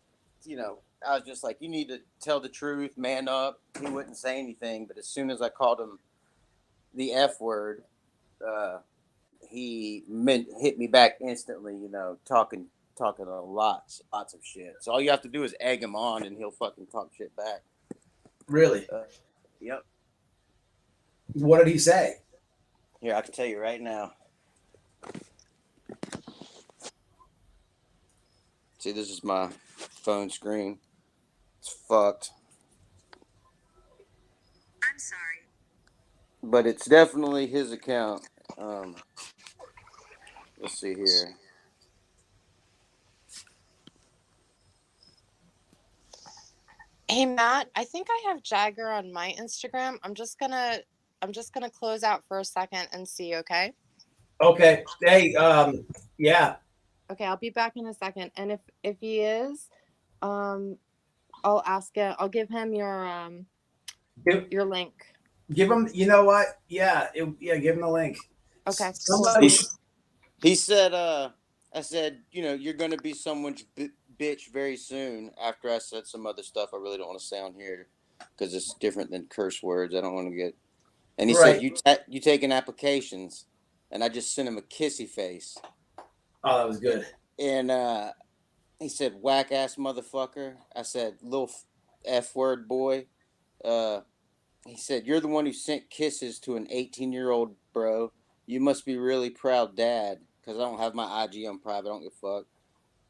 I was just like, "You need to tell the truth, man up." He wouldn't say anything, but as soon as I called him the F word, he hit me back instantly. Talking lots of shit. So all you have to do is egg him on, and he'll fucking talk shit back. Really? Yep. What did he say? Here, I can tell you right now. See, this is my phone screen. It's fucked. I'm sorry. But it's definitely his account. Let's see here. Hey Matt, I think I have Jagger on my Instagram. I'm just gonna close out for a second and see, okay? Okay. Hey, yeah. Okay, I'll be back in a second. And if he is, I'll ask him. I'll give him your link. Give him. You know what? Yeah, give him the link. Okay. Somebody. He said, I said, you're gonna be someone's bitch very soon. After I said some other stuff, I really don't want to say on here because it's different than curse words. I don't want to get. And he said, you taking applications, and I just sent him a kissy face. Oh, that was good. And he said, whack ass motherfucker. I said, little F word boy. He said, you're the one who sent kisses to an 18-year-old, bro. You must be really proud dad, because I don't have my IG on private. I don't give a fuck.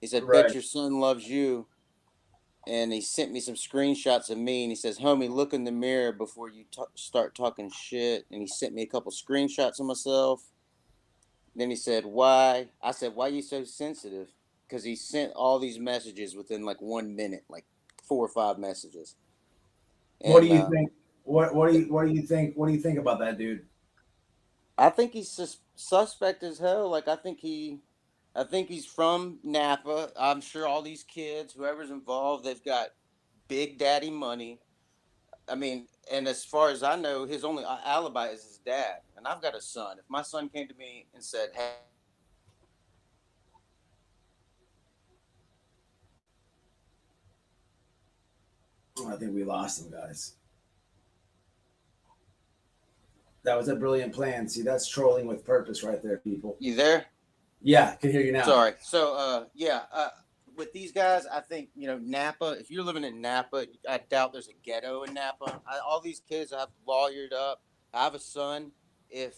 He said, bet your son loves you. And he sent me some screenshots of me, and he says, homie, look in the mirror before you start talking shit. And he sent me a couple screenshots of myself. Then he said, why? I said, why are you so sensitive? Because he sent all these messages within like 1 minute, like 4 or 5 messages. And, what do you think? What do you think? What do you think about that dude? I think he's suspect as hell. Like I think he's from Napa. I'm sure all these kids, whoever's involved, they've got big daddy money. I mean, and as far as I know, his only alibi is his dad. And I've got a son. If my son came to me and said, hey, I think we lost him, guys. That was a brilliant plan. See, that's trolling with purpose right there, people. You there? Yeah, I can hear you now. Sorry. So, with these guys, I think, Napa, if you're living in Napa, I doubt there's a ghetto in Napa. All these kids have lawyered up. I have a son. If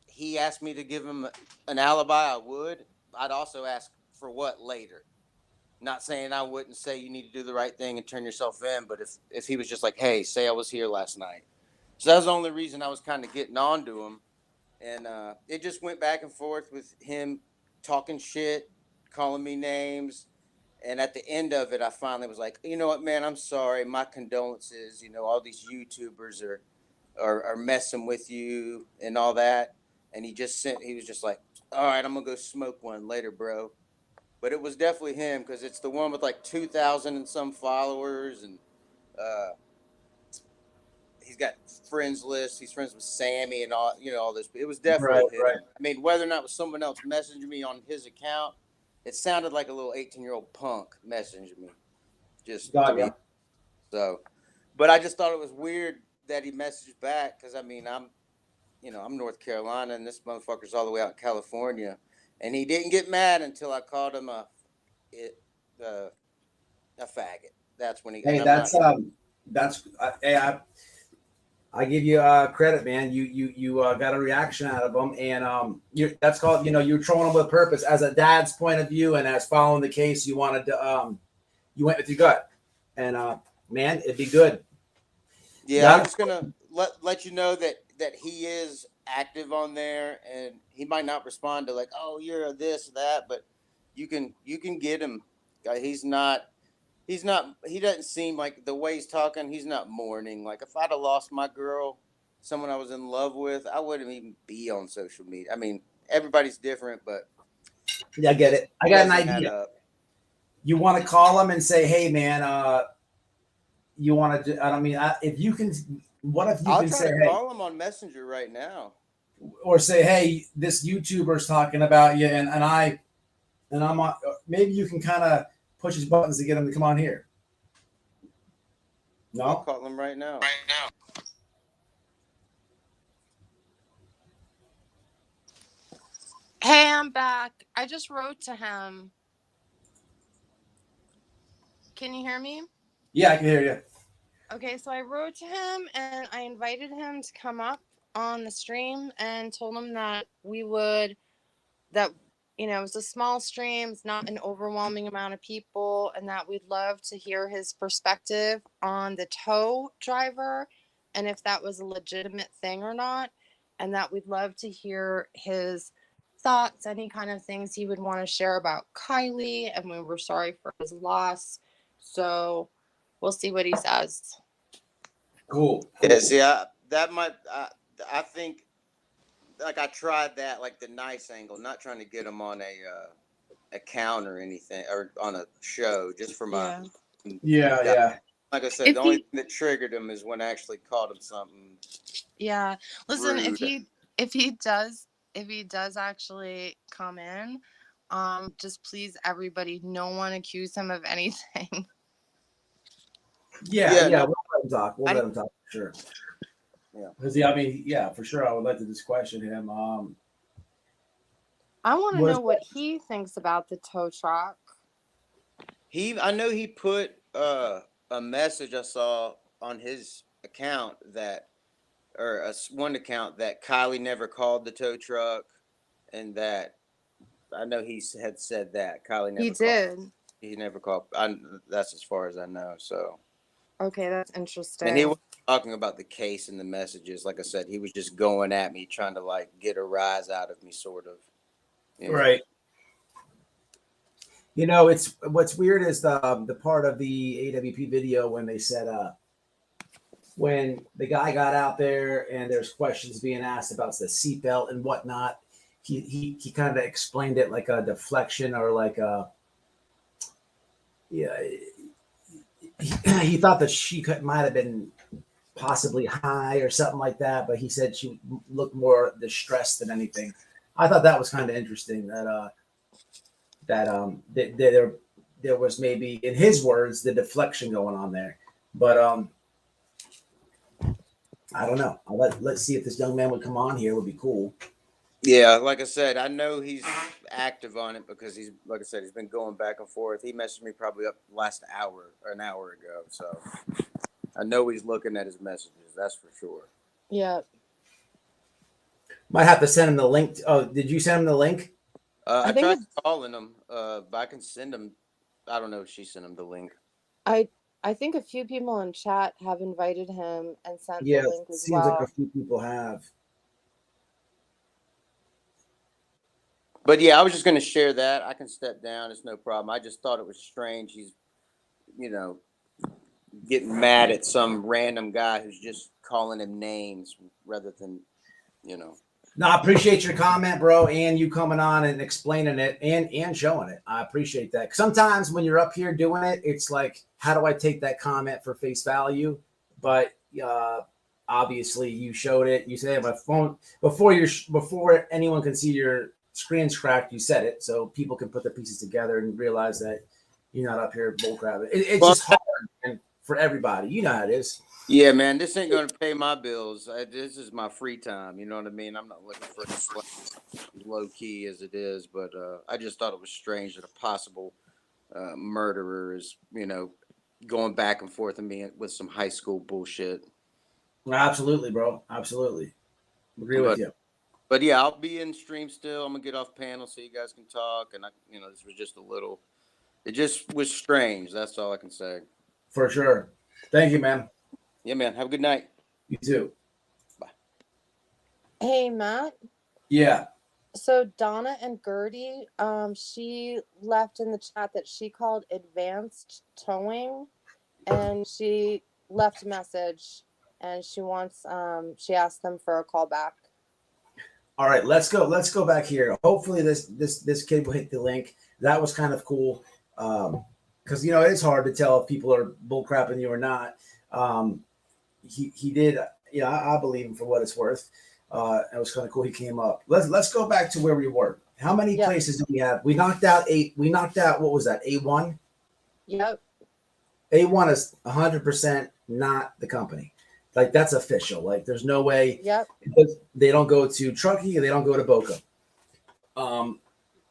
he asked me to give him an alibi, I would. I'd also ask for what later. Not saying I wouldn't say you need to do the right thing and turn yourself in, but if he was just like, hey, say I was here last night. So that was the only reason I was kind of getting on to him. And it just went back and forth with him talking shit, calling me names. And at the end of it, I finally was like, you know what, man, I'm sorry. My condolences. All these YouTubers are messing with you and all that. And he was just like, all right, I'm gonna go smoke one later, bro. But it was definitely him because it's the one with like 2,000 and some followers, and uh, he's got friends list. He's friends with Sammy and all, all this. It was definitely Right, him. right. I mean, whether or not it was someone else messaging me on his account, it sounded like a little 18-year-old punk messaging me, just to Got be ya. so. But I just thought it was weird that he messaged back because I mean I'm North Carolina and this motherfucker's all the way out in California, and he didn't get mad until I called him a faggot. That's when he. Hey, And I'm not. hey, I give you credit, man. You got a reaction out of them, and that's called you're trolling them with purpose. As a dad's point of view, and as following the case, you wanted to you went with your gut, and man, it'd be good. Yeah, I'm just gonna let you know that he is active on there, and he might not respond to like, oh, you're this or that, but you can get him. He's not. He doesn't seem like the way he's talking. He's not mourning. Like if I'd have lost my girl, someone I was in love with, I wouldn't even be on social media. I mean, everybody's different, but Yeah, I get it. I got an doesn't add idea. up. You want to call him and say, "Hey, man, you want to?" I mean, if you can, what if you I'll can try say, to "Hey," call him on Messenger right now. or say, "Hey, this YouTuber's talking about you," and I'm on. Maybe you can kind of push his buttons to get him to come on here. I'll No. call him right now. Hey, I'm back. I just wrote to him. Can you hear me? Yeah, I can hear you. Okay, so I wrote to him and I invited him to come up on the stream and told him that it was a small stream, it's not an overwhelming amount of people, and that we'd love to hear his perspective on the tow driver and if that was a legitimate thing or not, and that we'd love to hear his thoughts, any kind of things he would want to share about Kylie, and we were sorry for his loss. So we'll see what he says. Cool. Yeah, see, I think like I tried that, like the nice angle, not trying to get him on a account or anything, or on a show, just for my Yeah. Like I said, the only thing that triggered him is when I actually called him something. Yeah, listen, rude. if he does actually come in, just please everybody, no one accuse him of anything. Yeah. No, We'll let him talk. We'll let him talk for sure. Yeah. Because I mean, yeah, for sure. I would like to just question him. I want to know what he thinks about the tow truck. I know he put a message I saw on his account one account that Kylie never called the tow truck, and that I know he had said that Kylie never. He did. He never called. That's as far as I know. So. Okay, that's interesting. And he wasn't talking about the case and the messages. Like I said, he was just going at me, trying to like get a rise out of me, sort of. Right. It's what's weird is the part of the AWP video when they said when the guy got out there and there's questions being asked about the seatbelt and whatnot, he kind of explained it like a deflection or like a he thought that she might have been possibly high or something like that, but he said she looked more distressed than anything. I thought that was kind of interesting that there was maybe, in his words, the deflection going on there. But I don't know. Let's see if this young man would come on here. It would be cool. Yeah, like I said, I know he's active on it because he's been going back and forth. He messaged me probably up last hour or an hour ago, so I know he's looking at his messages. That's for sure. Yeah. Might have to send him the link. Did you send him the link? I tried calling him, but I can send him. I don't know if she sent him the link. I think a few people in chat have invited him and sent the link as seems well. like a few people have. But yeah, I was just going to share that. I can step down. It's no problem. I just thought it was strange. He's, getting mad at some random guy who's just calling him names rather than, No, I appreciate your comment, bro, and you coming on and explaining it and showing it. I appreciate that. Sometimes when you're up here doing it, it's like, how do I take that comment for face value? But obviously, you showed it. You said my phone before anyone can see your screen's cracked. You said it, so people can put the pieces together and realize that you're not up here bullcrapping. It's just hard and for everybody. You know how it is. Yeah, man, this ain't gonna pay my bills. This is my free time. You know what I mean? I'm not looking for low key as it is, but I just thought it was strange that a possible murderer is, going back and forth and being with some high school bullshit. Absolutely, bro. Absolutely, agree with you. But yeah, I'll be in stream still. I'm gonna get off panel so you guys can talk. And this was just it just was strange. That's all I can say. For sure. Thank you, man. Yeah, man. Have a good night. You too. Bye. Hey, Matt. Yeah. So Donna and Gertie, she left in the chat that she called advanced towing, and she left a message, and she asked them for a call back. All right, let's go back here. Hopefully this kid will hit the link. That was kind of cool. Because it's hard to tell if people are bullcrapping you or not. He did, I believe him for what it's worth. It was kind of cool. He came up. Let's go back to where we were. How many places do we have? We knocked out what was that? A1? Yep. A1 is 100% not the company. Like, that's official. Like, there's no way. Yep. They don't go to Truckee. They don't go to Boca.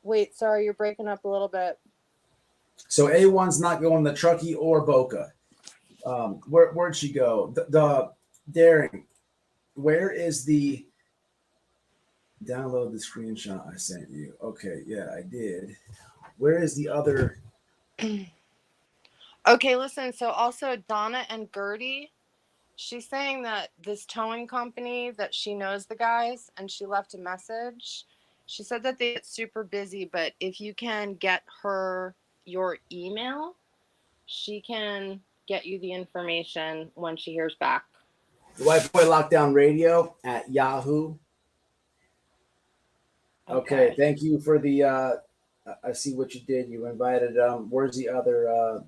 Wait, sorry, you're breaking up a little bit. So A1's not going to Truckee or Boca. Where'd she go? The Daring. Where is the download the screenshot I sent you? Okay, yeah, I did. Where is the other? Okay, listen. So also Donna and Gertie, she's saying that this towing company that she knows the guys, and she left a message. She said that they get super busy, but if you can get her your email, she can get you the information when she hears back. White Boy Lockdown Radio at Yahoo. Okay, thank you for the. I see what you did. You invited. Where's the other?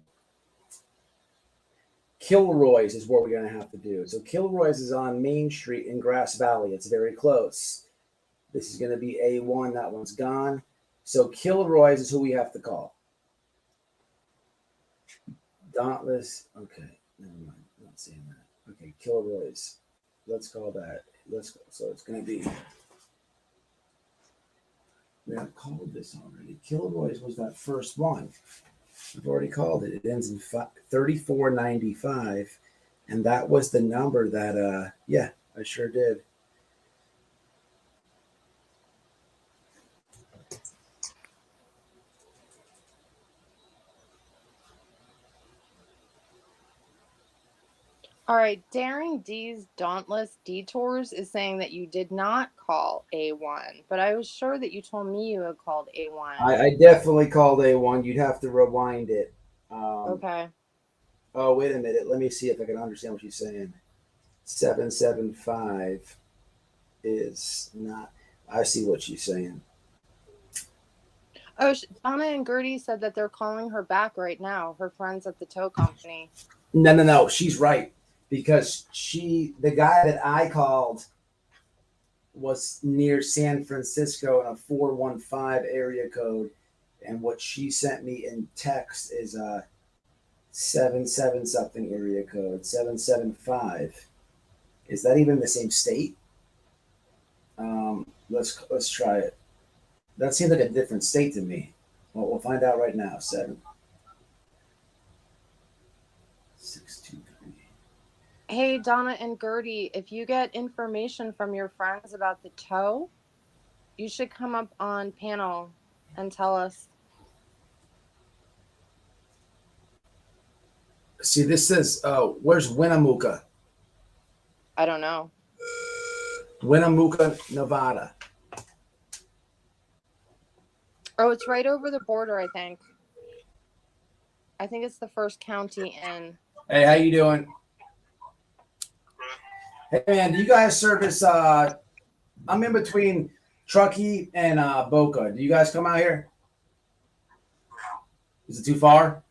Kilroy's is what we're gonna have to do. So Kilroy's is on Main Street in Grass Valley. It's very close. This is gonna be A1. That one's gone. So Kilroy's is who we have to call. Dauntless. Okay, never mind. I'm not seeing that. Okay, Kilroy's. Let's call that. Let's go. So it's going to be. We have called this already. Kilroy's was that first one. I've already called it. It ends in 3495, and that was the number that. Yeah, I sure did. All right, Daring D's Dauntless Detours is saying that you did not call A1, but I was sure that you told me you had called A1. I definitely called A1. You'd have to rewind it. Okay. Oh, wait a minute. Let me see if I can understand what she's saying. 775 is not. I see what she's saying. Oh, Donna and Gertie said that they're calling her back right now, her friends at the tow company. No. She's right. Because the guy that I called was near San Francisco in a 415 area code. And what she sent me in text is a 77 something area code, 775. Is that even the same state? Let's try it. That seems like a different state to me. Well, we'll find out right now. 762. Hey, Donna and Gertie, if you get information from your friends about the tow, you should come up on panel and tell us. See, this says, where's Winnemucca? I don't know. Winnemucca, Nevada. Oh, it's right over the border, I think. I think it's the first county in. Hey, how you doing? Hey, man, do you guys service I'm in between Truckee and Boca. Do you guys come out here? Is it too far?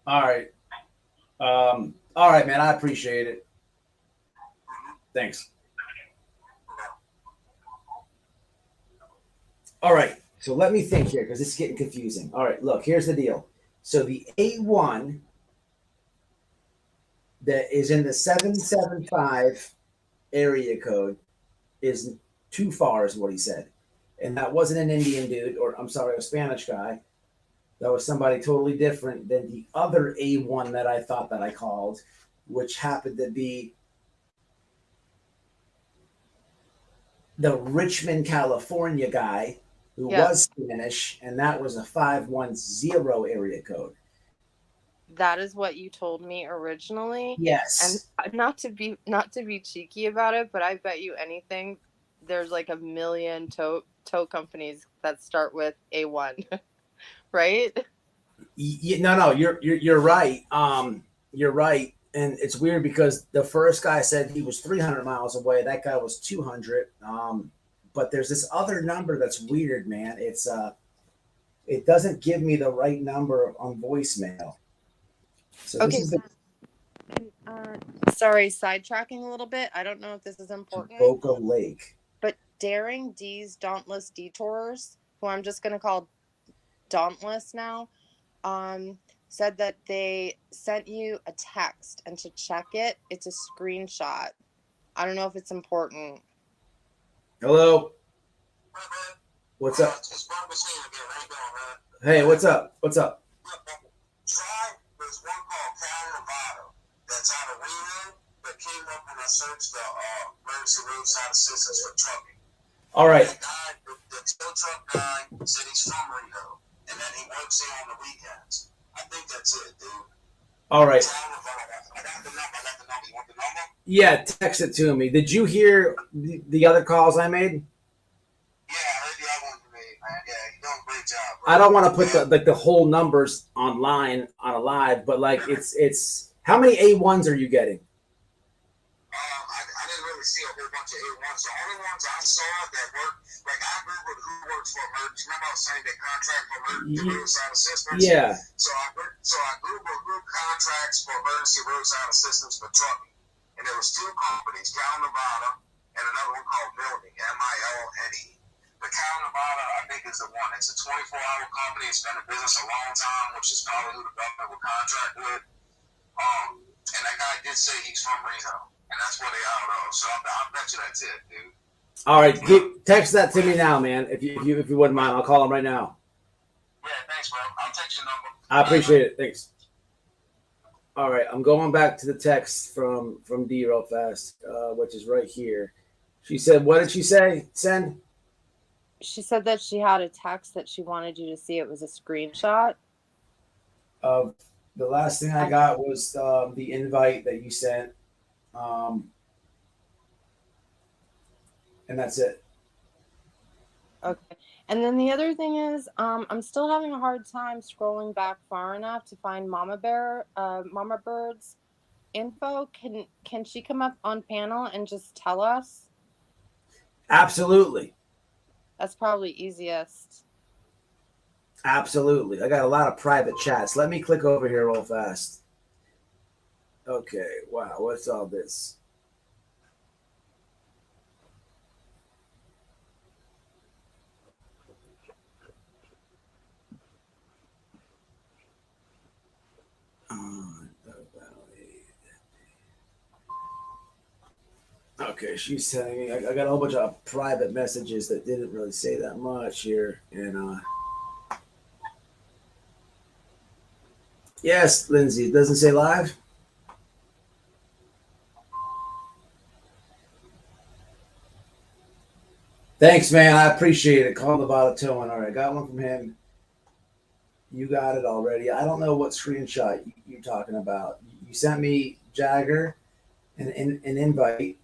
All right. All right, man. I appreciate it. Thanks. All right. So let me think here because it's getting confusing. All right. Look, here's the deal. So the A1 that is in the 775 area code is too far, is what he said. And that wasn't an Indian dude, or I'm sorry, a Spanish guy. That was somebody totally different than the other A1 that I thought that I called, which happened to be the Richmond, California guy who was Spanish, and that was a 510 area code. That is what you told me originally. Yes. And not to be cheeky about it, but I bet you anything there's like a million tow companies that start with A1. Right? No, you're right. You're right. And it's weird because the first guy said he was 300 miles away. That guy was 200. But there's this other number that's weird, man. It's it doesn't give me the right number on voicemail. So okay. This is Sorry, sidetracking a little bit. I don't know if this is important. Boca Lake. But Daring D's Dauntless Detours, who I'm just gonna call Dauntless now, said that they sent you a text, and to check it, it's a screenshot. I don't know if it's important. Hello. What's up? Hey, what's up? What's up? Try, there's one called Kylie Rodni that's out of Reno that came up when I searched the emergency roadside assistance for trucking. All right. The guy, the tow truck guy said he's from Reno and that he works here on the weekends. I think that's it, dude. All right. I got the number. You want the number? Yeah, text it to me. Did you hear the other calls I made? Yeah, I heard the other one you made, man. Yeah, you're doing a great job, bro. I don't want to put the whole numbers online on a live, but like it's how many A1s are you getting? I didn't really see a whole bunch of A1s. The only ones I saw that work, like I googled who works for emergency. Remember I was saying they contract for emergency roadside assistance? Yeah. So I googled who contracts for emergency roadside assistance for trucking. And there was two companies, Cal Nevada and another one called Milne, M-I-L-N-E. The Cal Nevada, I think, is the one. It's a 24-hour company. It's been in business a long time, which is probably who the government will contract with. And that guy did say he's from Reno, and that's where they out of. So I bet you that's it, dude. All right, text that to me now, man. If you wouldn't mind, I'll call him right now. Yeah, thanks, bro. I'll text your number. I appreciate it. Thanks. All right, I'm going back to the text from D real fast, which is right here. She said, "What did she say? Send." She said that she had a text that she wanted you to see. It was a screenshot. The last thing I got was the invite that you sent, and that's it. Okay. And then the other thing is, I'm still having a hard time scrolling back far enough to find Mama Bird's info. Can she come up on panel and just tell us? Absolutely. That's probably easiest. Absolutely. I got a lot of private chats. Let me click over here real fast. Okay. Wow. What's all this? Okay, she's telling me I got a whole bunch of private messages that didn't really say that much here, and yes, Lindsay, it doesn't say live. Thanks, man. I appreciate it. Call the bottle towing. All right, got one from him. You got it already. I don't know what screenshot you're talking about. You sent me Jagger an invite.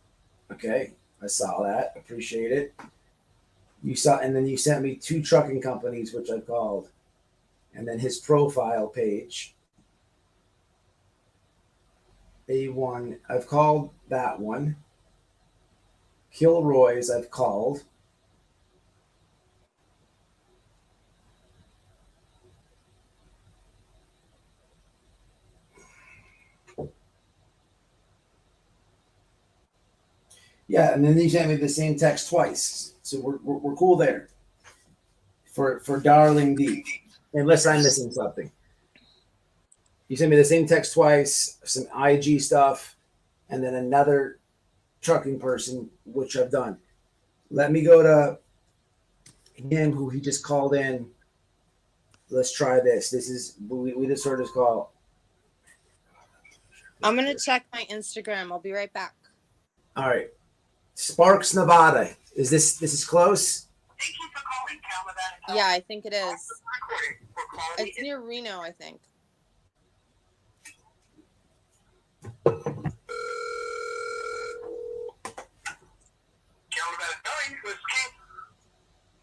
Okay, I saw that. Appreciate it. You saw, and then you sent me two trucking companies, which I called, and then his profile page. A1. I've called that one. Kilroy's I've called. Yeah, and then he sent me the same text twice. So we're cool there. For Darling D. Unless I'm missing something. You sent me the same text twice, some IG stuff, and then another trucking person, which I've done. Let me go to him who he just called in. Let's try this. This is we just heard his call. I'm gonna check my Instagram. I'll be right back. All right. Sparks, Nevada. Is this is close? Thank you for calling Cal Nevada. Yeah, I think it is. Recording for quality. It's near Reno, I think. Cal Nevada calling. This is Keith.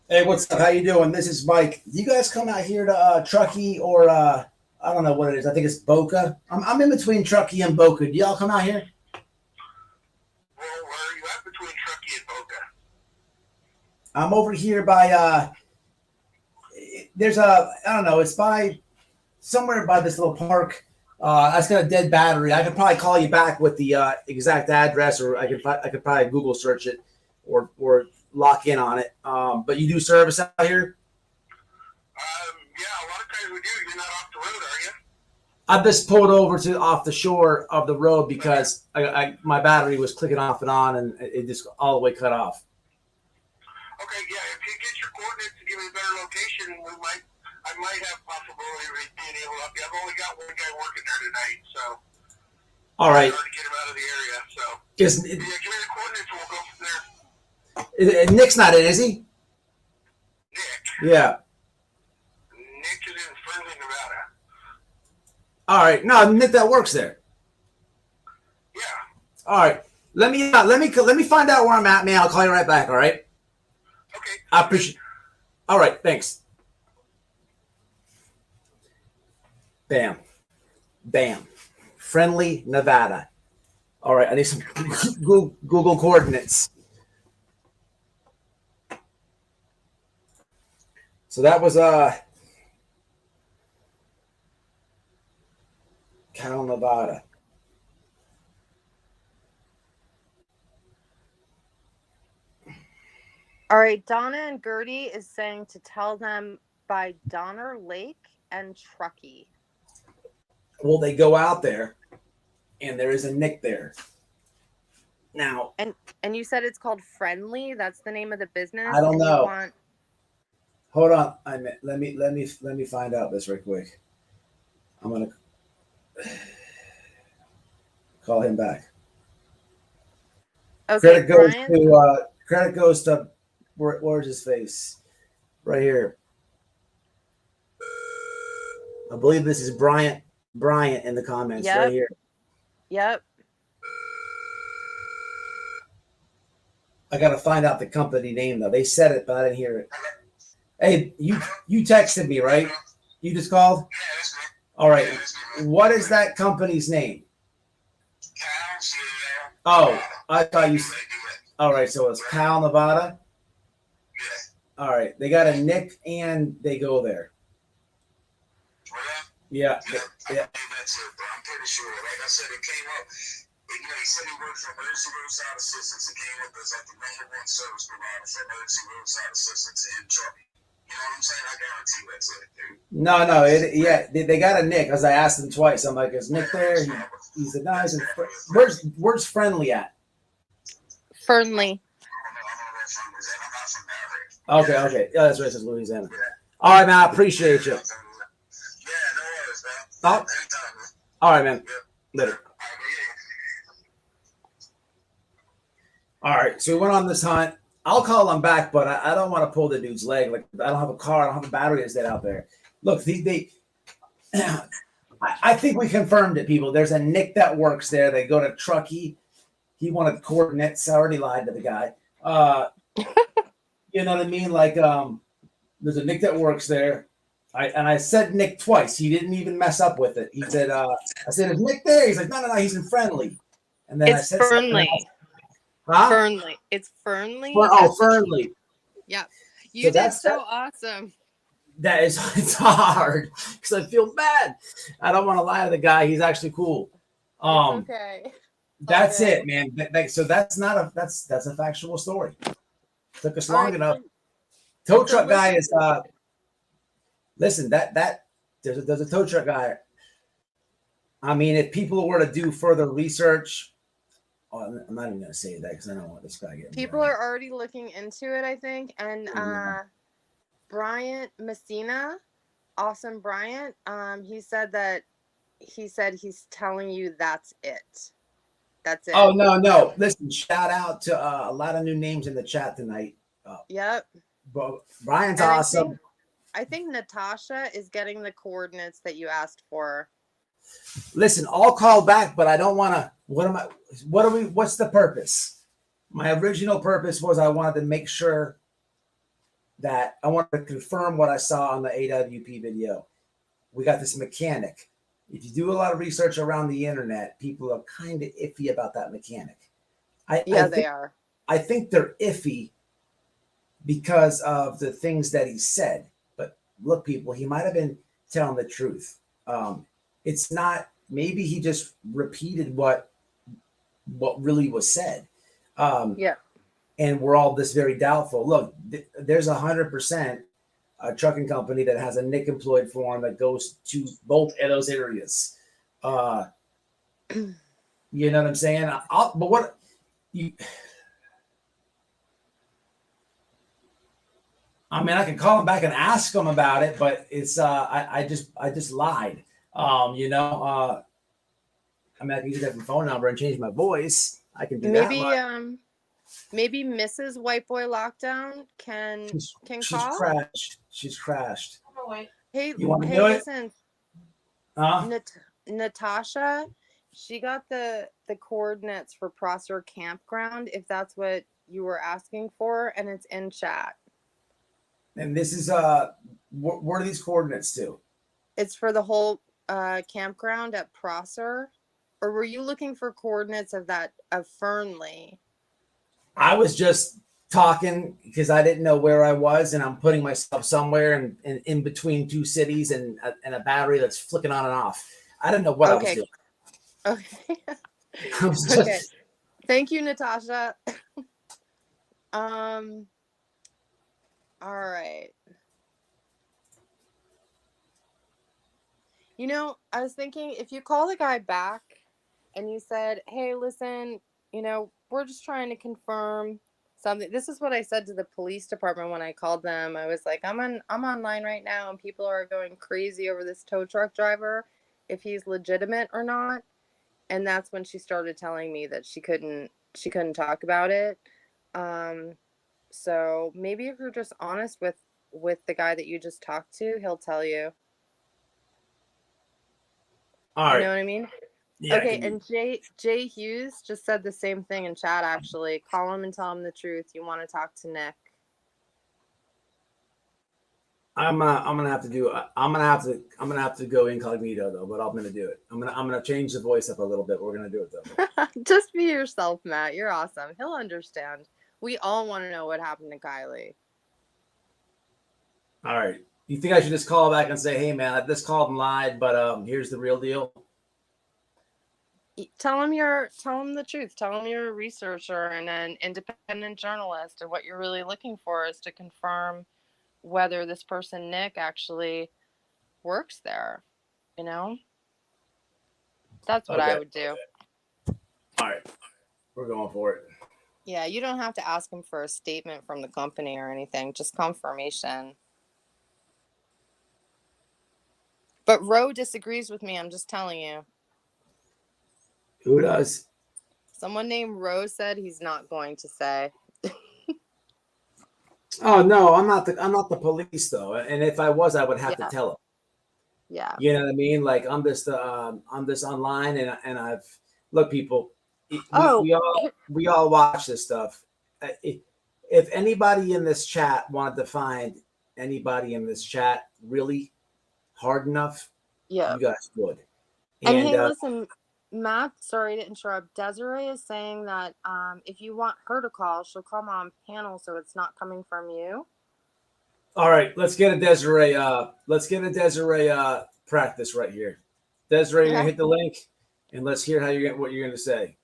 Hey, what's up? How you doing? This is Mike. You guys come out here to Truckee or I don't know what it is. I think it's Boca. I'm in between Truckee and Boca. Do y'all come out here? Well, where are you at between Truckee and Boca? I'm over here by there's a I don't know, it's by somewhere by this little park. That's got a dead battery. I could probably call you back with the exact address, or I could probably Google search it or lock in on it. But you do service out here? Yeah, a lot of times we do. You're not off the road, are you? I just pulled over to off the shore of the road because my battery was clicking off and on, and it just all the way cut off. Okay, yeah. If you get your coordinates to give me a better location, I might have possibility of being able to help you. I've only got one guy working there tonight, so. All right. It's hard to get him out of the area, so. Give me the coordinates and we'll go from there. Nick's not in, is he? Nick. Yeah. Nick is in Friendly, Nevada. All right. No, Nick that works there. Yeah. All right. Let me find out where I'm at, man. I'll call you right back. All right. Okay. I appreciate. All right. Thanks. Bam. Bam. Friendly, Nevada. All right. I need some Google coordinates. So that was Cal, Nevada. All right, Donna and Gertie is saying to tell them by Donner Lake and Truckee. Well, they go out there, and there is a Nick there. Now, and you said it's called Friendly. That's the name of the business. I don't know. Hold on, let me find out this right quick. I'm gonna call him back. Okay, credit goes to where's his face? Right here. I believe this is Bryant in the comments right here. Yep. I gotta find out the company name though. They said it, but I didn't hear it. Hey, you texted me, right? You just called? Yeah, that's me. All right. What is that company's name? Oh, I thought you. All right, so it's Cal, Nevada. All right, they got a Nick and they go there. Yeah. I'm pretty sure. Like I said, it came up. He said he worked for Emergency Roadside Assistance. It came up as like the #1 service provider for Emergency Roadside Assistance in Truckee. You know what I'm saying? I guarantee that's it, dude. No, they got a Nick. As I asked him twice, I'm like, "Is Nick there?" He said, "No, he's in where's Friendly at?" Friendly. Okay. Yeah, that's right. It says Louisiana. All right, man. I appreciate you. Yeah, no worries, man. Oh. Anytime, man. All right, man. Later. All right, so we went on this hunt. I'll call him back, but I don't want to pull the dude's leg. Like, I don't have a car. I don't have a battery that's dead out there. Look, I think we confirmed it, people. There's a Nick that works there. They go to Truckee. He wanted coordinates. I already lied to the guy. You know what I mean? Like, there's a Nick that works there. I said Nick twice. He didn't even mess up with it. He said, I said, is Nick there? He's like, no, he's in Friendly. And then I It's said something Fernley. else. Huh? Fernley. It's Fernley. Fernley. Yeah. You So did that's so awesome. that is it's hard because I feel bad. I don't want to lie to the guy. He's actually cool. It's okay. That's Okay. it, man. So that's not a that's a factual story. Took us All long right, enough. so Tow truck guy listen- is listen, that there's a tow truck guy. I mean, if people were to do further research, I'm not even gonna say that because I don't want this guy getting People burned. are already looking into it, I think. And Bryant Messina, awesome Bryant, he said he's telling you that's it. That's it. Oh no. Listen, shout out to a lot of new names in the chat tonight. Yep. But Brian's And awesome. I think Natasha is getting the coordinates that you asked for. Listen, I'll call back, but I don't want to. What's the purpose? My original purpose was I wanted to make sure that I wanted to confirm what I saw on the AWP video. We got this mechanic. If you do a lot of research around the internet, people are kind of iffy about that mechanic. They are. I think they're iffy because of the things that he said. But look, people, he might have been telling the truth. It's not. Maybe he just repeated what really was said. And we're all this very doubtful. Look, there's 100% a trucking company that has a Nick employed form that goes to both of those areas. You know what I'm saying? But what you? I mean, I can call him back and ask him about it, but it's I just lied. I mean, I can use a different phone number and change my voice. I can do that. Maybe Mrs. White Boy Lockdown can call. She's crashed. Oh, wait. Hey, You want to do it? Listen. Huh? Natasha, she got the coordinates for Prosser Campground, if that's what you were asking for, and it's in chat. And this is what are these coordinates to? It's for the whole campground at Prosser, or were you looking for coordinates of Fernley? I was just talking because I didn't know where I was, and I'm putting myself somewhere in between two cities and a battery that's flicking on and off. I didn't know what I was doing. Okay. I was just, Okay. Thank you, Natasha. All right. I was thinking if you call the guy back and you said, hey, listen, we're just trying to confirm something. This is what I said to the police department when I called them. I was like, I'm online right now and people are going crazy over this tow truck driver, if he's legitimate or not. And that's when she started telling me that she couldn't talk about it. So maybe if you're just honest with the guy that you just talked to, he'll tell you. all right. You know what I mean? Yeah, okay, and Jay Hughes just said the same thing in chat, actually. Call him and tell him the truth. You want to talk to Nick. I'm gonna have to go incognito though, but I'm gonna do it. I'm gonna change the voice up a little bit. We're gonna do it though. Just be yourself, Matt. You're awesome. He'll understand. We all want to know what happened to Kylie. All right. You think I should just call back and say, hey man, I just called and lied, but here's the real deal? Tell him the truth. Tell him you're a researcher and an independent journalist, and what you're really looking for is to confirm whether this person, Nick, actually works there. That's what I would do. All right. We're going for it. Yeah, you don't have to ask him for a statement from the company or anything, just confirmation. But Roe disagrees with me, I'm just telling you. Who does? Someone named Roe said he's not going to say. Oh no, I'm not the police though. And if I was, I would have to tell him. Yeah. You know what I mean? Like I'm just online and I've look, people. We all watch this stuff. If anybody in this chat wanted to find anybody in this chat really hard enough, Yeah. you guys would. And hey, listen, Matt, sorry to interrupt. Desiree is saying that if you want her to call, she'll come on panel, so it's not coming from you. All right, let's get a Desiree. Practice right here. Desiree, you're gonna hit the link, and let's hear what you're gonna say.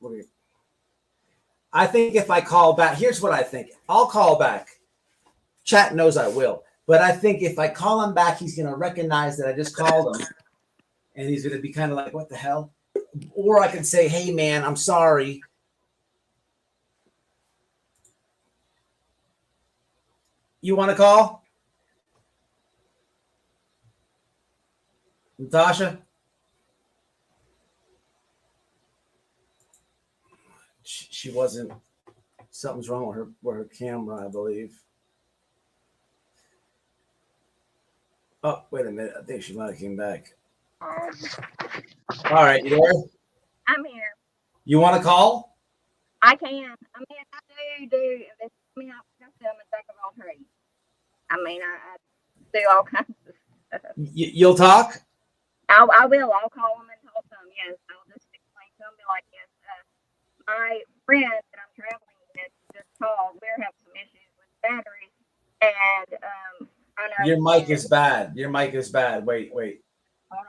I think if I call back, here's what I think. I'll call back. Chat knows I will, but I think if I call him back, he's gonna recognize that I just called him, and he's gonna be kind of like, "What the hell?" Or I can say, "Hey, man, I'm sorry." You want to call? Natasha? She wasn't. Something's wrong with her camera, I believe. Oh, wait a minute. I think she might have came back. All right, you there? I'm here. You want to call? I can. I mean, I do. I mean, I have to. I'm a jack of all trades. I mean, I do all kinds of stuff. You'll talk? I will. I'll call them and talk to them. Yes, I'll just explain to them. Be like, yes, my friend that I'm traveling with just called. We're having some issues with batteries, and I know Your mic is bad. Your mic is bad. Wait. Hold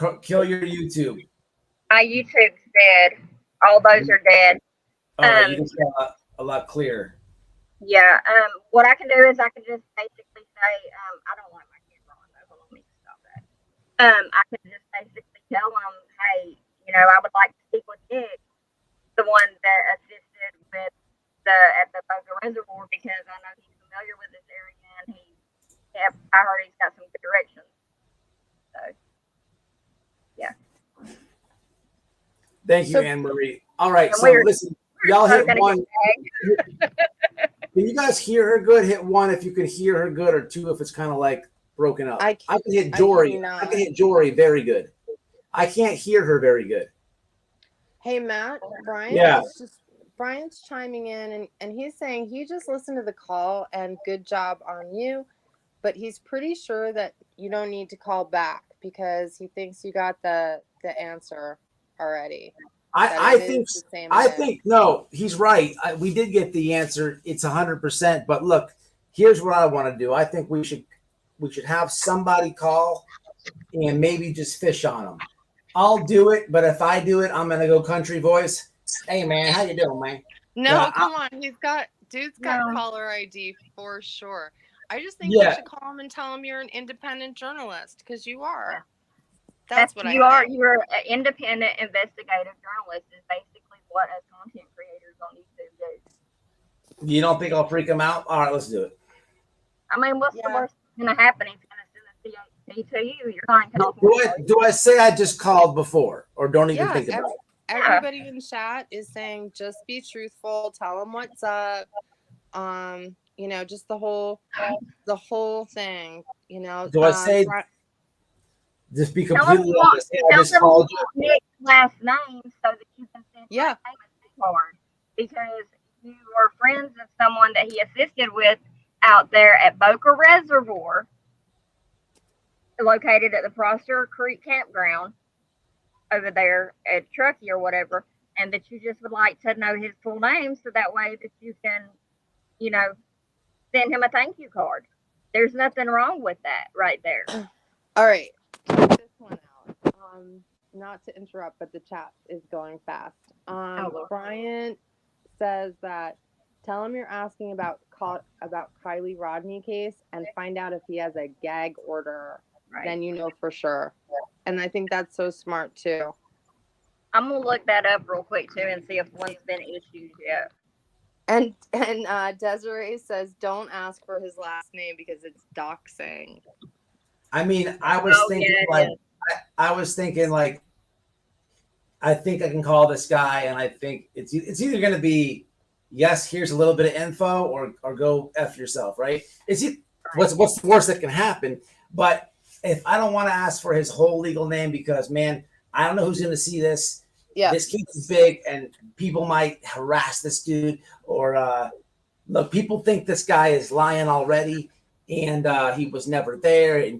on. Kill your YouTube. My YouTube's dead. All those are dead. All right, you just got a lot clearer. Yeah. What I can do is I can just basically say, I don't like my camera on though. Hold on, let me stop that. I can just basically tell them, hey, I would like to speak with Nick, the one that assisted with at the Boca Reservoir, because I know he's familiar with this area and I heard he's got some good directions. So, yeah. Thank you, Anne Marie. All right, so listen, y'all hit one. Can you guys hear her good? Hit one if you can hear her good, or two if it's kind of like broken up. I can hit Jory. I can hit Jory very good. I can't hear her very good. Hey, Matt, Brian. Yeah. Brian's chiming in, and he's saying he just listened to the call and good job on you, but he's pretty sure that you don't need to call back because he thinks you got the answer already. I think no, he's right. We did get the answer. It's 100%. But look, here's what I want to do. I think we should have somebody call and maybe just fish on them. I'll do it, but if I do it, I'm gonna go country voice. Hey man, how you doing, man? No, come on. Dude's got caller ID for sure. I just think you should call him and tell him you're an independent journalist, because you are. That's what you are. You're an independent investigative journalist is basically what us content creators on YouTube do. You don't think I'll freak him out? All right, let's do it. I mean, what's the worst going to happen? He's going to send a CHP to you. You're not going to do I say I just called before, or don't even think about it? Everybody in chat is saying just be truthful. Tell them what's up. Just the whole thing. Do I say? Just be completely honest. I just called you. Nick's last name so that you can send him a card, because you were friends of someone that he assisted with out there at Boca Reservoir, located at the Prosser Creek Campground over there at Truckee or whatever, and that you just would like to know his full name so that way that you can, send him a thank you card. There's nothing wrong with that right there. All right. Check this one out. Not to interrupt, but the chat is going fast. Brian says that tell him you're asking about Kylie Rodney case and find out if he has a gag order. Right. Then you know for sure. And I think that's so smart too. I'm gonna look that up real quick too and see if one's been issued yet. And Desiree says don't ask for his last name because it's doxing. I mean, I was thinking like, I think I can call this guy, and I think it's either going to be, yes, here's a little bit of info, or go F yourself, right? What's the worst that can happen? But if I don't want to ask for his whole legal name, because man, I don't know who's going to see this. Yeah, this case is big, and people might harass this dude, or look, people think this guy is lying already, and he was never there, and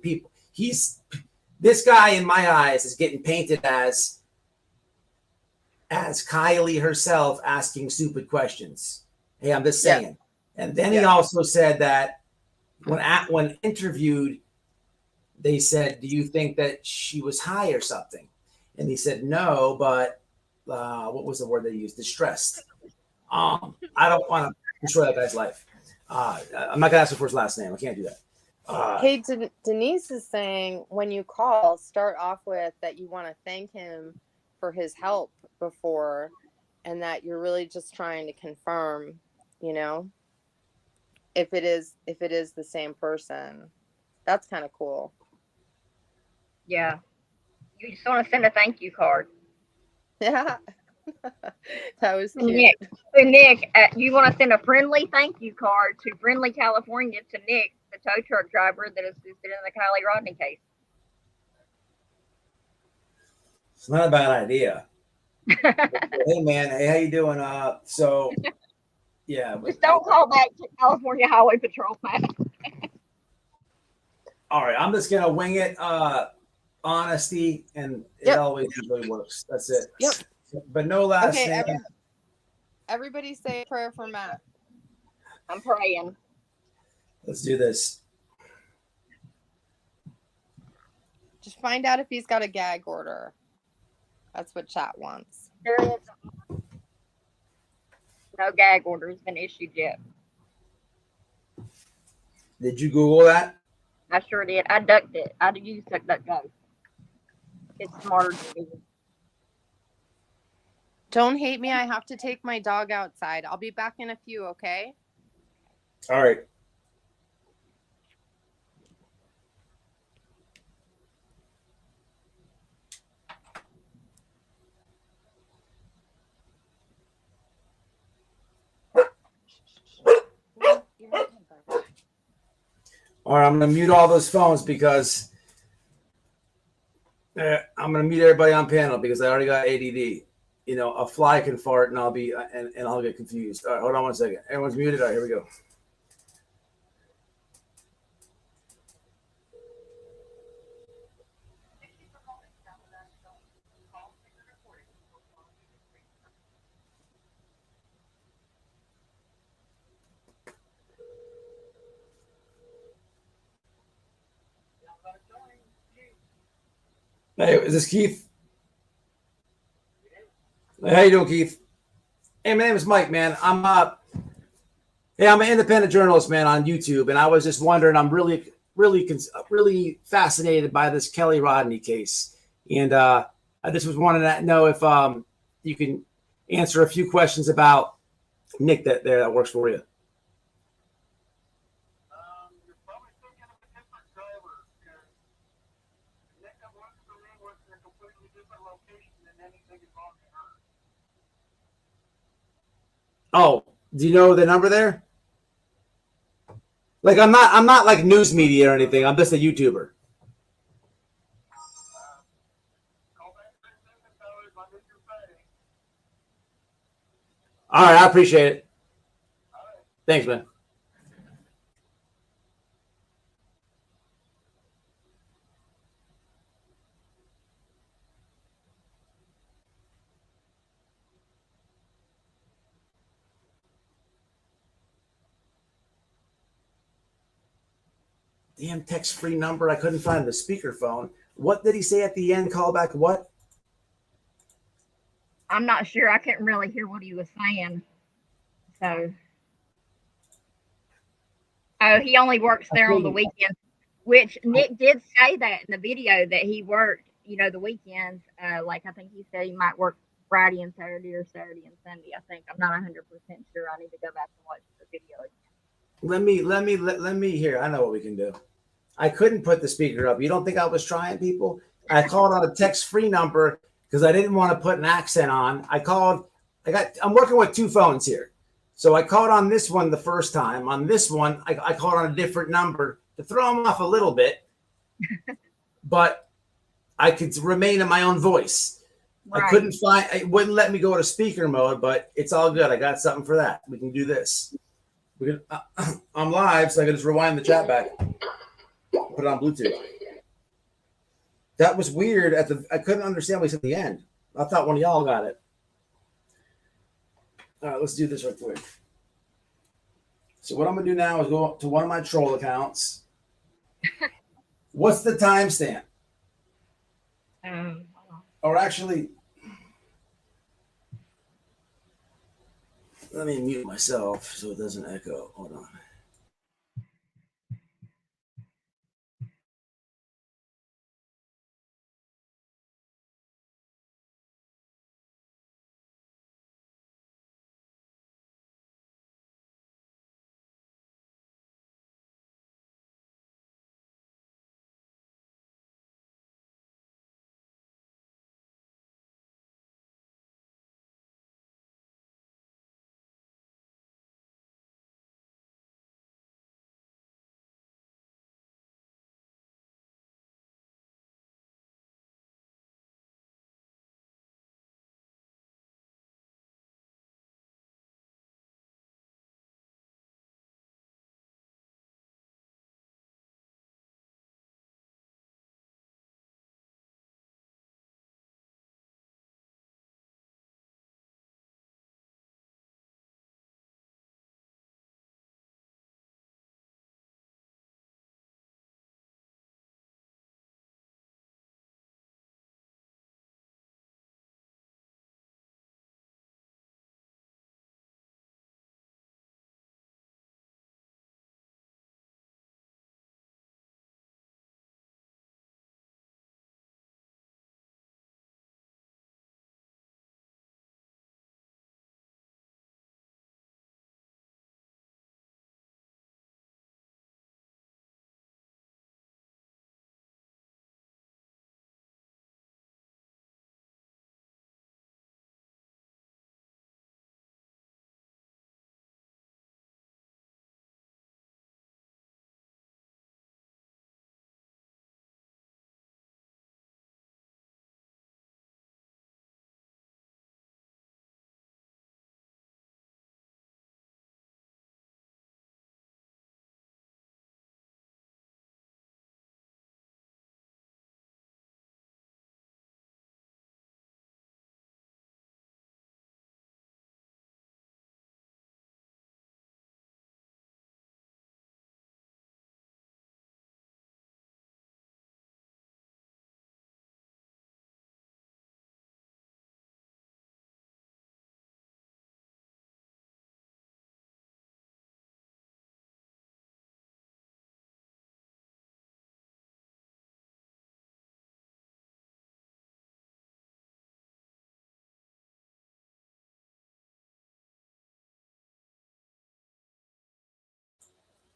this guy in my eyes is getting painted as Kylie herself asking stupid questions. Hey, I'm just saying. And then he also said that when interviewed, they said, "Do you think that she was high or something?" And he said, "No, but what was the word they used? Distressed." I don't want to destroy that guy's life. I'm not gonna ask him for his last name. I can't do that. Hey, Denise is saying when you call, start off with that you want to thank him for his help before, and that you're really just trying to confirm, you know, if it is the same person. That's kind of cool. Yeah. You just want to send a thank you card. Yeah. That was cute. Nick, you want to send a friendly thank you card to Friendly California to Nick, the tow truck driver that assisted in the Kylie Rodney case. It's not a bad idea. Hey man, hey, how you doing? So yeah. Just don't call back to California Highway Patrol, man. All right, I'm just gonna wing it. Honesty, and it always usually works. That's it. Yep. But no last name. Everybody say a prayer for Matt. I'm praying. Let's do this. Just find out if he's got a gag order. That's what chat wants. There is no gag order has been issued yet. Did you Google that? I sure did. I ducked it. I used DuckDuckGo. It's smarter than me. Don't hate me. I have to take my dog outside. I'll be back in a few, okay? All right. All right, I'm going to mute all those phones because I'm going to mute everybody on panel because I already got ADD. You know, a fly can fart and I'll be and I'll get confused. All right, hold on one second. Everyone's muted. All right, here we go. Hey, is this Keith? Hey, how you doing, Keith? Hey, my name is Mike, man. I'm an independent journalist, man, on YouTube, and I was just wondering. I'm really fascinated by this Kiely Rodni case, and I just was wanting to know if you can answer a few questions about Nick that works for you. Oh, do you know the number there? Like I'm not like news media or anything. I'm just a YouTuber. All right, I appreciate it. Thanks, man. Damn text-free number. I couldn't find the speakerphone. What did he say at the end? Call back what? I'm not sure. I couldn't really hear what he was saying. So, he only works there on the weekends, which Nick did say that in the video that he worked, the weekends. Like I think he said he might work Friday and Saturday or Saturday and Sunday. I think I'm not 100% sure. I need to go back and watch the video again. Let me hear. I know what we can do. I couldn't put the speaker up. You don't think I was trying, people? I called on a text-free number because I didn't want to put an accent on. I'm working with two phones here. So I called on this one the first time. On this one, I called on a different number to throw them off a little bit, but I could remain in my own voice. Right. I couldn't find, it wouldn't let me go to speaker mode, but it's all good. I got something for that. We can do this. I'm live, so I can just rewind the chat back. Put it on Bluetooth. That was weird. I couldn't understand what he said at the end. I thought one of y'all got it. All right, let's do this real quick. So what I'm gonna do now is go to one of my troll accounts. What's the timestamp? Or actually, let me mute myself so it doesn't echo. Hold on.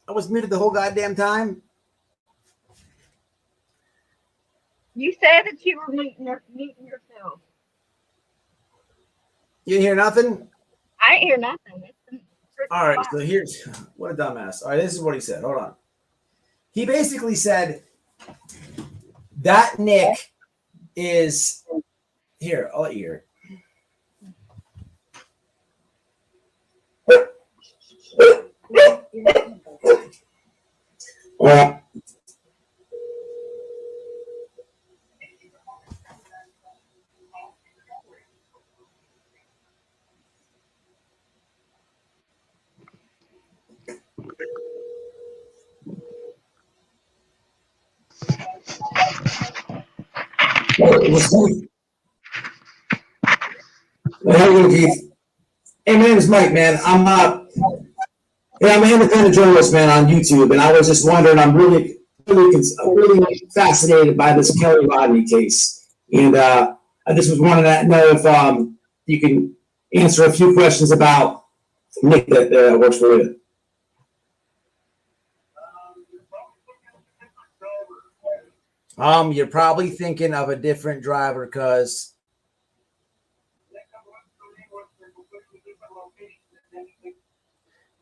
I was muted the whole goddamn time. You said that you were muting yourself. You didn't hear nothing? I didn't hear nothing. All right, so here's what a dumbass. All right, this is what he said. Hold on. He basically said that Nick is here. I'll let you hear it. How you doing, Keith? Hey, my name is Mike, man. I'm an independent journalist, man, on YouTube, and I was just wondering. I'm really fascinated by this Kiely Rodni case, and I just was wanting to know if you can answer a few questions about Nick that works for you. You're probably thinking of a different driver because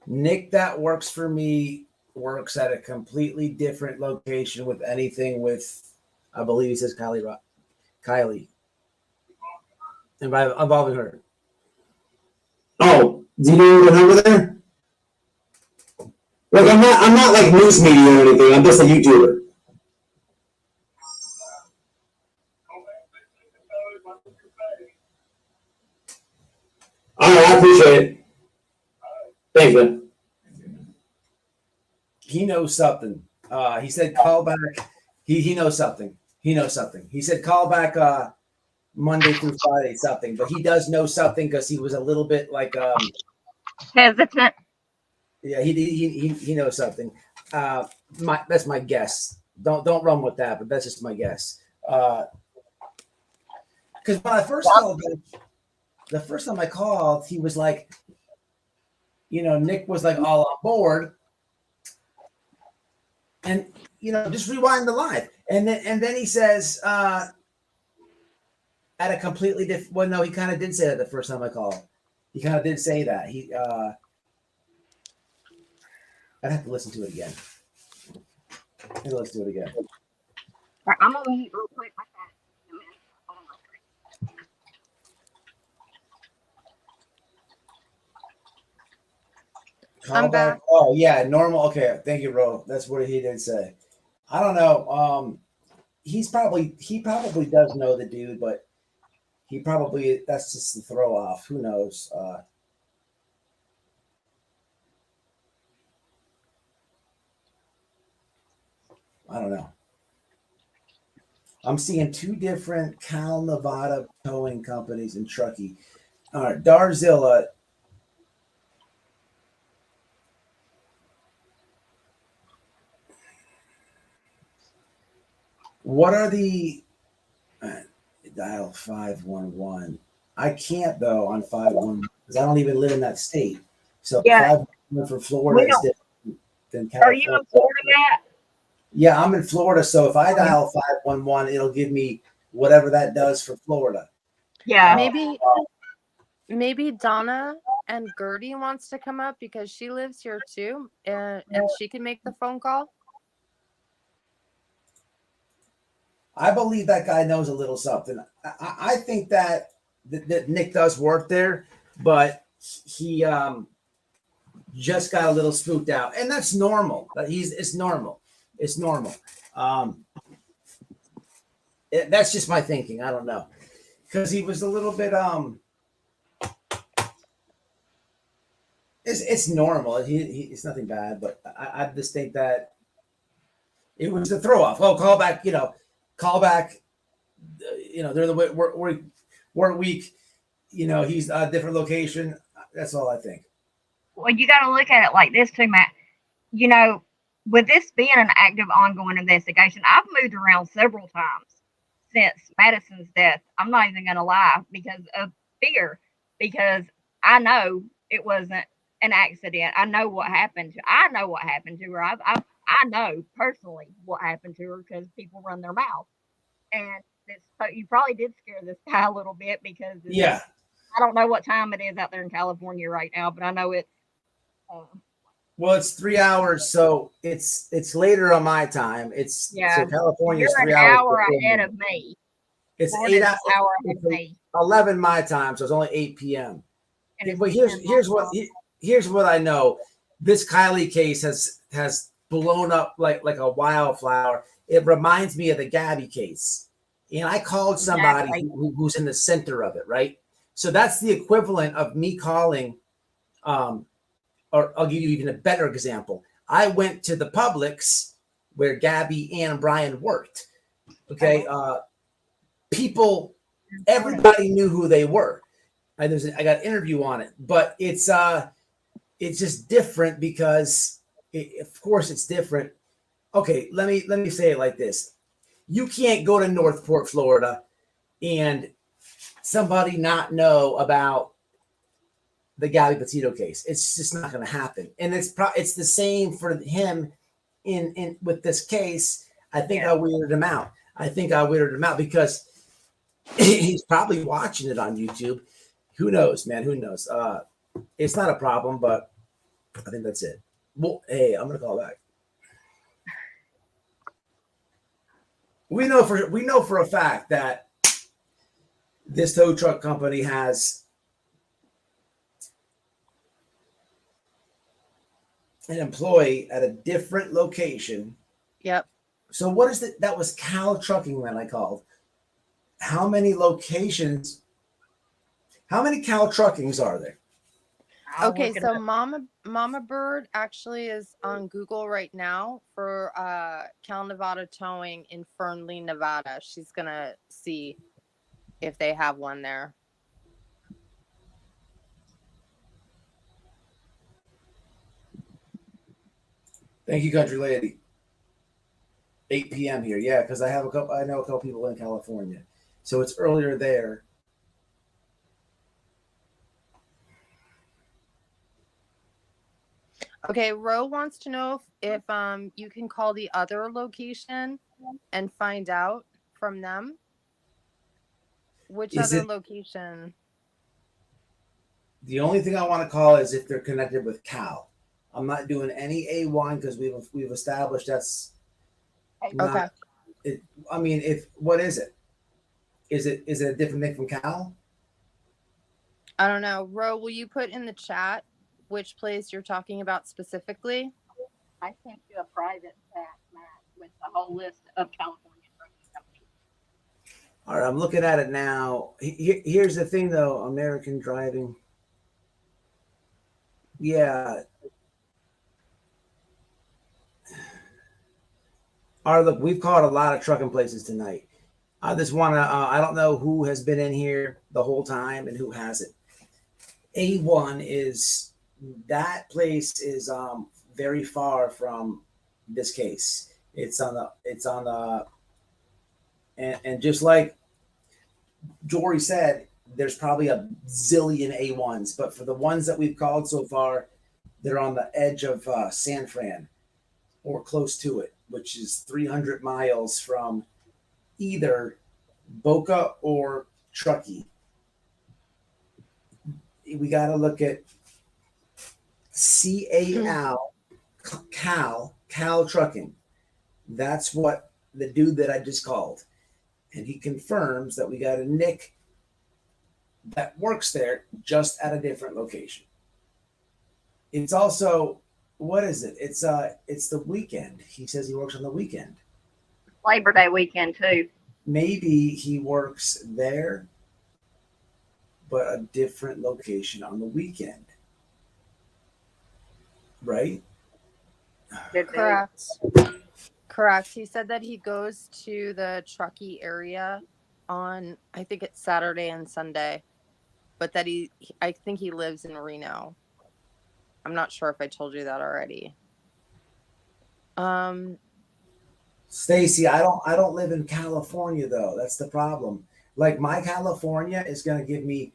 Nick that works for me works at a completely different location with anything with, I believe he says Kylie. And by involving her. Oh, do you know the number there? Look, I'm not like news media or anything. I'm just a YouTuber. All right, I appreciate it. Thanks, man. He knows something. He said call back. He knows something. He knows something. He said call back Monday through Friday something, but he does know something because he was a little bit like Hesitant. yeah, he knows something. That's my guess. Don't run with that, but that's just my guess. Because when I first called, the first time I called, he was like, Nick was like all on board, and just rewind the live, and then he says at a completely different. Well, no, he kind of did say that the first time I called. He kind of did say that. I'd have to listen to it again. Let's do it again. Right, I'm gonna eat real quick. I'm back. Oh yeah, normal. Okay, thank you, Ro. That's what he did say. I don't know. He probably does know the dude, but that's just the throw off. Who knows? I don't know. I'm seeing two different Cal Nevada towing companies in Truckee. All right, Darzilla. What are the dial 511? I can't though on 511 because I don't even live in that state. So Yeah. 511 for Florida is different than California. Are you in Florida yet? Yeah, I'm in Florida. So if I dial 511, it'll give me whatever that does for Florida. Yeah. Maybe Donna and Gertie wants to come up because she lives here too, and she can make the phone call. I believe that guy knows a little something. I think that Nick does work there, but he just got a little spooked out, and that's normal. It's normal. It's normal. That's just my thinking. I don't know, because he was a little bit It's normal. It's nothing bad, but I just think that it was a throw off. Oh, call back. Call back. They're the work week. He's a different location. That's all I think. Well, you got to look at it like this too, Matt. With this being an active, ongoing investigation, I've moved around several times since Madison's death. I'm not even going to lie because of fear, because I know it wasn't an accident. I know what happened. I know what happened to her. I know personally what happened to her because people run their mouth. And you probably did scare this guy a little bit because yeah. I don't know what time it is out there in California right now, but I know it's. Well, it's 3 hours, so it's later on my time. So California is 3 hours. You're an hour ahead of me. It's Florida's 8 hours. Hour ahead of me. 11 my time, so it's only 8 p.m. But here's what I know. This Kylie case has blown up like a wildflower. It reminds me of the Gabby case. And I called somebody who's in the center of it, right? So that's the equivalent of me calling, or I'll give you even a better example. I went to the Publix where Gabby and Brian worked. Okay. Everybody knew who they were. I got an interview on it, but it's just different because of course it's different. Okay, let me say it like this. You can't go to Northport, Florida, and somebody not know about the Gabby Petito case. It's just not going to happen. And it's the same for him in with this case. I think I weirded him out. Because he's probably watching it on YouTube. Who knows, man? Who knows? It's not a problem, but I think that's it. Well, hey, I'm going to call back. We know for a fact that this tow truck company has an employee at a different location. Yep. So what is it? That was Cal Trucking when I called. how many locations, how many Cal Truckings are there? Okay, so Mama Bird actually is on Google right now for Cal Nevada Towing in Fernley, Nevada. She's gonna see if they have one there. Thank you, country lady. 8 p.m. here, yeah, because I know a couple people in California, so it's earlier there. Okay, Ro wants to know if you can call the other location and find out from them. Which Is other it location? the only thing I want to call is if they're connected with Cal? I'm not doing any A1 because we've established that's not. Okay. It, I mean, if what is it? Is it a different thing from Cal? I don't know. Ro, will you put in the chat which place you're talking about specifically? I sent you a private chat, Matt, with the whole list of California trucking companies. All right, I'm looking at it now. Here's the thing, though. American driving. Yeah. All right, look, we've called a lot of trucking places tonight. I just want to, I don't know who has been in here the whole time and who hasn't. A1 is, that place is very far from this case. And just like Jory said, there's probably a zillion A1s, but for the ones that we've called so far, they're on the edge of San Fran or close to it, which is 300 miles from either Boca or Truckee. We got to look at Cal Trucking. That's what the dude that I just called. And he confirms that we got a Nick that works there, just at a different location. It's also, what is it? It's the weekend. He says he works on the weekend. Labor Day weekend too. Maybe he works there, but a different location on the weekend. Right? Correct. Correct. He said that he goes to the Truckee area on, I think it's Saturday and Sunday, but that I think he lives in Reno. I'm not sure if I told you that already. Stacy, I don't live in California though. That's the problem. Like my California is going to give me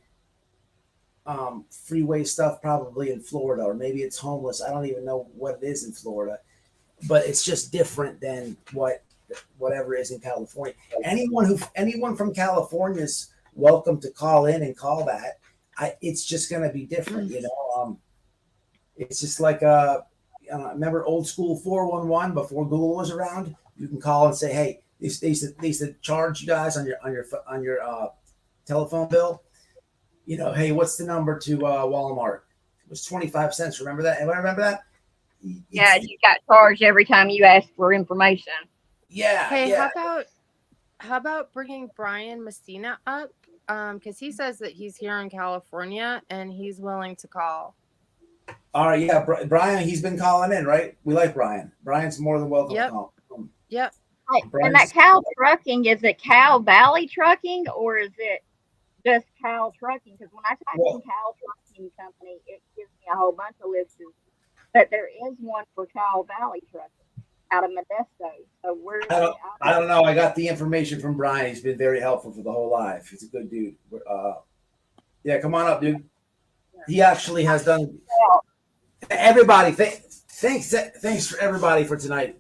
freeway stuff probably in Florida, or maybe it's homeless. I don't even know what it is in Florida, but it's just different than whatever is in California. Anyone from California is welcome to call in and call that. It's just going to be different, you know. It's just like remember old school 411 before Google was around. You can call and say, hey, they used to charge you guys on your telephone bill. You know, hey, what's the number to Walmart? It was 25 cents. Remember that? Anyone remember that? Yeah, you got charged every time you asked for information. Yeah. Hey, yeah. how about bringing Brian Messina up? Because he says that he's here in California and he's willing to call. All right, yeah, Brian, he's been calling in, right? We like Brian. Brian's more than welcome to call. Yep. Right. And that Cal Trucking, is it Cal Valley Trucking or is it just Cal Trucking? Because when I type in Cal Trucking Company, it gives me a whole bunch of lists. But there is one for Cal Valley Trucking out of Modesto. So I don't know. I got the information from Brian. He's been very helpful for the whole life. He's a good dude. Yeah, come on up, dude. He actually has done. Everybody, thanks for everybody for tonight.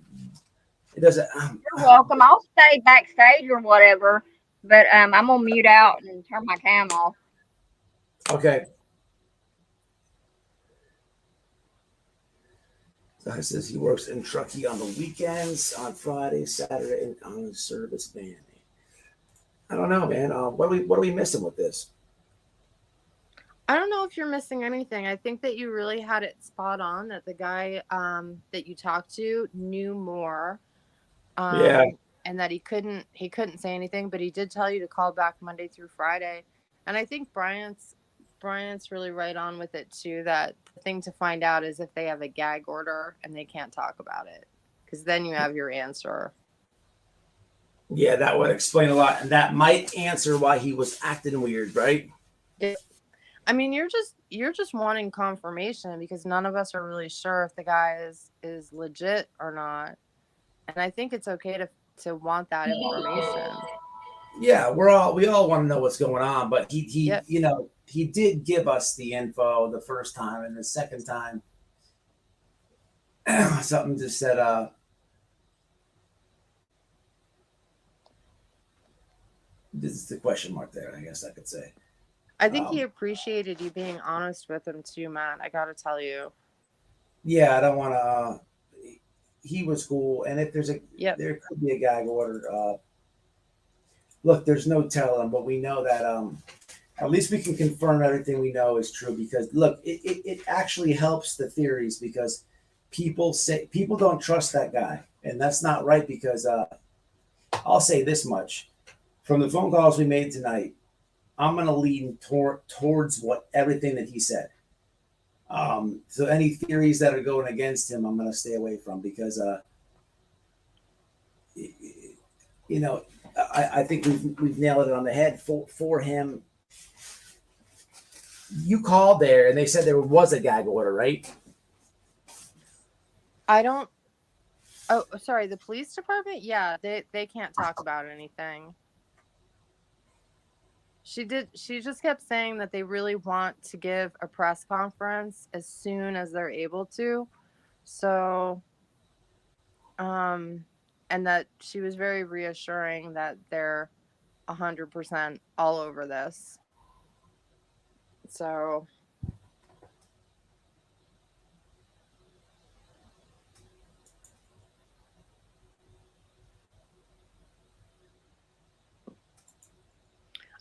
It doesn't. You're welcome. I'll stay backstage or whatever, but I'm gonna mute out and turn my cam off. Okay. Guy says he works in Truckee on the weekends, on Friday, Saturday, and on a service van. I don't know, man. What are we missing with this? I don't know if you're missing anything. I think that you really had it spot on, that the guy that you talked to knew more. Yeah. and that he couldn't say anything, but he did tell you to call back Monday through Friday. And I think Bryant's really right on with it too, that the thing to find out is if they have a gag order and they can't talk about it, because then you have your answer. Yeah, that would explain a lot, and that might answer why he was acting weird, right? I mean, you're just wanting confirmation, because none of us are really sure if the guy is legit or not. And I think it's okay to want that information. Yeah, we all want to know what's going on, but he Yep. you know, he did give us the info the first time, and the second time something just said this is the question mark there, I guess I could say. I think he appreciated you being honest with him too, Matt. I gotta tell you. Yeah, I don't want to. He was cool, and if there's there could be a gag order. Look, there's no telling, but we know that at least we can confirm everything we know is true. Because look, it actually helps the theories, because people don't trust that guy, and that's not right. Because I'll say this much: from the phone calls we made tonight, I'm going to lean towards everything that he said. So any theories that are going against him, I'm going to stay away from, because, you know, I think we've nailed it on the head for him. You called there and they said there was a gag order, right? Oh, sorry, the police department? Yeah, they can't talk about anything. She just kept saying that they really want to give a press conference as soon as they're able to. So, and that she was very reassuring that they're 100% all over this. So,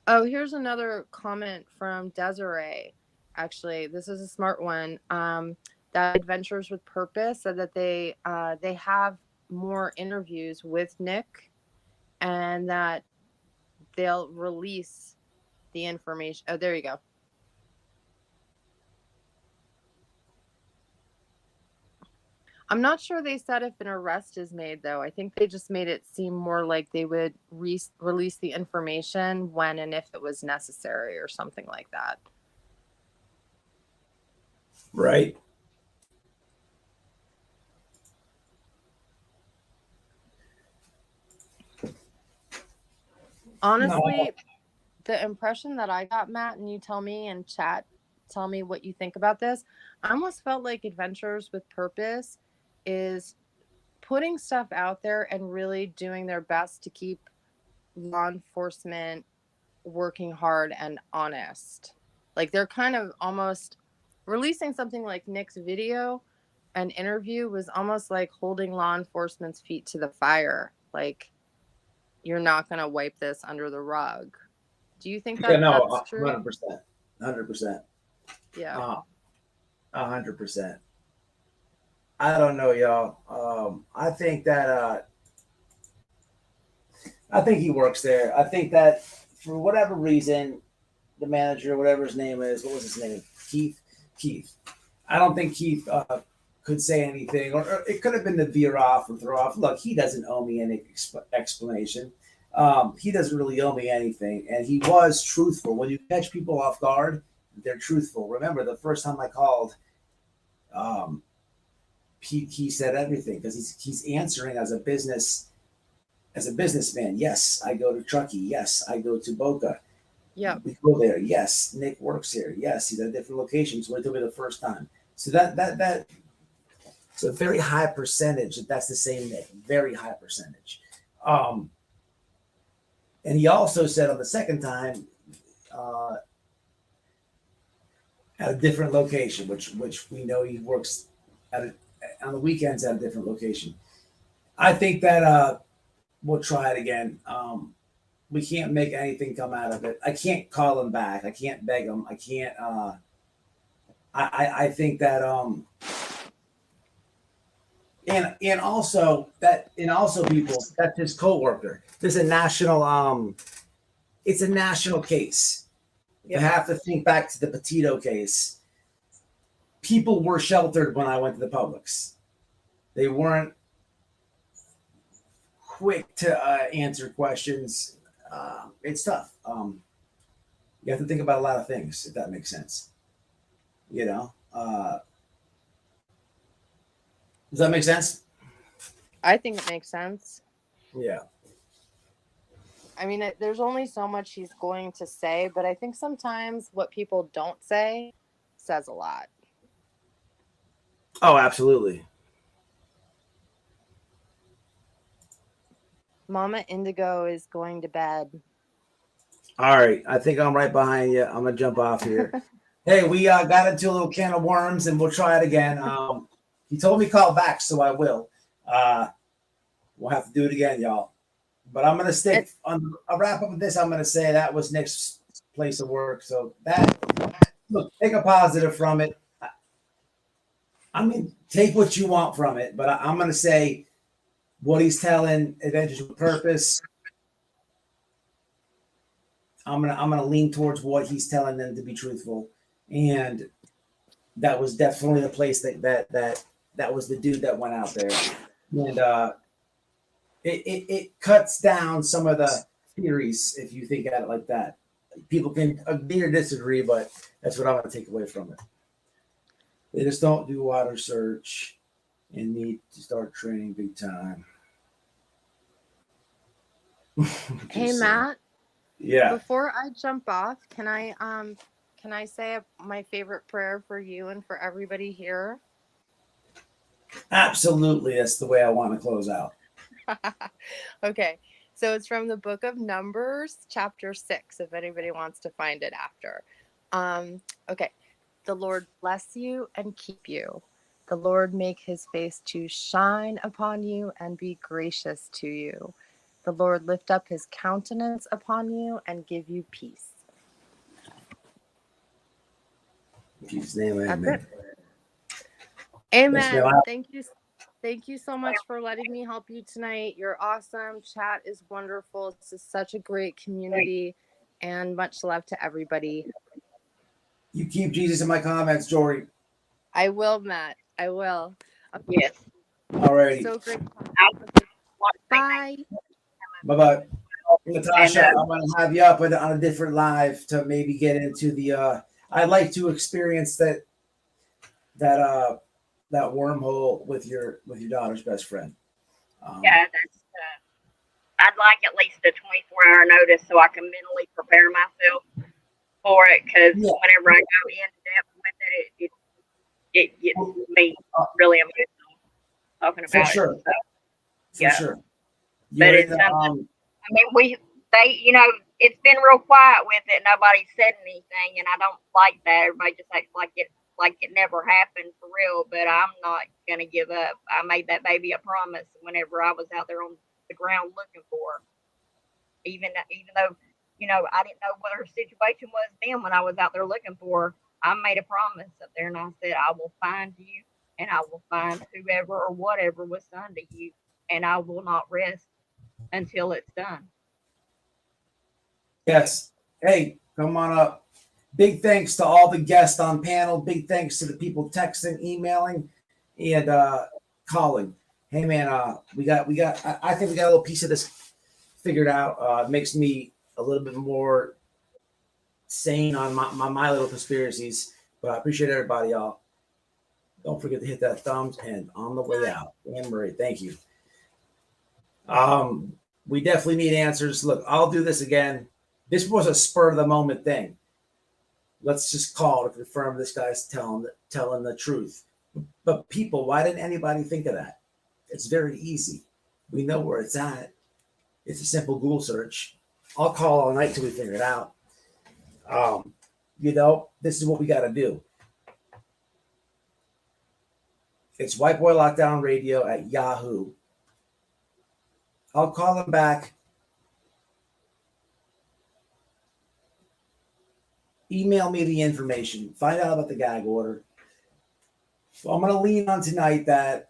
oh, here's another comment from Desiree. Actually, this is a smart one. That Adventures with Purpose said that they have more interviews with Nick, and that they'll release the information. Oh, there you go. I'm not sure they said if an arrest is made, though. I think they just made it seem more like they would release the information when and if it was necessary or something like that. Right. Honestly, the impression that I got, Matt, and you tell me in chat, tell me what you think about this. I almost felt like Adventures with Purpose is putting stuff out there and really doing their best to keep law enforcement working hard and honest. Like, they're kind of almost releasing something like Nick's video and interview was almost like holding law enforcement's feet to the fire. Like, you're not going to wipe this under the rug. Do you think that that's true? 100%. 100%. Yeah. 100%. I don't know, y'all. I think that I think he works there. I think that for whatever reason, the manager, whatever his name is, what was his name? Keith. I don't think Keith could say anything, or it could have been to veer off or throw off. Look, he doesn't owe me any explanation. He doesn't really owe me anything, and he was truthful. When you catch people off guard, they're truthful. Remember, the first time I called, he said everything, because he's answering as a businessman. Yes, I go to Truckee. Yes, I go to Boca. Yeah, we go there. Yes, Nick works here. Yes, he's at different locations. Went to me the first time. So that it's a very high percentage that's the same Nick. Very high percentage. And he also said on the second time at a different location, which we know he works on the weekends at a different location. I think that we'll try it again. We can't make anything come out of it. I can't call him back. I can't beg him. I can't. I think that And also people, that's his coworker. This is a national it's a national case. You have to think back to the Petito case. People were sheltered when I went to the Publix. They weren't quick to answer questions. It's tough. You have to think about a lot of things, if that makes sense. You know, does that make sense? I think it makes sense. Yeah. I mean, there's only so much he's going to say, but I think sometimes what people don't say says a lot. Oh, absolutely. Mama Indigo is going to bed. All right. I think I'm right behind you. I'm going to jump off here. Hey, we got into a little can of worms, and we'll try it again. He told me call back, so I will. We'll have to do it again, y'all. But I'm going to stick on. I'll wrap up with this. I'm going to say that was Nick's place of work. So look, take a positive from it. I mean, take what you want from it. But I'm going to say what he's telling Adventures with Purpose. I'm gonna lean towards what he's telling them to be truthful, and that was definitely the place that was the dude that went out there, and it cuts down some of the theories if you think at it like that. People can agree or disagree, but that's what I'm gonna take away from it. They just don't do water search and need to start training big time. Hey, Matt. Yeah. Before I jump off, can I say my favorite prayer for you and for everybody here? Absolutely. That's the way I want to close out. Okay. So it's from the book of Numbers, chapter 6, if anybody wants to find it after. Okay. The Lord bless you and keep you. The Lord make his face to shine upon you and be gracious to you. The Lord lift up his countenance upon you and give you peace. In Jesus' name, amen. That's it. Amen. Yes, Thank you so much for letting me help you tonight. You're awesome. Chat is wonderful. This is such a great community, and much love to everybody. You keep Jesus in my comments, Jory. I will, Matt. I will. Yes. All righty. So great. Bye. Bye-bye. Natasha, I'm going to have you up on a different live to maybe get into the I'd like to experience that wormhole with your daughter's best friend. Yeah, that's. I'd like at least a 24-hour notice so I can mentally prepare myself for it. Because whenever I go into depth with it gets me really emotional talking about for sure. it. So, for sure. But it's something. I mean, it's been real quiet with it. Nobody said anything, and I don't like that. Everybody just acts like it never happened for real. But I'm not gonna give up. I made that baby a promise whenever I was out there on the ground looking for her. Even though, I didn't know what her situation was then when I was out there looking for her. I made a promise up there, and I said, I will find you, and I will find whoever or whatever was done to you, and I will not rest until it's done. Yes. Hey, come on up. Big thanks to all the guests on panel. Big thanks to the people texting, emailing, and calling. Hey man, I think we got a little piece of this figured out. It makes me a little bit more sane on my little conspiracies. But I appreciate everybody, y'all. Don't forget to hit that thumbs and on the way out. Anne Marie, thank you. We definitely need answers. Look, I'll do this again. This was a spur of the moment thing. Let's just call to confirm this guy's telling the truth. But people, why didn't anybody think of that? It's very easy. We know where it's at. It's a simple Google search. I'll call all night till we figure it out. This is what we got to do. It's White Boy Lockdown Radio at Yahoo. I'll call him back. Email me the information. Find out about the gag order. So I'm going to lean on tonight that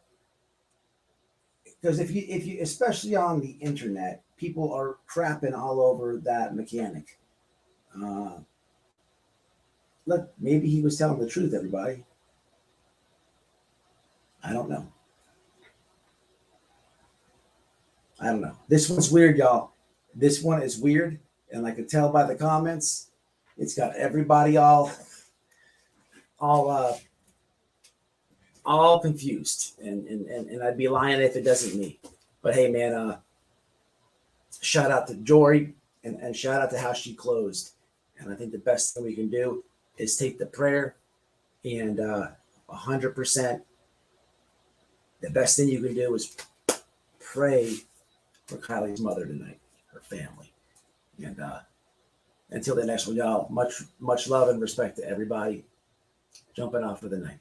because if you especially on the internet, people are crapping all over that mechanic. Look, maybe he was telling the truth, everybody. I don't know. This one's weird, y'all. This one is weird, and I could tell by the comments, it's got everybody all confused, and I'd be lying if it doesn't me. But hey, man, shout out to Jory, and shout out to how she closed. And I think the best thing we can do is take the prayer, and 100%. The best thing you can do is pray for Kylie's mother tonight, her family. And until the next one, y'all, much love and respect to everybody. Jumping off for the night.